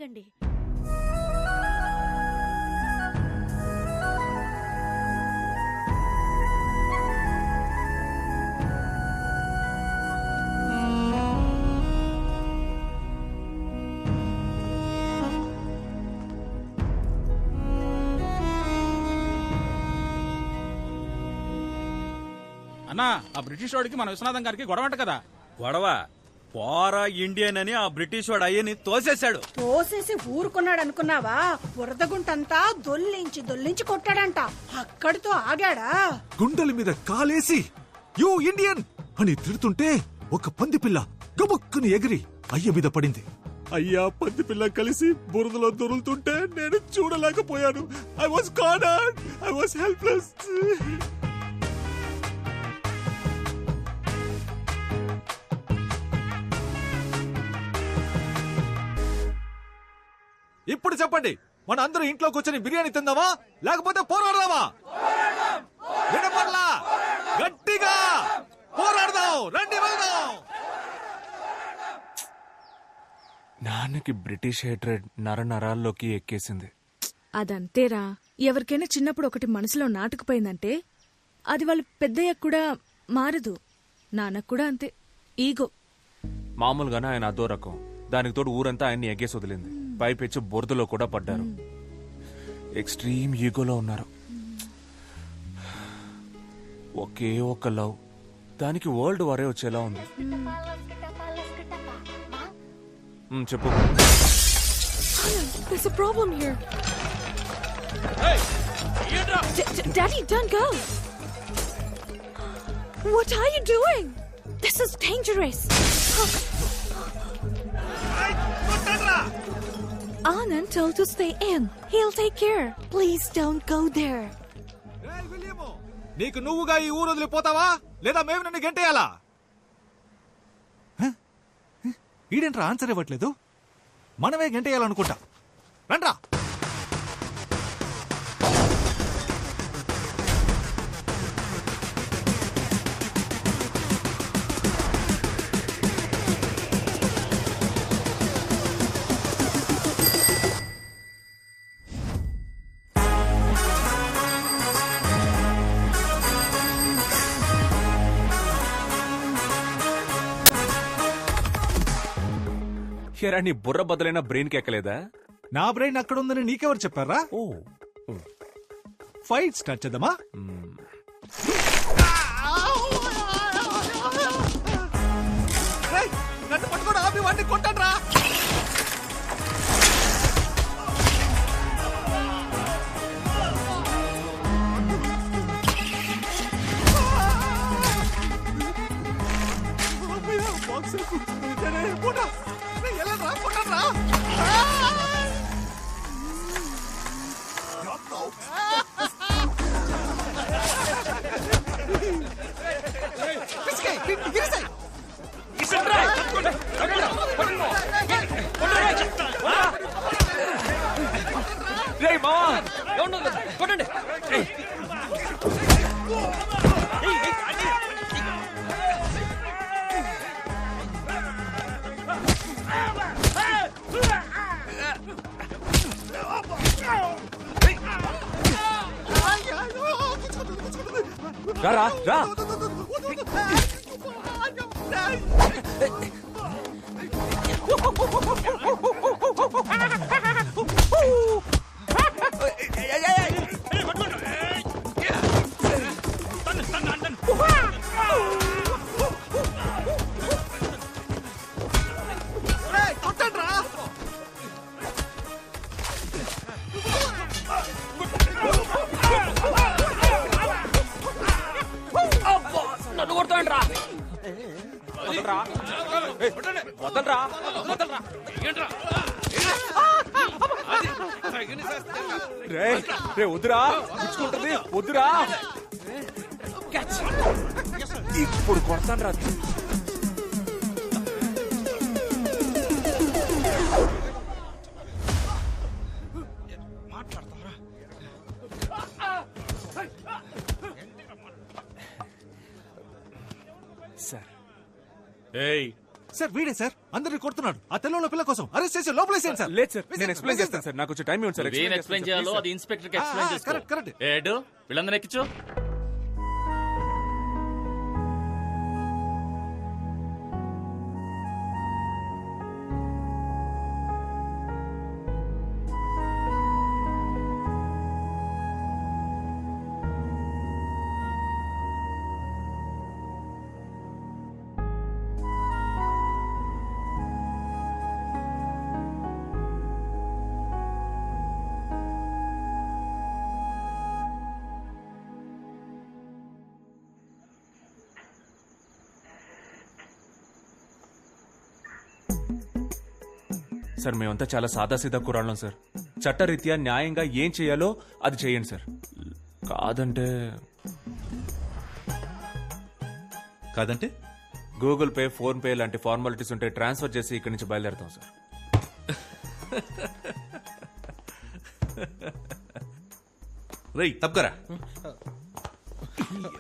అన్నా, ఆ బ్రిటిష్ వాడికి మన విశ్వనాథం గారికి గొడవంట కదా. గొడవ పోరా ఇండియన్ అని ఆ బ్రిటిష్ వాడు అయ్యని తోసేశాడు. తోసేసి ఊరుకున్నాడు అనుకున్నావా? బురదగుంటంతా దొల్లించి కొట్టాడంట. అక్కడితో ఆగాడా? గుండెల మీద కాలేసి యూ ఇండియన్ అని తిడుతుంటే ఒక పంది పిల్ల గబుక్కుని ఎగిరి అయ్య మీద పడింది. అయ్యా పంది పిల్ల కలిసి బురదలో దొరులుతుంటే నేను చూడలేకపోయాను. I was cornered, I was helpless. ఇప్పుడు చెప్పండి, మన అందరూ ఇంట్లో కూర్చొని బిర్యానీ తిందామా లేకపోతే పోరాడదామా? వినపడలా? గట్టిగా పోరాడదాం, రండి వెళ్దాం. నాన్నకి బ్రిటిష్ హేట్రెడ్ నరాల్లోకి ఎక్కేసింది. అదంతేరా, ఎవరికైనా చిన్నప్పుడు ఒకటి మనసులో నాటుకుపోయిందంటే అది వాళ్ళు పెద్దయ్యాక కూడా మారదు. నాన్నకు కూడా అంతే, ఈగో. మామూలుగానే ఆయన అదో రకం, దానికి తోడు ఊరంతా ఆయన్ని ఎగ్గేసి వదిలింది. పైపెచ్చి బురదలో కూడా పడ్డారు. ఎక్స్ట్రీమ్ ఈగోలో ఉన్నారు. ఒకే ఒక లవ్, దానికి వరల్డ్ వారే వచ్చేలా ఉంది. చెప్పు. There's a problem here. Daddy, don't go. What are you doing? This is dangerous. Anand told to stay in. He'll take care. Please don't go there. నీకు నువ్వుగా ఈ ఊరు వదిలిపోతావా లేదా మేము నన్ను గంటేయాలా? ఈడేంట్రా ఆన్సర్ ఇవ్వట్లేదు? మనమే గంటేయాలనుకుంటా. రండ్రా. నీ బుర్ర బదులైన బ్రెయిన్ కి ఎక్కలేదా? నా బ్రెయిన్ అక్కడ ఉందని నీకెవరు చెప్పారా? ఫైట్ స్టార్ట్ చేద్దామా? నన్ను పట్టుకోడు, ఆపి వాడిని కొట్టండ్రా. రా రా నన్ను కొడతాండ్రా వదలరా వదలరా రే వద్దురా పుచ్చుకుంటుంది వద్దురా ఇప్పుడు కొడతాను రా సార్ సార్ వీడే సార్ అందరిని కొడుతున్నాడు ఆ తెల్లంలో పిల్ల కోసం అరెస్ట్ చేసి లోపలేసేయండి సార్. లేదు సార్ నేను ఎక్స్ప్లెయిన్ చేస్తాను సార్ నాకు కొంచెం టైం ఇవ్వండి సార్ ఏం ఎక్స్ప్లెయిన్ చేయాలో అది ఇన్స్పెక్టర్ కి ఎక్స్ప్లెయిన్ చేసుకో. Correct correct. ఏడు వీళ్ళందరూ ఎక్కించు. సార్ మేమంతా చాలా సాదాసీదా కురాళ్ళం సార్. చట్టరీత్యా న్యాయంగా ఏం చేయాలో అది చేయండి సార్. కాదంటే గూగుల్ పే, ఫోన్ పే లాంటి ఫార్మాలిటీస్ ఉంటే ట్రాన్స్ఫర్ చేసి ఇక్కడి నుంచి బయలుదేరుతాం సార్. రై తప్పకరా.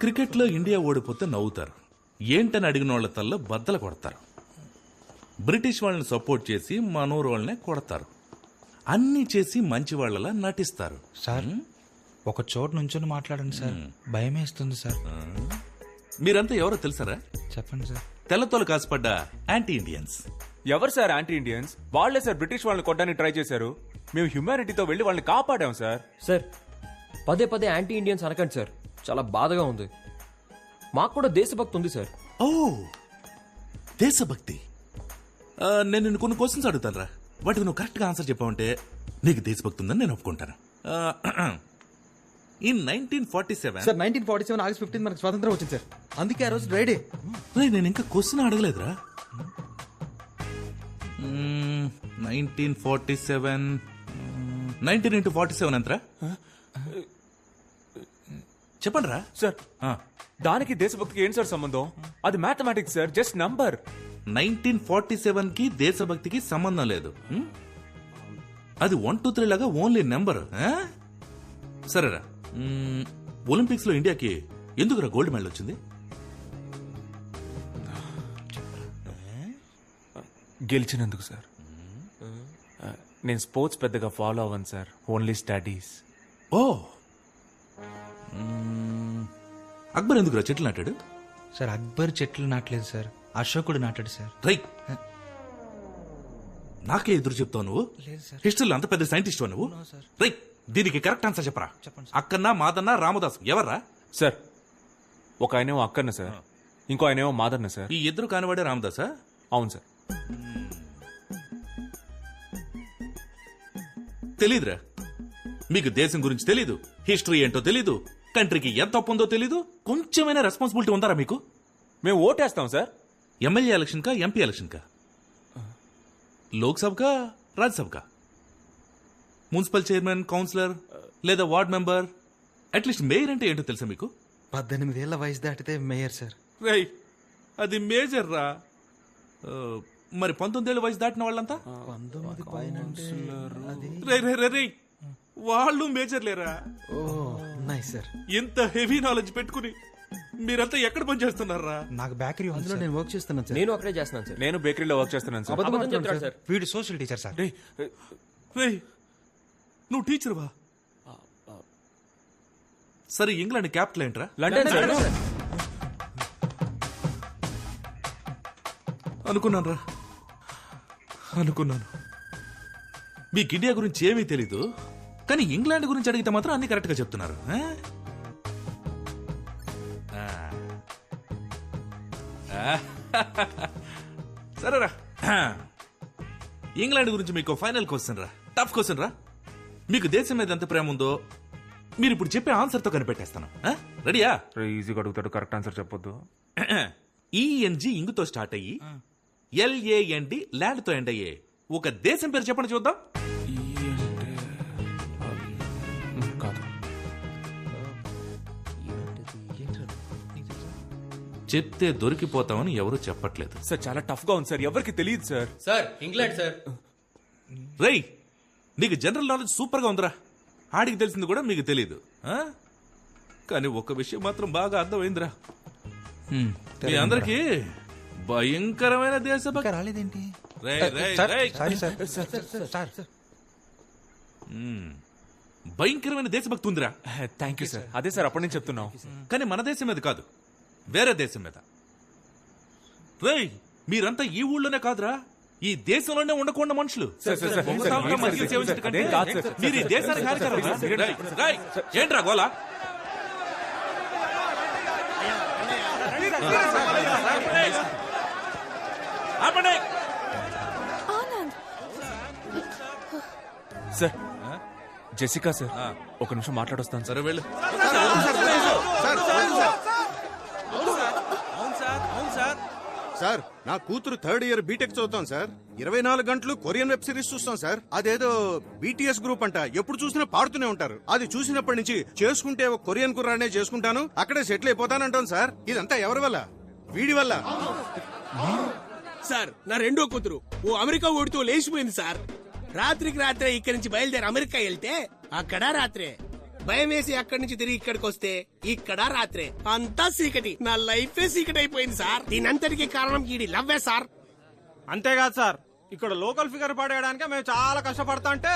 క్రికెట్ లో ఇండియా ఓడిపోతే నవ్వుతారు, ఏంటని అడిగిన వాళ్ళ తల్ల బద్దలు కొడతారు. బ్రిటిష్ వాళ్ళని సపోర్ట్ చేసి మనూరు వాళ్ళనే కొడతారు. అన్ని చేసి మంచి వాళ్ళలా నటిస్తారు. సార్ ఒక చోటు నుంచొని మాట్లాడండి సార్, భయం వేస్తుంది సార్. మీరంతా ఎవరో తెలుసారా? చెప్పండి సార్. తెల్లతోలు కాసుపడ్డ యాంటీ ఇండియన్స్. ఎవరు సార్ యాంటీ ఇండియన్స్? వాళ్లే సార్ బ్రిటిష్ వాళ్ళని కొట్టడానికి ట్రై చేశారు. మేము హ్యూమానిటీతో వెళ్లి వాళ్ళని కాపాడాం సార్. సార్ పదే పదే యాంటీ ఇండియన్స్ అనకండి సార్, చాలా బాధగా ఉంది. మాకు కూడా దేశభక్తి ఉంది సార్. ఓ దేశభక్తి. నేను నిన్ను కొన్ని క్వశ్చన్స్ అడుగుతాను, వాటికి నువ్వు కరెక్ట్ గా ఆన్సర్ చెప్పావంటే నీకు దేశభక్తి ఉందని నేను ఒప్పుకుంటాను. ఇన్ 1947 సార్ 1947 ఆగస్ట్ 15 మనకు స్వాతంత్రం వచ్చింది సార్, అందుకే ఆ రోజు డ్రైడే. నేను ఇంకా క్వశ్చన్ అడగలేదురా. 1947 19 into 47 ఎంతరా? చెప్పండి రా సార్. దానికి దేశభక్తికి ఏం సార్ సంబంధం? అది మ్యాథమెటిక్స్ సార్, జస్ట్ నంబర్. 1947 కి దేశభక్తికి సంబంధం లేదు. అది 1 2 3 లాగా ఓన్లీ నెంబర్. సరేరా, ఒలింపిక్స్ లో ఇండియాకి ఎందుకురా గోల్డ్ మెడల్ వచ్చింది? గెలిచినందుకు సార్. నేను స్పోర్ట్స్ పెద్దగా ఫాలో అవ్వను సార్, ఓన్లీ స్టడీస్. ఓ అక్బర్ ఎందుకురా చెట్లు నాటాడు? సార్ అక్బర్ చెట్లు నాటలేదు సార్, అశోకుడు నాటాడు సార్. రైట్. నాకే ఎదురు చెప్తావు నువ్వు? హిస్టరీలో అంత పెద్ద సైంటిస్ట్ నువ్వు? రైట్. దీనికి కరెక్ట్ ఆన్సర్ చెప్పరా. అక్కన్నా, మాదన్నా, రామదాసు ఎవర్రా? సార్ ఒక ఆయనేమో అక్కన్న సార్, ఇంకో ఆయనేమో మాదన్న సార్. ఈ ఇద్దరు కానివాడే రామదాసా? అవును సార్. తెలీదురా మీకు, దేశం గురించి తెలీదు, హిస్టరీ ఏంటో తెలీదు, కంట్రీకి ఎంత తప్పు ఉందో తెలీదు. కొంచెమైనా రెస్పాన్సిబిలిటీ ఉందారా మీకు? మేము ఓటేస్తాం సార్. ఎమ్మెల్యే ఎలక్షన్ కా, ఎంపీ ఎలక్షన్ కా, లోక్సభ కా, రాజ్యసభ కా, మున్సిపల్ చైర్మన్, కౌన్సిలర్ లేదా వార్డ్ మెంబర్, అట్లీస్ట్ మేయర్ అంటే ఏంటో తెలుసా మీకు? 18 ఏళ్ల వయసు దాటితే మేయర్ సార్. రైట్, అది మేజర్ రా. మరి 19 ఏళ్ల వయసు దాటిన వాళ్ళంతా 19 పైన వాళ్ళు మేజర్ లేరా? ఓ నైస్ సార్. ఎంత హెవీ నాలెడ్జ్ పెట్టుకుని మీరంతా ఎక్కడ పని చేస్తున్నారా? నాకు బేకరీ అందులో నేను వర్క్ చేస్తున్నాను సార్. నేను అక్కడే చేస్తున్నాను సార్. నేను బేకరీలో వర్క్ చేస్తున్నాను సార్. అబద్ధం చెప్తాడు సార్. వీడు సోషల్ టీచర్ సార్. నువ్వు టీచర్వా? సరే ఇంగ్లాండ్ క్యాపిటల్ ఏంట్రా? London sir. అనుకున్నాను. మీకు ఇండియా గురించి ఏమీ తెలీదు, కానీ ఇంగ్లాండ్ గురించి అడిగితే మాత్రం అన్ని కరెక్ట్ గా చెప్తున్నారు. సరేరా, ఇంగ్లాండ్ గురించి మీకు ఫైనల్ క్వశ్చన్ రా, టఫ్ క్వశ్చన్ రా. మీకు దేశం మీద ఎంత ప్రేమ ఉందో మీరు ఇప్పుడు చెప్పే ఆన్సర్ తో కనిపెట్టేస్తాను. రెడీయా? ఈజీగా అడుగుతాడు, కరెక్ట్ ఆన్సర్ చెప్పొద్దు. ఈఎన్జి ఇంగుతో స్టార్ట్ అయ్యి ఎల్ఏఎన్డి ల్యాండ్ తో ఎండ్ అయ్యే ఒక దేశం పేరు చెప్పండి చూద్దాం. చెప్తే దొరికిపోతామని ఎవరు చెప్పట్లేదు సార్. చాలా టఫ్ గా ఉంది సార్, ఎవరికి తెలియదు సార్. Sir England sir. రేయ్, నీకు జనరల్ నాలెడ్జ్ సూపర్ గా ఉందిరా. ఆడికి తెలిసింది కూడా మీకు తెలియదు. కానీ ఒక విషయం మాత్రం బాగా అర్థమైందిరా, మీ అందరికి భయంకరమైన దేశభక్తి రాలేదేంటి? భయంకరమైన దేశభక్తి ఉందిరా. Thank you sir. అదే సార్ అప్పటి నుంచి చెప్తున్నాం. కానీ మన దేశం మీద కాదు, వేరే దేశం మీద. రేయ్, మీరంతా ఈ ఊళ్ళోనే కాదురా, ఈ దేశంలోనే ఉండకుండా మనుషులు. మీరు ఈ దేశానికి హానికరం. ఏంట్రా గోలా? సార్, జెసికా సార్, ఒక నిమిషం మాట్లాడొస్తాను. సరే వెళ్ళు. సార్, నా కూతురు 3rd ఇయర్ బీటెక్ చదువుతాం సార్. 24 గంటలు కొరియన్ వెబ్ సిరీస్ చూస్తాం సార్. అదేదో బీటీఎస్ గ్రూప్ అంట, ఎప్పుడు చూసినా పాడుతూనే ఉంటారు. అది చూసినప్పటి నుంచి చేసుకుంటే ఒక కొరియన్ కుర్రానే చేసుకుంటాను, అక్కడే సెటిల్ అయిపోతానంటాను సార్. ఇదంతా ఎవరి వల్ల? వీడి వల్ల. సార్, నా రెండో కూతురు ఓ అమెరికా ఓడితో లేచిపోయింది సార్. రాత్రికి రాత్రే ఇక్కడి నుంచి బయలుదేరి అమెరికా వెళ్తే అక్కడ రాత్రే, భయం వేసి అక్కడి నుంచి తిరిగి ఇక్కడికి వస్తే ఇక్కడ రాత్రే, అంతా చీకటి. నా లైఫ్ చీకటి అయిపోయింది సార్. దీనంతటికి కారణం ఈడి లవ్వే సార్. అంతేకాదు సార్, ఇక్కడ లోకల్ ఫిగర్ పడేయడానికి మేము చాలా కష్టపడతా అంటే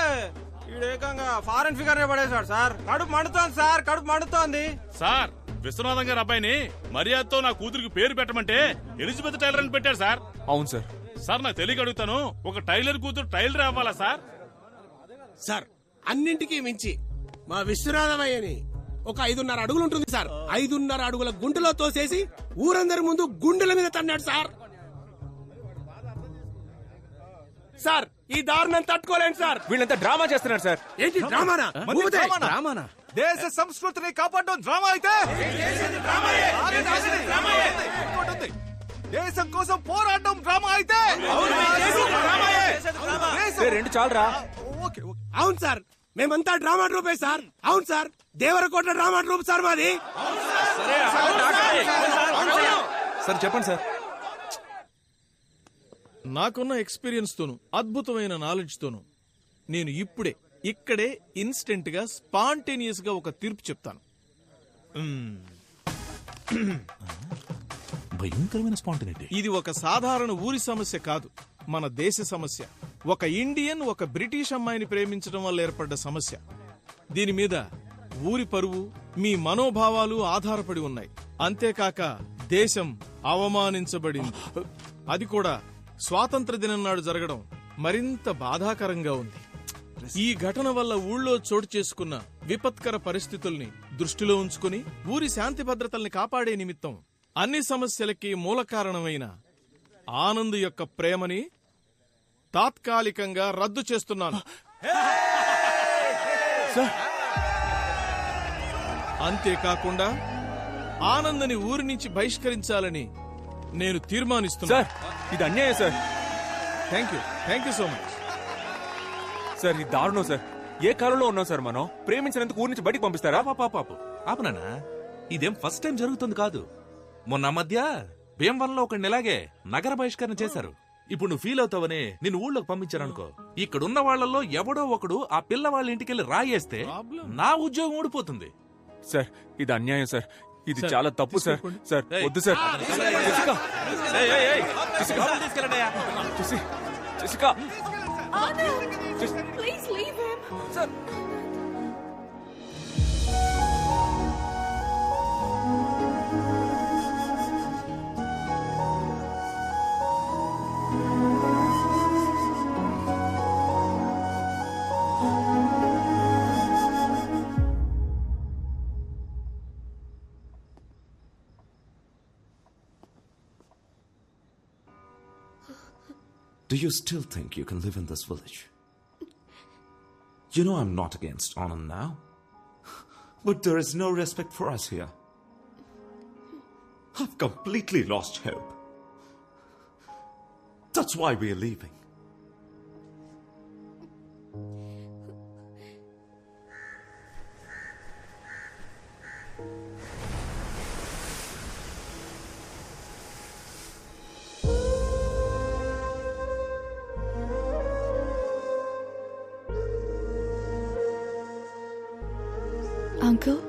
ఏకంగా ఫారెన్ ఫిగర్ పడేశాడు సార్. కడుపు మండుతోంది సార్, కడుపు మండుతోంది సార్. విశ్వనాథం గారి అబ్బాయిని మర్యాదతో నా కూతురికి పేరు పెట్టమంటే ఎలిజబెత్ టైలర్ అని పెట్టారు సార్. అవును సార్. సార్, నాకు తెలియక అడుగుతాను, ఒక టైలర్ కూతురు టైలర్ అవ్వాలా సార్? సార్, అన్నింటికీ మించి మా విశ్వనాథమయ్యని ఒక 5.5 అడుగులు ఉంటుంది సార్. 5.5 అడుగుల గుంటలో తోసేసి ఊరందరి ముందు గుండెల మీద తన్నాడు సార్. సార్, ఈ దారుణం తట్టుకోలేండి సార్. వీళ్ళంతా డ్రామా చేస్తున్నారు సార్. ఏంటి డ్రామానా? డ్రామానా? దేశ సంస్కృతిని కాపాడడం డ్రామా అయితే, దేశం కోసం పోరాటం డ్రామా అయితే, రెండు చాలరా. అవును సార్, మేమంతా డ్రామా ట్రూపే సార్. అవును sir, Devarakota drama troupe sir మాది. సార్ చెప్పండి సార్. నాకున్న ఎక్స్పీరియన్స్ తోను, అద్భుతమైన నాలెడ్జ్ తోను నేను ఇప్పుడే ఇక్కడే ఇన్స్టెంట్ గా స్పాంటేనియస్ గా ఒక తీర్పు చెప్తాను. భయంకరమైన స్పాంటేనిటీ. ఇది ఒక సాధారణ ఊరి సమస్య కాదు, మన దేశ సమస్య. ఒక ఇండియన్ ఒక బ్రిటిష్ అమ్మాయిని ప్రేమించడం వల్ల ఏర్పడ్డ సమస్య. దీని మీద ఊరి పరువు, మీ మనోభావాలు ఆధారపడి ఉన్నాయి. అంతేకాక దేశం అవమానించబడింది. అది కూడా స్వాతంత్ర దినం నాడు జరగడం మరింత బాధాకరంగా ఉంది. ఈ ఘటన వల్ల ఊళ్ళో చోటు చేసుకున్న విపత్కర పరిస్థితుల్ని దృష్టిలో ఉంచుకుని ఊరి శాంతి భద్రతల్ని కాపాడే నిమిత్తం అన్ని సమస్యలకి మూల కారణమైన ఆనంద్ యొక్క ప్రేమని తాత్కాలికంగా రద్దు చేస్తున్నాను. అంతేకాకుండా ఆనంద్ని ఊరి నుంచి బహిష్కరించాలని నేను తీర్మానిస్తున్నా. ఇది అన్యాయం sir. Thank you so much sir. ఇది దారుణం సార్. ఏ కాలంలో ఉన్నాం సార్ మనం? ప్రేమించినందుకు ఊరి నుంచి బయటికి పంపిస్తారా? పాపు ఆపనా, ఇదేం ఫస్ట్ టైం జరుగుతుంది కాదు. మొన్న మధ్య భీమవరంలో ఒక ఇలాగే నగర బహిష్కరణ చేశారు. ఇప్పుడు నువ్వు ఫీల్ అవుతావని నిన్ను ఊళ్ళోకి పంపించారనుకో, ఇక్కడున్న వాళ్లలో ఎవడో ఒకడు ఆ పిల్ల వాళ్ళ ఇంటికెళ్ళి రాయేస్తే నా ఉద్యోగం ఊడిపోతుంది. సార్, ఇది అన్యాయం సార్. ఇది చాలా తప్పు సార్. సార్ వద్దు sir. Jessica, Please leave him. Do you still think you can live in this village? You know I'm not against Anand now. But there is no respect for us here. I've completely lost hope. That's why we're leaving. Uncle?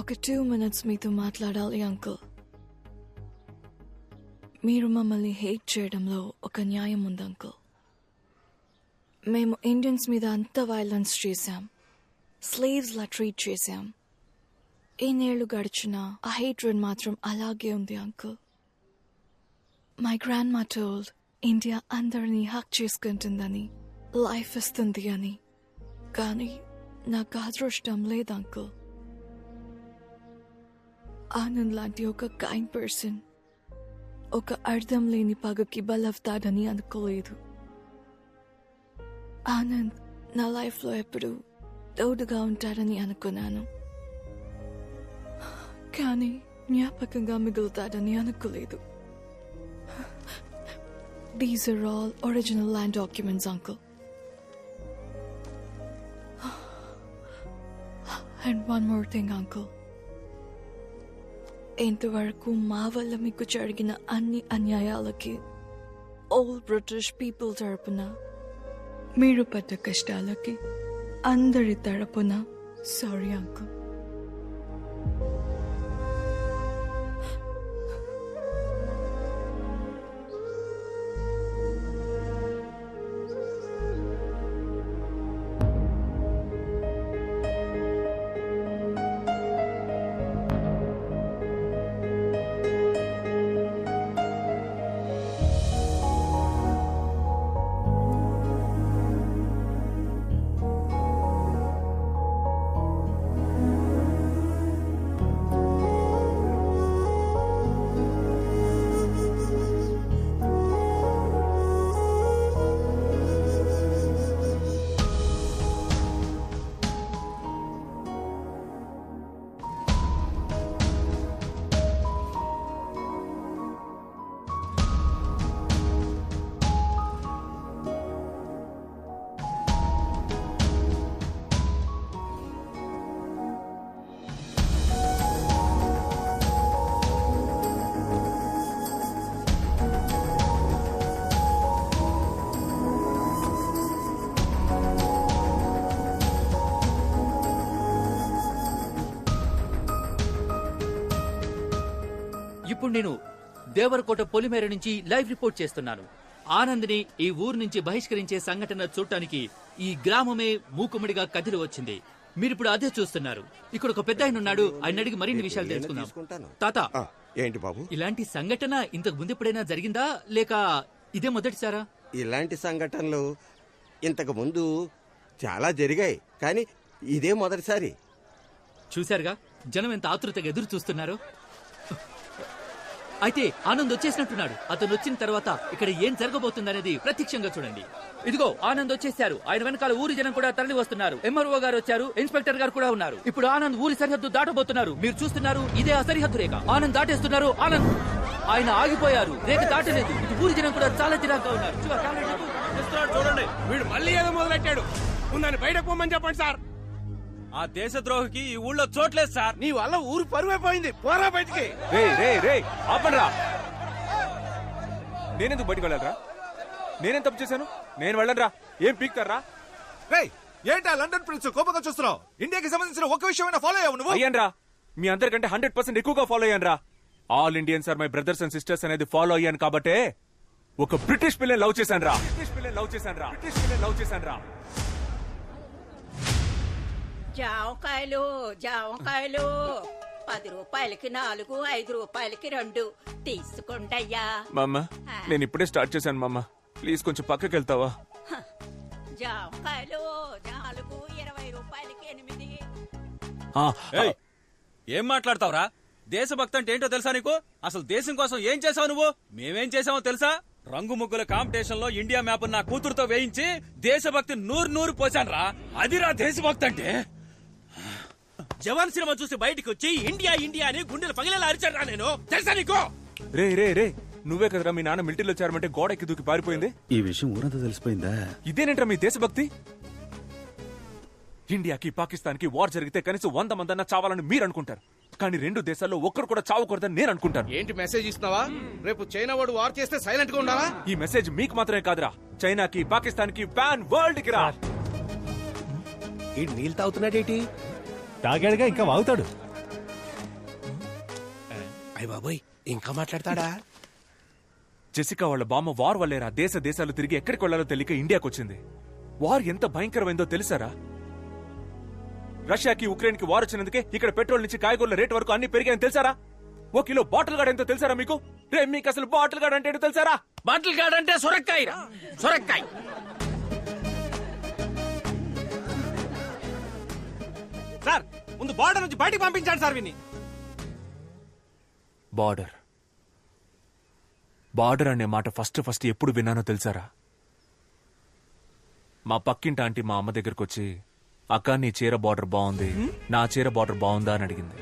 ఒక 2 minutes మీతో మాట్లాడాలి uncle. మీరు మమ్మల్ని hate చేయడంలో ఒక న్యాయం ఉంది uncle. మేము ఇండియన్స్ మీద అంత వైలెన్స్ చేశాం, స్లేవ్స్ లా ట్రీట్ చేశాం. ఎన్నేళ్లు గడిచినా ఆ హేట్రెడ్ మాత్రం అలాగే ఉంది అంకుల్. మై గ్రాండ్ మా టోల్డ్ ఇండియా అందరినీ హక్ చేసుకుంటుందని, లైఫ్ ఇస్తుంది అని. కానీ నాకు అదృష్టం లేదు అంకుల్. ఆనంద్ లాంటి ఒక కైండ్ పర్సన్ ఒక అర్థం లేని పగకి బలవుతాడని అనుకోలేదు. ఆనంద్ నా లైఫ్లో ఎప్పుడు తోడుగా ఉంటాడని అనుకున్నాను, కానీ జ్ఞాపకంగా మిగులుతాడని అనుకోలేదు. These are all original land documents, uncle. And one more thing, uncle. ఇంతవరకు మా వల్ల మీకు జరిగిన అన్ని అన్యాయాలకి ఓల్డ్ బ్రిటిష్ పీపుల్ తరపున, మీరు పడ్డ కష్టాలకి అందరి తరపున సారీ అంకుల్. ఇప్పుడు నేను దేవరకోట పొలిమేర నుంచి లైవ్ రిపోర్ట్ చేస్తున్నాను. ఆనంద్ని ఈ ఊరు నుంచి బహిష్కరించే సంఘటన చూడటానికి ఈ గ్రామమే మూకుమ్మడిగా కదిలి వచ్చింది. మీరిప్పుడు అదే చూస్తున్నారు. ఇక్కడ ఒక పెద్ద ఆయన ఉన్నాడు, ఆయన అడిగి మరిన్ని విషయాలు తెలుసుకుందాం. తాత, ఏంటి బాబు? ఇలాంటి సంఘటన ఇంతకు ముందు ఎప్పుడైనా జరిగిందా, లేక ఇదే మొదటిసారా? ఇలాంటి సంఘటనలు ఇంతకు ముందు చాలా జరిగాయి, కానీ ఇదే మొదటిసారి. చూశారుగా జనం ఎంత ఆతృతగా ఎదురు చూస్తున్నారు. అయితే ఆనంద్ వచ్చేసినట్టున్నాడు. అతను వచ్చిన తర్వాత ఇక్కడ ఏం జరగబోతుందనేది ప్రత్యక్షంగా చూడండి. ఇదిగో ఆనంద్ వచ్చేసారు. ఆయన వెనకాల ఊరి జనం కూడా తరలి వస్తున్నారు. ఎంఆర్ఓ గారు వచ్చారు, ఇన్స్పెక్టర్ గారు కూడా ఉన్నారు. ఇప్పుడు ఆనంద్ ఊరి సరిహద్దు దాటబోతున్నారు. మీరు చూస్తున్నారు, ఇదే ఆ సరిహద్దు రేఖ. ఆనంద్ దాటేస్తున్నారు. ఆనంద్ ఆయన ఆగిపోయారు, రేఖ దాటలేదు. ఇటు ఊరి జనం కూడా చాలా చిరాగ్గా ఉన్నారు. చూడండి, వీడు మళ్ళీ ఏదో మొదలెట్టాడు. నన్ను బయటకు పోమని చెప్పండి సార్. ఆ దేశద్రోహికి ఈ ఊళ్ళో చోట్లేదు సార్. నీ వల్ల ఊరు పరువైపోయింది. పోరా బయటికి. ఆపండ్రా. నేనెందుకు బయటకు వెళ్ళాలరా? నేనేం తప్పు చేశాను? నేను వెళ్ళనురా. ఏం పీక్తారా? ఏంటా లండన్ ప్రిన్స్ కోపంగా చూస్తున్నావు? ఇండియాకి సంబంధించిన ఒక్క విషయమైనా ఫాలో అయ్యావు నువ్వు? అయ్యాన్రా, మీ అందరికంటే 100% ఎక్కువగా ఫాలో అయ్యాన్రా. All Indians are my brothers and sisters అనేది ఫాలో అయ్యాను కాబట్టే ఒక బ్రిటిష్ పిల్లని లవ్ చేశాన్రా. జామకాయలు 10 రూపాయలకి 4, 5 రూపాయలకి 2 తీసుకోండయ్యా. మామ నేను ఇప్పుడే స్టార్ట్ చేశాను మామ, ప్లీజ్ కొంచెం పక్కకి వెళ్తావా? జామకాయలు 4, 20 రూపాయలకి 8. ఏయ్, ఏం మాట్లాడతావురా? దేశభక్తి అంటే ఏంటో తెలుసా నీకు? అసలు దేశం కోసం ఏం చేసావు నువ్వు? మేమేం చేసామో తెలుసా? రంగు ముగ్గుల కాంపిటీషన్ లో ఇండియా మ్యాప్ నా కూతురుతో వేయించి దేశభక్తి 100 పోసాను రా. అదిరా దేశభక్తి అంటే. జవాన్ సినిమా చూసి బయటికి వచ్చి ఇండియా ఇండియా అని గుండెలు పగిలేలా అరిచారా నేను, తెలుసా నీకు? రే రే రే, నువ్వే కదరా మీ నాన్న మిలిటరీలో చేరమంటే గోడ ఎక్కి దూకి పారిపోయింది? ఈ విషయం ఊరంతా తెలిసిపోయిందా? ఇదేనేంట్రా మీ దేశభక్తి? ఇండియాకి పాకిస్తాన్ కి వార్ జరిగితే కనీసం 100 మందన్నా చావాలని మీరు అనుకుంటారు, కానీ 2 దేశాల్లో ఒక్కరు కూడా చావకూడదని నేను అనుకుంటాను. ఏంటి మెసేజ్ ఇస్తున్నావా? రేపు చైనా వాడు వార్ చేస్తే సైలెంట్ గా ఉండాలా? ఈ మెసేజ్ మీకు మాత్రమే కాదురా, చైనాకి, పాకిస్తాన్ కి, పాన్ వరల్డ్ కి రా. ఈ నీళ్ళు తాగుతున్నాడేటి? తాగాడుగా, ఇంకా వాగుతాడు. అయ్య బాబోయ్, ఇంకా మాట్లాడతాడా? జెసికా వాళ్ళ బామ్మ వార్ వల్లేరా దేశాలు తిరిగి ఎక్కడికి వెళ్లాలో తెలియక ఇండియాకి వచ్చింది. వార్ ఎంత భయంకరమైందో తెలుసారా? రష్యాకి ఉక్రెయిన్ కి వార్ వచ్చినందుకే ఇక్కడ పెట్రోల్ నుంచి కాయగూరల రేట్ వరకు అన్ని పెరిగాయని తెలుసారా? 1 కిలో బాటిల్ గార్డ్ ఎంతో తెలుసారా మీకు? రే, మీకు అసలు బాటిల్ గార్డ్ అంటే తెలుసారా? బాటిల్ గార్డ్ అంటే సొరకాయ, సొరకాయ. సార్, ముందు బార్డర్ నుంచి బయటికి పంపించాడు సార్ విని. బార్డర్ అనే మాట ఫస్ట్ ఎప్పుడు విన్నానో తెలుసారా? మా పక్కింటి ఆంటీ మా అమ్మ దగ్గరకు వచ్చి, అక్క నీ చీర బార్డర్ బాగుంది, నా చీర బార్డర్ బాగుందా అని అడిగింది.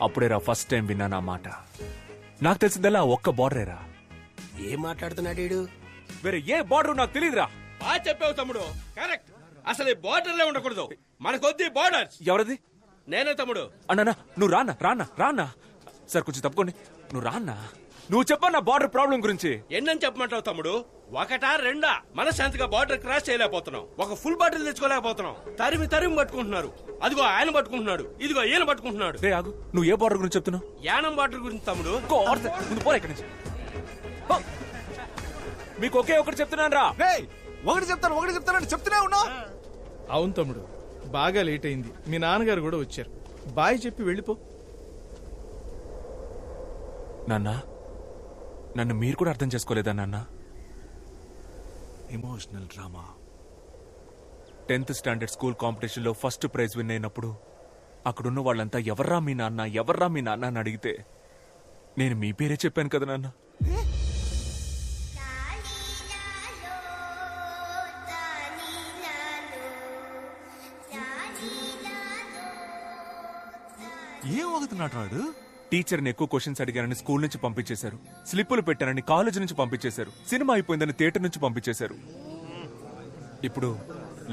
అప్పుడేరా ఫస్ట్ టైం విన్నాను ఆ మాట. నాకు తెలిసిందల్లా ఒక్క బార్డరేరా. ఏం మాట్లాడుతున్నాడు? వేరే ఏ బార్డర్ నాకు తెలియదురా. బాగా చెప్పావు తమ్ముడు, కరెక్ట్. అసలు ఈ బార్డర్లే ఉండకూడదు, మనకొద్ది బార్డర్. ఎవరది? నేనే తమ్ముడు. అన్నా నువ్వు రానా సార్, కొంచెం తప్పుకోండి. నువ్వు రాన్నా, నువ్వు చెప్పన్నా బార్డర్ ప్రాబ్లం గురించి. ఎన్నని చెప్పమంటావు తమ్ముడు? 1, 2 మనశాంతిగా బార్డర్ క్రాస్ చేయలేకపోతున్నాం, ఒక ఫుల్ బాటిల్ తెచ్చుకోలేకపోతున్నాం. తరిమి పట్టుకుంటున్నారు. అదిగో ఆయన పట్టుకుంటున్నాడు, ఇదిగో ఈయన పట్టుకుంటున్నాడు. రే ఆగు, నువ్వు ఏ బార్డర్ గురించి చెప్తున్నావు? యానం బార్డర్ గురించి తమ్ముడు. ముందు పోరా ఇక్కడి నుంచి. మీకు ఒకే ఒకటి చెప్తున్నాను రా. ఒకటి చెప్తానని చెప్తూనే ఉన్నా. అవును తమ్ముడు, బాగా లేట్ అయింది. మీ నాన్నగారు కూడా వచ్చారు. బాయ్ చెప్పి వెళ్ళిపో. నన్ను మీరు కూడా అర్థం చేసుకోలేదా నాన్న? Emotional drama. 10th standard school competition లో ఫస్ట్ ప్రైజ్ విన్ అయినప్పుడు అక్కడున్న వాళ్ళంతా ఎవర్రా మీ నాన్న అని అడిగితే నేను మీ పేరే చెప్పాను కదా నాన్న. ఏం వాగుతున్నాడు వాడు? టీచర్ని ఎక్కువ క్వశ్చన్స్ అడిగానని స్కూల్ నుంచి పంపించేశారు, స్లిప్పులు పెట్టానని కాలేజ్ నుంచి పంపించేశారు, సినిమా అయిపోయిందని థియేటర్ నుంచి పంపించేశారు, ఇప్పుడు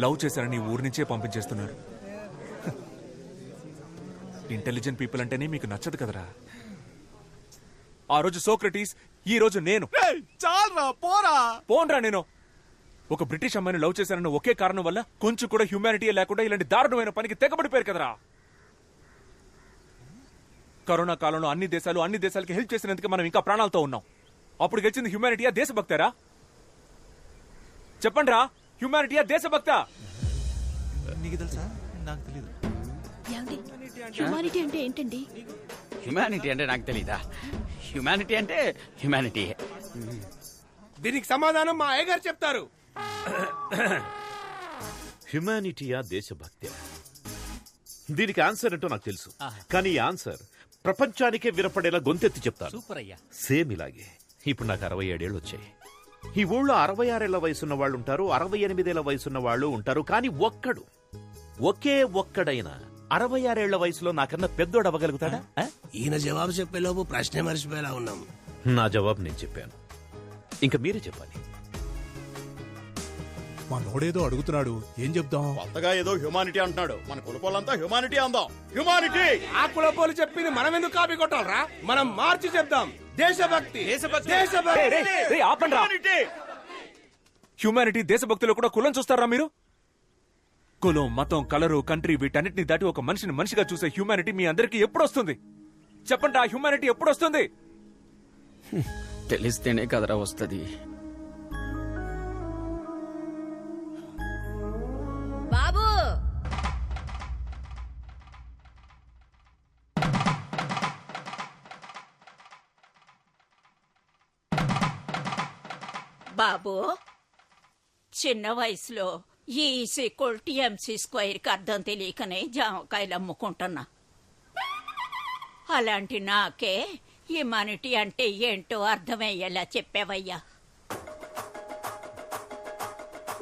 లవ్ చేశారని ఊరి నుంచే పంపించేస్తున్నారు. ఇంటెలిజెంట్ పీపుల్ అంటేనే మీకు నచ్చదు కదరా. ఆ రోజు సోక్రటీస్, ఈ రోజు నేను. పోన్రా నేను. ఒక బ్రిటిష్ అమ్మాయిని లవ్ చేశానన్న ఒకే కారణం వల్ల కొంచెం కూడా హ్యూమానిటీ లేకుండా ఇలాంటి దారుణమైన పనికి తెగబడిపోయారు కదరా. కరోనా కాలంలో అన్ని దేశాలకి హెల్ప్ చేసినందుకు మనం ఇంకా ప్రాణాలతో ఉన్నాం. అప్పుడు గెలిచింది హ్యూమానిటీయా దేశభక్తారా? చెప్పండి రా, హ్యూమానిటీయా దేశభక్త? నీకు తెలుసా? నాకు తెలియదు. హ్యూమానిటీ అంటే ఏంటండి? హ్యూమానిటీ అంటే నాకు తెలీదా? హ్యూమానిటీ అంటే హ్యూమానిటీ. దీనికి సమాధానం మా అయ్యగారు చెప్తారు. హ్యుమానిటీయా దేశభక్తి? దీనికి ఆన్సర్ ఏంటో నాకు తెలుసు, కానీ ఈ ఆన్సర్ ప్రపంచానికే వినపడేలా గొంతెత్తి చెప్తాను. సూపర్ అయ్యా. సేమ్ ఇలాగే. ఇప్పుడు నాకు 67 ఏళ్ళు వచ్చాయి. ఈ ఊళ్ళో 66 ఏళ్ల వయసున్న వాళ్ళు ఉంటారు, 68 ఏళ్ల వయసున్న వాళ్ళు ఉంటారు, కానీ ఒకే ఒక్కడైనా 66 ఏళ్ల వయసులో నాకన్నా పెద్దోడు అవ్వగలుగుతాడా? ఈయన జవాబు చెప్పేలోపు ప్రశ్నే మర్చిపోయేలా ఉన్నాం. నా జవాబు నేను చెప్పాను, ఇంకా మీరే చెప్పాలి. మా నోడేదో అడుగుతున్నాడు, ఏం చెప్దాం? కొత్తగా ఏదో హ్యూమానిటీ అంటున్నాడు, మన కులపోలంతా హ్యూమానిటీ అందాం. హ్యూమానిటీ. ఆ కులపోలు చెప్పింది మనం ఎందుకు కాపీ కొట్టాలరా? మనం మార్చి చెప్దాం. దేశభక్తి. హ్యూమానిటీ దేశభక్తిలో కూడా కులం చూస్తారా మీరు? కులం, మతం, కలరు, కంట్రీ వీటన్నిటిని దాటి ఒక మనిషిని మనిషిగా చూసే హ్యూమానిటీ మీ అందరికీ ఎప్పుడు వస్తుంది? చెప్పండి, ఆ హ్యూమానిటీ ఎప్పుడు వస్తుంది? తెలిస్తేనే కదరా వస్తుంది. బాబు బాబు చిన్న వయసులో E=MC² అర్థం తెలియకనే జామకాయలు అమ్ముకుంటున్నా. అలాంటి నాకే హ్యుమానిటీ అంటే ఏంటో అర్థమయ్యేలా చెప్పావయ్యా.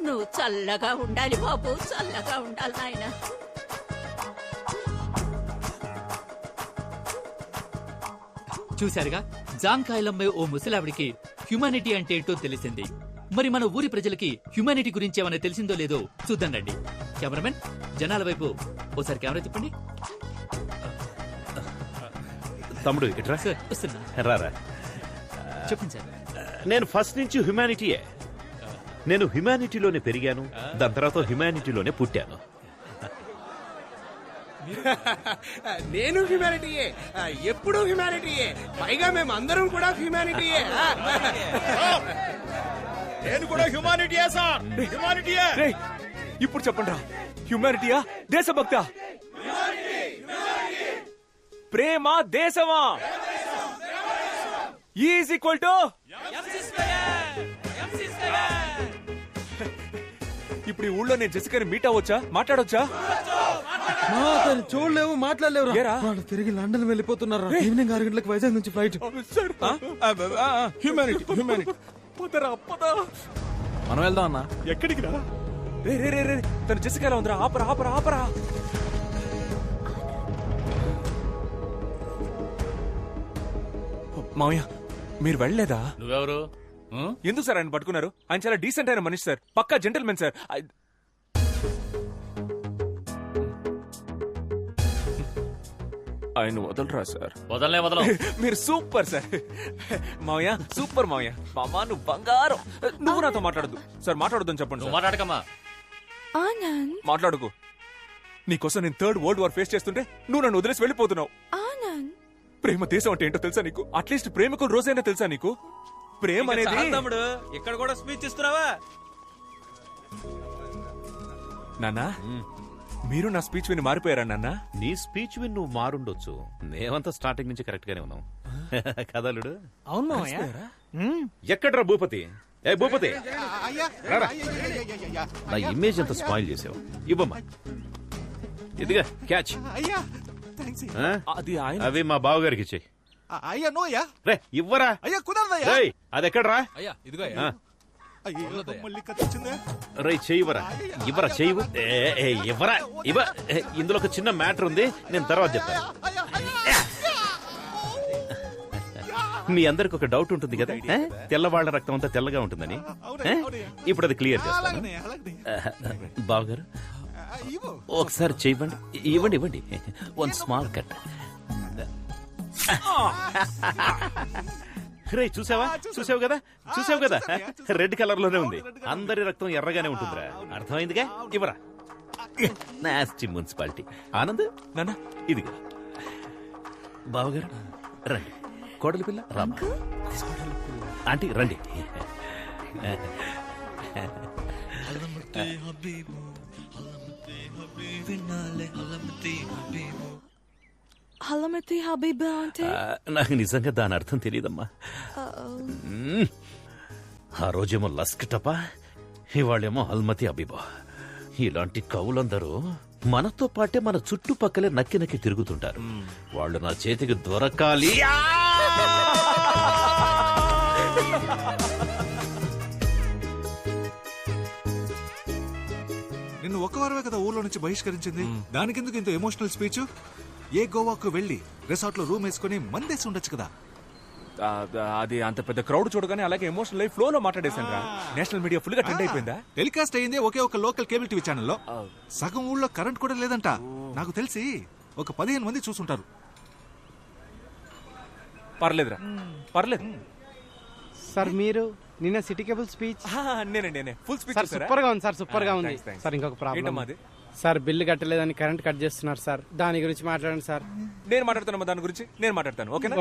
నువ్వు చల్లగా ఉండాలి బాబు, చల్లగా ఉండాలి నాయన. చూశారుగా, జాంకాయలమ్మే ఓ ముసలావిడికి హ్యుమానిటీ అంటే ఏంటో తెలిసింది. మరి మన ఊరి ప్రజలకి హ్యుమానిటీ గురించి ఏమైనా తెలిసిందో లేదో చూద్దాం రండి. కెమెరామెన్, జనాల వైపు ఓసారి కెమెరా తిప్పండి. తమ్ముడు ఇట్రా. వస్తున్నా. రారా. చెప్పండి సార్. నేను ఫస్ట్ నుంచి హ్యుమానిటీయే. నేను హ్యుమానిటీలోనే పెరిగాను, దాని తర్వాత హ్యుమానిటీలోనే పుట్టాను. నేను హ్యుమానిటీయే, ఎప్పుడు హ్యుమానిటీయే, పైగా మేము అందరం కూడా హ్యుమానిటీయే. నేను కూడా హ్యుమానిటీయే సార్, హ్యుమానిటీయే. ఇప్పుడు చెప్పండి రా, హ్యుమానిటీయా దేశభక్త? ప్రేమ దేశమా? ఈజ్ ఈక్వల్ టు ఇప్పుడు ఈ ఊళ్ళో నేను జెసికాని మీట్ అవ్వచ్చా, మాట్లాడొచ్చా? చూడలేవు, మాట్లాడలేవు. వాళ్ళు తిరిగి లండన్ వెళ్ళిపోతున్నారు. ఈవినింగ్ 6 గంటలకు వైజాగ్ నుంచి ఫ్లైట్. Humanity humanity. మనం వెళ్దాం అన్నా. ఎక్కడికి రా? రే రే రే రే, తను జెసికాలో ఉందిరా. ఆపరా ఆపరా ఆపరా. మావయ్య, మీరు వెళ్ళలేదా? నువ్వెవరు? ఎందుకు సార్ ఆయన పట్టుకున్నారు? ఆయన చాలా డీసెంట్ అయిన మనిషి సార్, పక్కా జెంటల్మెన్ సార్. ఆయన వదలరా సార్? వదలనే వదలం. మీరు సూపర్ సార్. మావయ్య సూపర్ మావయ్య. మామా నువ్వు బంగారం. నువ్వు నాతో మాట్లాడద్దు సార్, మాట్లాడొద్దని చెప్పండి. మాట్లాడకమ్మా. ఆనంద్, మాట్లాడుకో. నీకోసం నేను 3rd వరల్డ్ వార్ ఫేస్ చేస్తుంటే నువ్వు నన్ను వదిలేసి వెళ్ళిపోతున్నావు. ఆనంద్, ప్రేమ దేశం అంటే ఏంటో తెలుసా నీకు? అట్లీస్ట్ ప్రేమకు రోజైనా తెలుసా నీకు? ప్రేమ అనేది తమ్ముడు ఇక్కడ కూడా స్పీచ్ ఇస్తున్నావా? నాన్నా, మీరు నా స్పీచ్ విని మారిపోయారా నాన్నా? నీ స్పీచ్ విని నువ్వు మారుండొచ్చు, మేమంతా స్టార్టింగ్ నుంచి కరెక్ట్ గానే ఉన్నాం. కదలుడు. అవును. ఎక్కడ్రా భూపతి? ఏ భూపతి, రారా. నా ఇమేజ్ అంతా స్పాయిల్ చేసావు. ఇవ్వమ్మా, ఇదిగా క్యాచ్. అది ఆయన. అవి మా బావగారికి ఇచ్చేయి. అయ్యా నో అయ్యా. రే ఇవ్వరా. అయ్యా కుదరదయ్యా. అది ఎక్కడ్రా? అయ్యా ఇదిగో అయ్యా. మళ్ళీ కత్తిచ్చిందే. రై చెయ్యివరా. ఇవ్వరా, చెయ్యవు. ఇవ్వరా, ఇవ్వ. ఇందులో ఒక చిన్న మ్యాటర్ ఉంది, నేను తర్వాత చెప్తాను. మీ అందరికి ఒక డౌట్ ఉంటుంది కదా, తెల్లవాళ్ల రక్తం అంతా తెల్లగా ఉంటుందని. ఇప్పుడు అది క్లియర్ చేస్తాను. బావగారు ఒకసారి చెయ్యండి. ఇవ్వండి ఇవ్వండి. 1 స్మాల్ కట్. రే చూసావా, చూసావు కదా, చూసావు కదా, రెడ్ కలర్ లోనే ఉంది. అందరి రక్తం ఎర్రగానే ఉంటుందిరా. అర్థమైందిగా? ఇవ్వరా. Nasty municipality. ఆనంద్ నాన్న, ఇదిగా. బావగారు రండి. కోడలి పిల్ల రామా. ఆంటీ రండి. హలమతి హబీబా అంటే? నాకు నిజంగా దాని అర్థం తెలియదమ్మా. ఆ రోజేమో లస్క్ టపా, ఇవాళేమో హల్మతి అబీబా. ఇలాంటి కవులందరూ మనతో పాటే మన చుట్టుపక్కలే నక్కి నక్కి తిరుగుతుంటారు. వాళ్ళు నా చేతికి దొరకాలి. నిన్ను ఒక వారమే కదా ఊర్లో నుంచి బహిష్కరించింది. దానికెందుకు ఇంత ఎమోషనల్ స్పీచ్? ఏ గోవాకు వెళ్లి రిసార్ట్ లో రూమ్ వేసుకుని మందేసి ఉండొచ్చు కదా. అది అంత పెద్ద క్రౌడ్ చూడగానే అలాగే ఎమోషనల్ లైఫ్ ఫ్లో లో మాట్లాడేశాను రా. నేషనల్ మీడియా ఫుల్ గా ట్రెండ్ అయిపోయిందా? టెలికాస్ట్ అయింది ఒకే ఒక లోకల్ కేబుల్ టీవీ ఛానల్లో. సగం ఊళ్ళో కరెంట్ కూడా లేదంట. నాకు తెలిసి ఒక 15 మంది చూసుంటారు. పర్లేదురా, పర్లేదు సార్. మీరు నిన్న సిటీ కేబుల్ స్పీచ్? నేనే ఫుల్ స్పీచ్. సూపర్ గా ఉంది సార్, సూపర్ గా ఉంది సార్. ఇంకొక ప్రాబ్లం సార్, బిల్లు కట్టలేదని కరెంట్ కట్ చేస్తున్నారు సార్. దాని గురించి మాట్లాడండి సార్. నేను మాట్లాడతాను దాని గురించి, నేను మాట్లాడతాను. ఓకేనా?